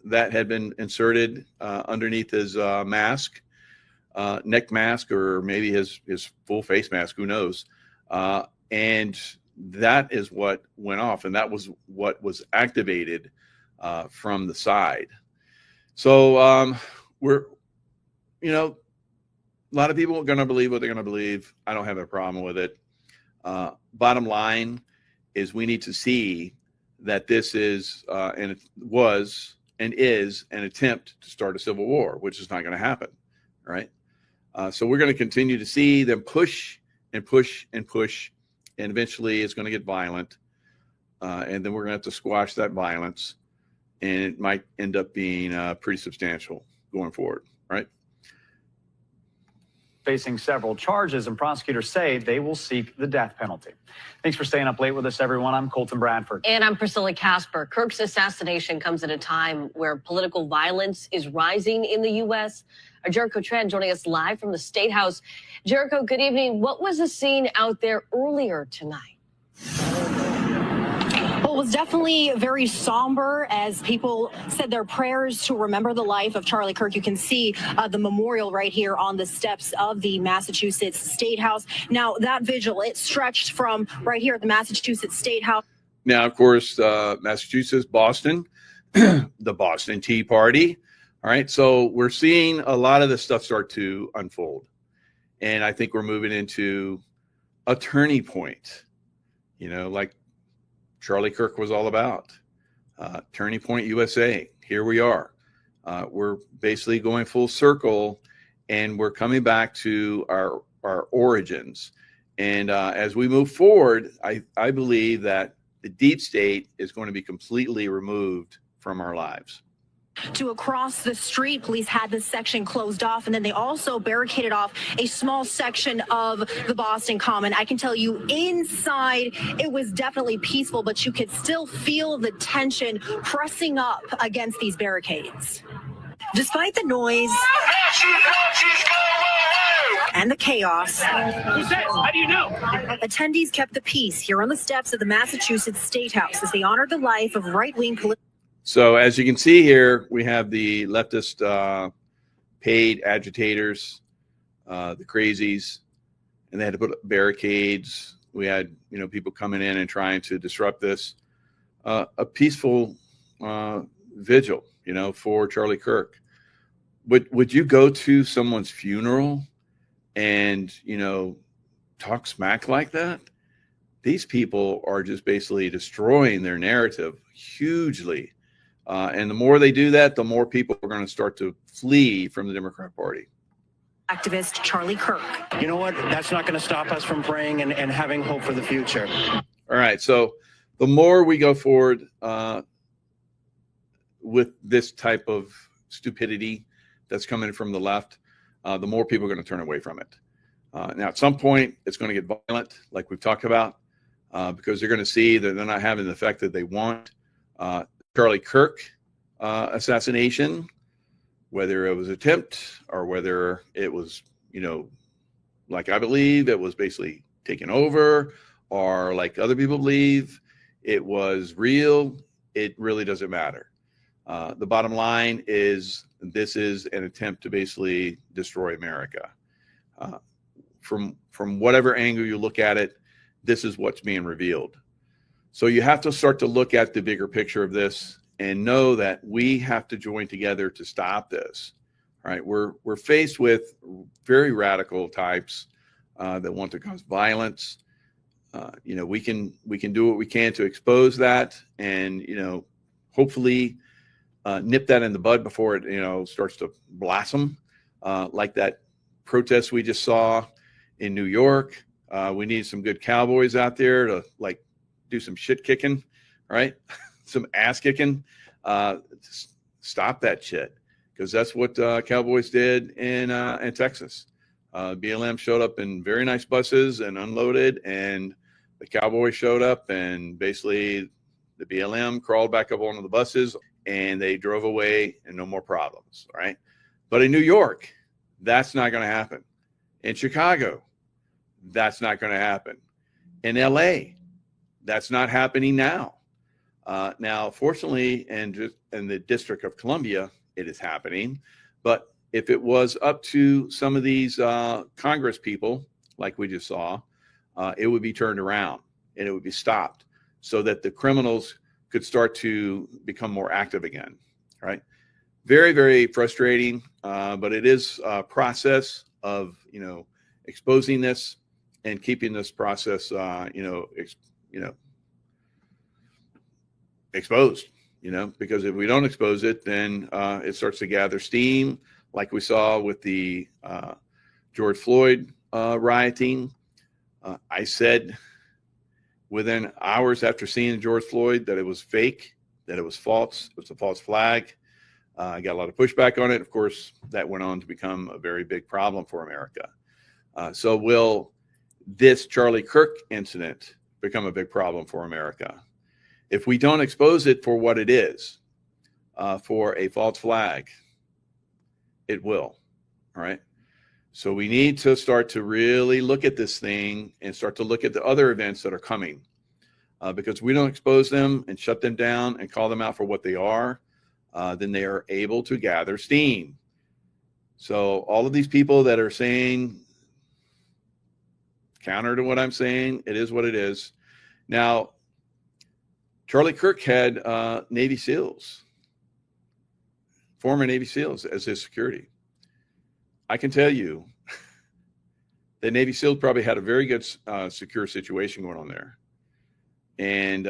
that had been inserted underneath his mask, neck mask, or maybe his full face mask, who knows. And that is what went off, and that was what was activated from the side. So we're, a lot of people are going to believe what they're going to believe. I don't have a problem with it. Bottom line is we need to see that this is, and it was and is, an attempt to start a civil war, which is not going to happen, right? So we're going to continue to see them push and push and push, and eventually it's going to get violent, and then we're going to have to squash that violence, and it might end up being pretty substantial going forward, right? Facing several charges, and prosecutors say they will seek the death penalty. Thanks for staying up late with us, everyone. I'm Colton Bradford. And I'm Priscilla Casper. Kirk's assassination comes at a time where political violence is rising in the U.S. Jericho Tran joining us live from the State House. Jericho, good evening. What was the scene out there earlier tonight? Well, it was definitely very somber as people said their prayers to remember the life of Charlie Kirk. You can see the memorial right here on the steps of the Massachusetts State House. Now, that vigil, it stretched from right here at the Massachusetts State House. Now, of course, Massachusetts, Boston, the Boston Tea Party. All right. So we're seeing a lot of this stuff start to unfold. And I think we're moving into a turning point, like Charlie Kirk was all about. Turning Point USA. Here we are. We're basically going full circle, and we're coming back to our origins. And as we move forward, I believe that the deep state is going to be completely removed from our lives. To across the street, police had this section closed off, and then they also barricaded off a small section of the Boston Common. I can tell you inside it was definitely peaceful, but you could still feel the tension pressing up against these barricades. Despite the noise and the chaos, how do you know? Attendees kept the peace here on the steps of the Massachusetts State House as they honored the life of right-wing political. So as you can see here, we have the leftist paid agitators, the crazies, and they had to put up barricades. We had, people coming in and trying to disrupt this. A peaceful vigil, for Charlie Kirk. Would you go to someone's funeral and, talk smack like that? these people are just basically destroying their narrative hugely. And the more they do that, the more people are going to start to flee from the Democrat Party. Activist Charlie Kirk. You know what? That's not going to stop us from praying and having hope for the future. All right. So the more we go forward with this type of stupidity that's coming from the left, the more people are going to turn away from it. Now, at some point, it's going to get violent, like we've talked about, because they're going to see that they're not having the effect that they want. Charlie Kirk assassination, whether it was attempt or whether it was, like I believe it was basically taken over, or like other people believe it was real, it really doesn't matter. The bottom line is this is an attempt to basically destroy America. From whatever angle you look at it, this is what's being revealed. So you have to start to look at the bigger picture of this and know that we have to join together to stop this. All right, we're faced with very radical types that want to cause violence. We can do what we can to expose that, and hopefully nip that in the bud before it starts to blossom, like that protest we just saw in New York. We need some good cowboys out there to do some shit kicking, right? Some ass kicking. Stop that shit, because that's what cowboys did in Texas. BLM showed up in very nice buses and unloaded, and the cowboys showed up, and basically the BLM crawled back up onto the buses and they drove away, and no more problems, right? But in New York, that's not going to happen. In Chicago, that's not going to happen. In LA, that's not happening now. Now, fortunately, in the District of Columbia, it is happening. But if it was up to some of these Congress people, like we just saw, it would be turned around and it would be stopped so that the criminals could start to become more active again, right? Very, very frustrating, but it is a process of, exposing this and keeping this process, exposed, because if we don't expose it, then it starts to gather steam, like we saw with the George Floyd rioting. I said within hours after seeing George Floyd that it was fake, that it was false, it was a false flag. I got a lot of pushback on it. Of course, that went on to become a very big problem for America. So will this Charlie Kirk incident become a big problem for America? If we don't expose it for what it is, for a false flag, it will. All right. So we need to start to really look at this thing and start to look at the other events that are coming, because we don't expose them and shut them down and call them out for what they are, then they are able to gather steam. So all of these people that are saying counter to what I'm saying, it is what it is. Now, Charlie Kirk had Navy SEALs, former Navy SEALs as his security. I can tell you the Navy SEALs probably had a very good secure situation going on there, and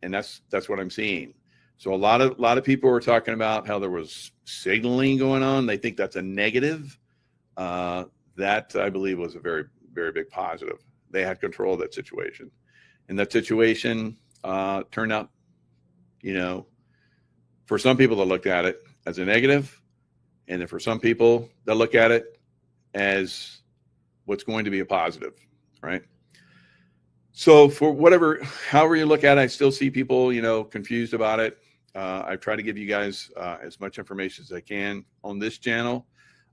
that's what I'm seeing. So a lot of people were talking about how there was signaling going on. They think that's a negative. That I believe was a very, very big positive. They had control of that situation, and that situation turned out, for some people that looked at it as a negative, and then for some people that look at it as what's going to be a positive, right? So for however you look at it, I still see people, confused about it. I try to give you guys as much information as I can on this channel.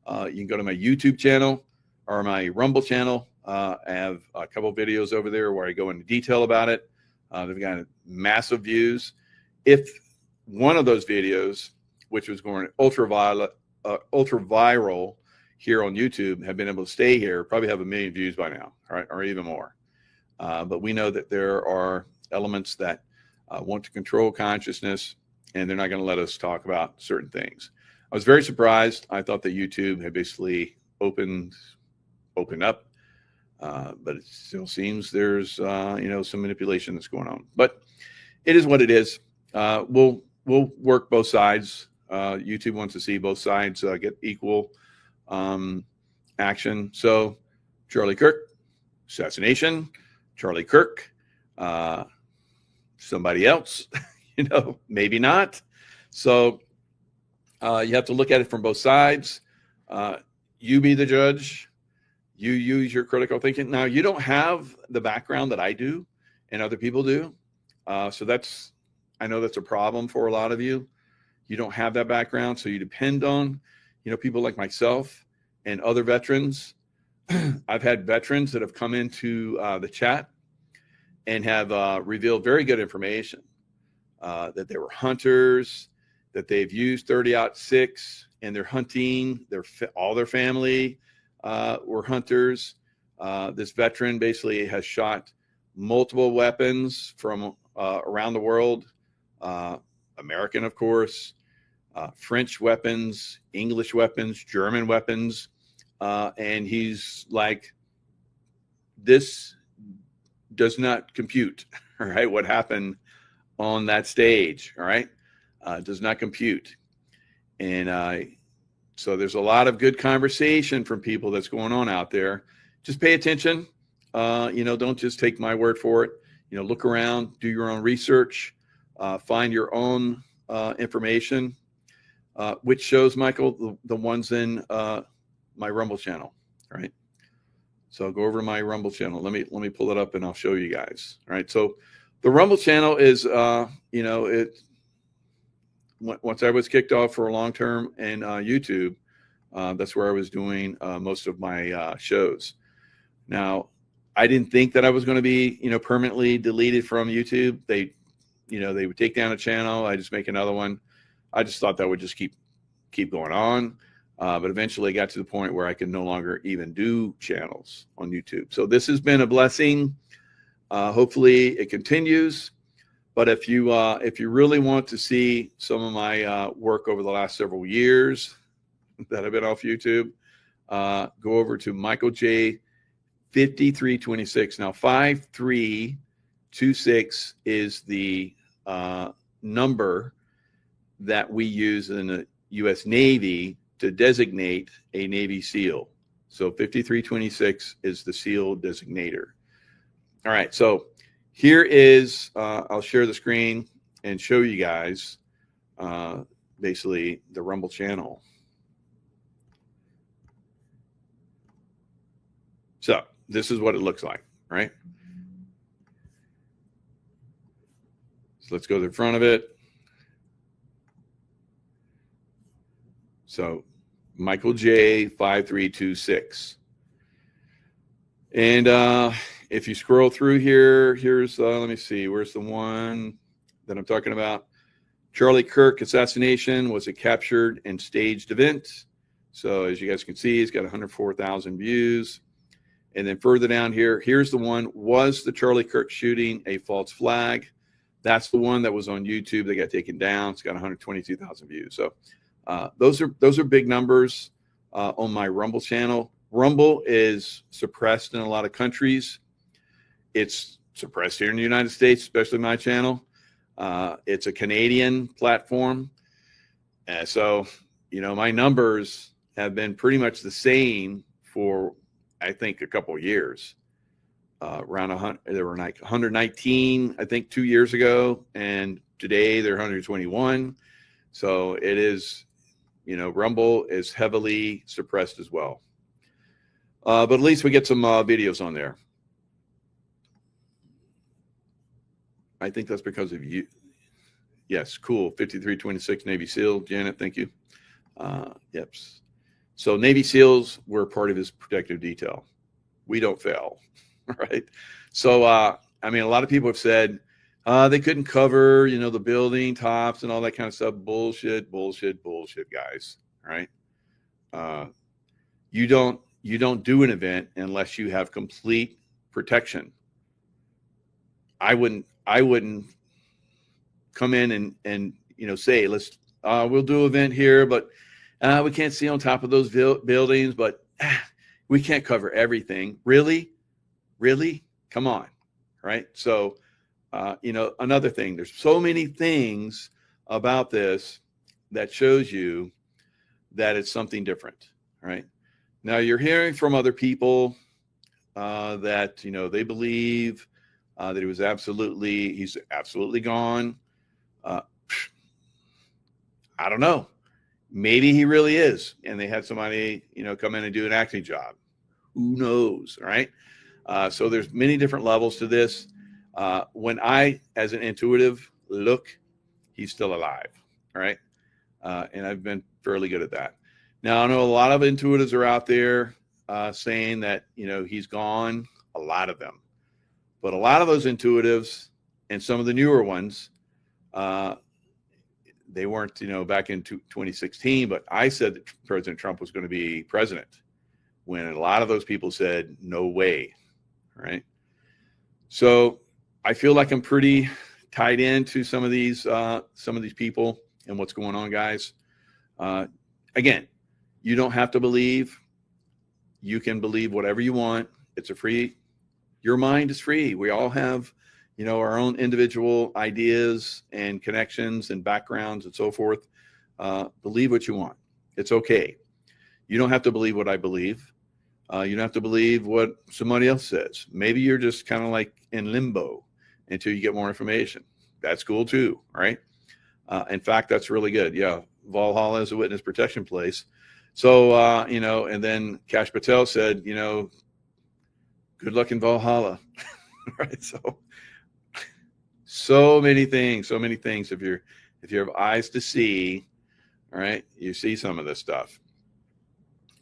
You can go to my YouTube channel or my Rumble channel. I have a couple videos over there where I go into detail about it. They've got massive views. If one of those videos, which was going ultra viral here on YouTube, had been able to stay here, probably have 1 million views by now, right, or even more. But we know that there are elements that want to control consciousness, and they're not going to let us talk about certain things. I was very surprised. I thought that YouTube had basically opened up But it still seems there's some manipulation that's going on. But it is what it is. We'll work both sides. YouTube wants to see both sides get equal action. So Charlie Kirk, assassination. Charlie Kirk, somebody else, maybe not. So you have to look at it from both sides. You be the judge. You use your critical thinking. Now, you don't have the background that I do and other people do. So I know that's a problem for a lot of you. You don't have that background. So you depend on, people like myself and other veterans. I've had veterans that have come into the chat and have revealed very good information, that they were hunters, that they've used 30-06 and they're hunting. All their family were hunters. This veteran basically has shot multiple weapons from around the world, American, of course, French weapons, English weapons, German weapons. And he's like, this does not compute, all right? What happened on that stage, all right? Does not compute. And so there's a lot of good conversation from people that's going on out there. Just pay attention. Don't just take my word for it. Look around, do your own research, find your own information. Which shows, Michael, the ones in my Rumble channel, right? So go over to my Rumble channel. Let me pull it up and I'll show you guys. All right. So the Rumble channel is, once I was kicked off for a long term in YouTube, that's where I was doing most of my shows. Now, I didn't think that I was going to be, permanently deleted from YouTube. They would take down a channel. I just make another one. I just thought that would just keep going on. But eventually I got to the point where I could no longer even do channels on YouTube. So this has been a blessing. Hopefully it continues. But if you really want to see some of my work over the last several years that I've been off YouTube, go over to Michael J 5326. Now 5326 is the number that we use in the U.S. Navy to designate a Navy SEAL. So 5326 is the SEAL designator. All right, so here is, I'll share the screen and show you guys basically the Rumble channel. So this is what it looks like, right? So let's go to the front of it. So Michael J 5326. And if you scroll through here, here's, let me see, where's the one that I'm talking about? Charlie Kirk assassination was a captured and staged event. So as you guys can see, it's got 104,000 views. And then further down here, here's the one, was the Charlie Kirk shooting a false flag? That's the one that was on YouTube that got taken down. It's got 122,000 views. So those are big numbers on my Rumble channel. Rumble is suppressed in a lot of countries. It's suppressed here in the United States, especially my channel. It's a Canadian platform. So, my numbers have been pretty much the same for, I think, a couple of years. Around 100, there were like 119, I think, 2 years ago, and today they're 121. So it is, Rumble is heavily suppressed as well. But at least we get some videos on there. I think that's because of you. Yes, cool. 5326 Navy SEAL. Janet, thank you. Yep. So Navy SEALs were part of his protective detail. We don't fail, right? So, a lot of people have said they couldn't cover, the building tops and all that kind of stuff. Bullshit, guys, right? You don't do an event unless you have complete protection. I wouldn't come in and say, let's we'll do an event here, but we can't see on top of those buildings, but we can't cover everything. Really? Really? Come on. Right? So, another thing, there's so many things about this that shows you that it's something different, right? Now you're hearing from other people that, they believe that he's absolutely gone. I don't know. Maybe he really is. And they had somebody, come in and do an acting job. Who knows, right? So there's many different levels to this. When I, as an intuitive, look, he's still alive, right? And I've been fairly good at that. Now, I know a lot of intuitives are out there saying that, he's gone, a lot of them. But a lot of those intuitives and some of the newer ones, they weren't, back in 2016, but I said that President Trump was going to be president when a lot of those people said, no way, right? So I feel like I'm pretty tied into some of these people and what's going on, guys. Again, you don't have to believe. You can believe whatever you want. Your mind is free. We all have, our own individual ideas and connections and backgrounds and so forth. Believe what you want. It's okay. You don't have to believe what I believe. You don't have to believe what somebody else says. Maybe you're just kind of like in limbo until you get more information. That's cool too, right? In fact, that's really good. Yeah, Valhalla is a witness protection place. So, and then Kash Patel said, good luck in Valhalla, right? So many things. If you have eyes to see, all right, you see some of this stuff.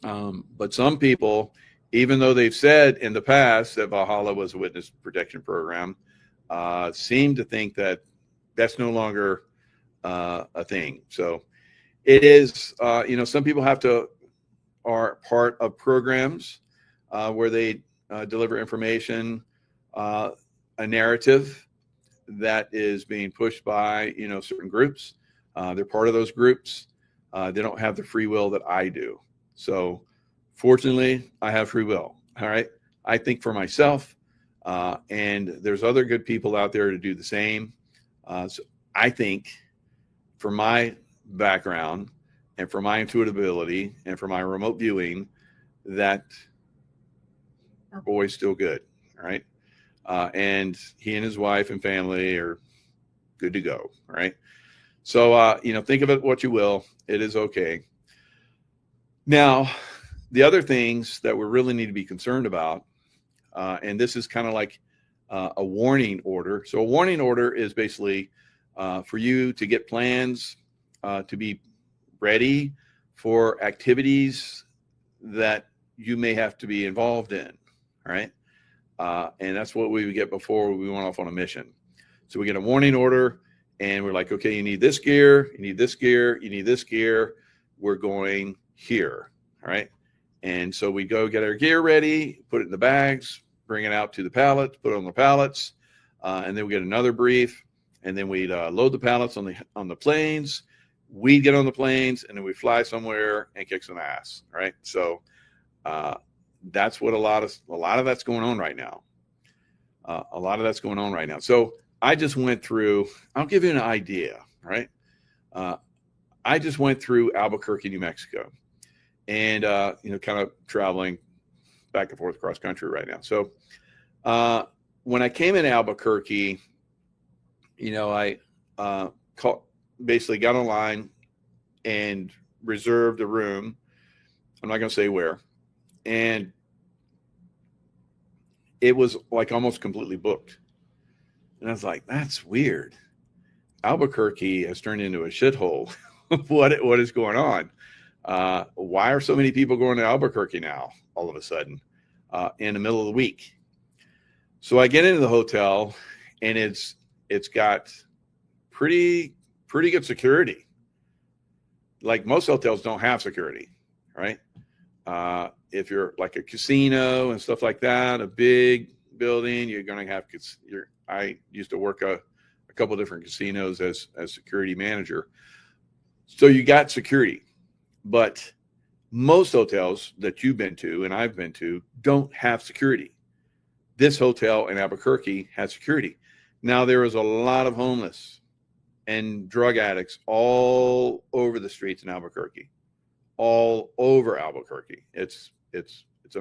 But some people, even though they've said in the past that Valhalla was a witness protection program, seem to think that that's no longer a thing. So it is, some people are part of programs where they deliver information, a narrative that is being pushed by, certain groups. They're part of those groups. They don't have the free will that I do. So fortunately, I have free will. All right. I think for myself, and there's other good people out there to do the same. So I think for my background and for my intuitive ability and for my remote viewing, that boy's still good. All right. And he and his wife and family are good to go. All right. So, think of it what you will. It is okay. Now, the other things that we really need to be concerned about, and this is kind of like a warning order. So a warning order is basically for you to get plans to be ready for activities that you may have to be involved in, right? And that's what we would get before we went off on a mission. So we get a warning order and we're like, okay, you need this gear, you need this gear, you need this gear. We're going here, all right? And so we go get our gear ready, put it in the bags, bring it out to the pallets, put it on the pallets, and then we get another brief, and then we'd load the pallets on the planes. We'd get on the planes, and then we fly somewhere and kick some ass, right? So that's what a lot of that's going on right now. A lot of that's going on right now. So I just went through. I'll give you an idea, right? I just went through Albuquerque, New Mexico, and kind of traveling back and forth across country right now. So when I came in Albuquerque, I basically got online and reserved a room. I'm not going to say where. And it was like almost completely booked. And I was like, that's weird. Albuquerque has turned into a shithole. What is going on? Why are so many people going to Albuquerque now all of a sudden in the middle of the week? So I get into the hotel and it's got pretty good security. Like most hotels don't have security, right? If you're like a casino and stuff like that, a big building, you're going to have I used to work a couple different casinos as security manager. So you got security, but most hotels that you've been to and I've been to don't have security. this hotel in Albuquerque had security. Now there was a lot of homeless and drug addicts all over the streets in Albuquerque, all over Albuquerque. It's a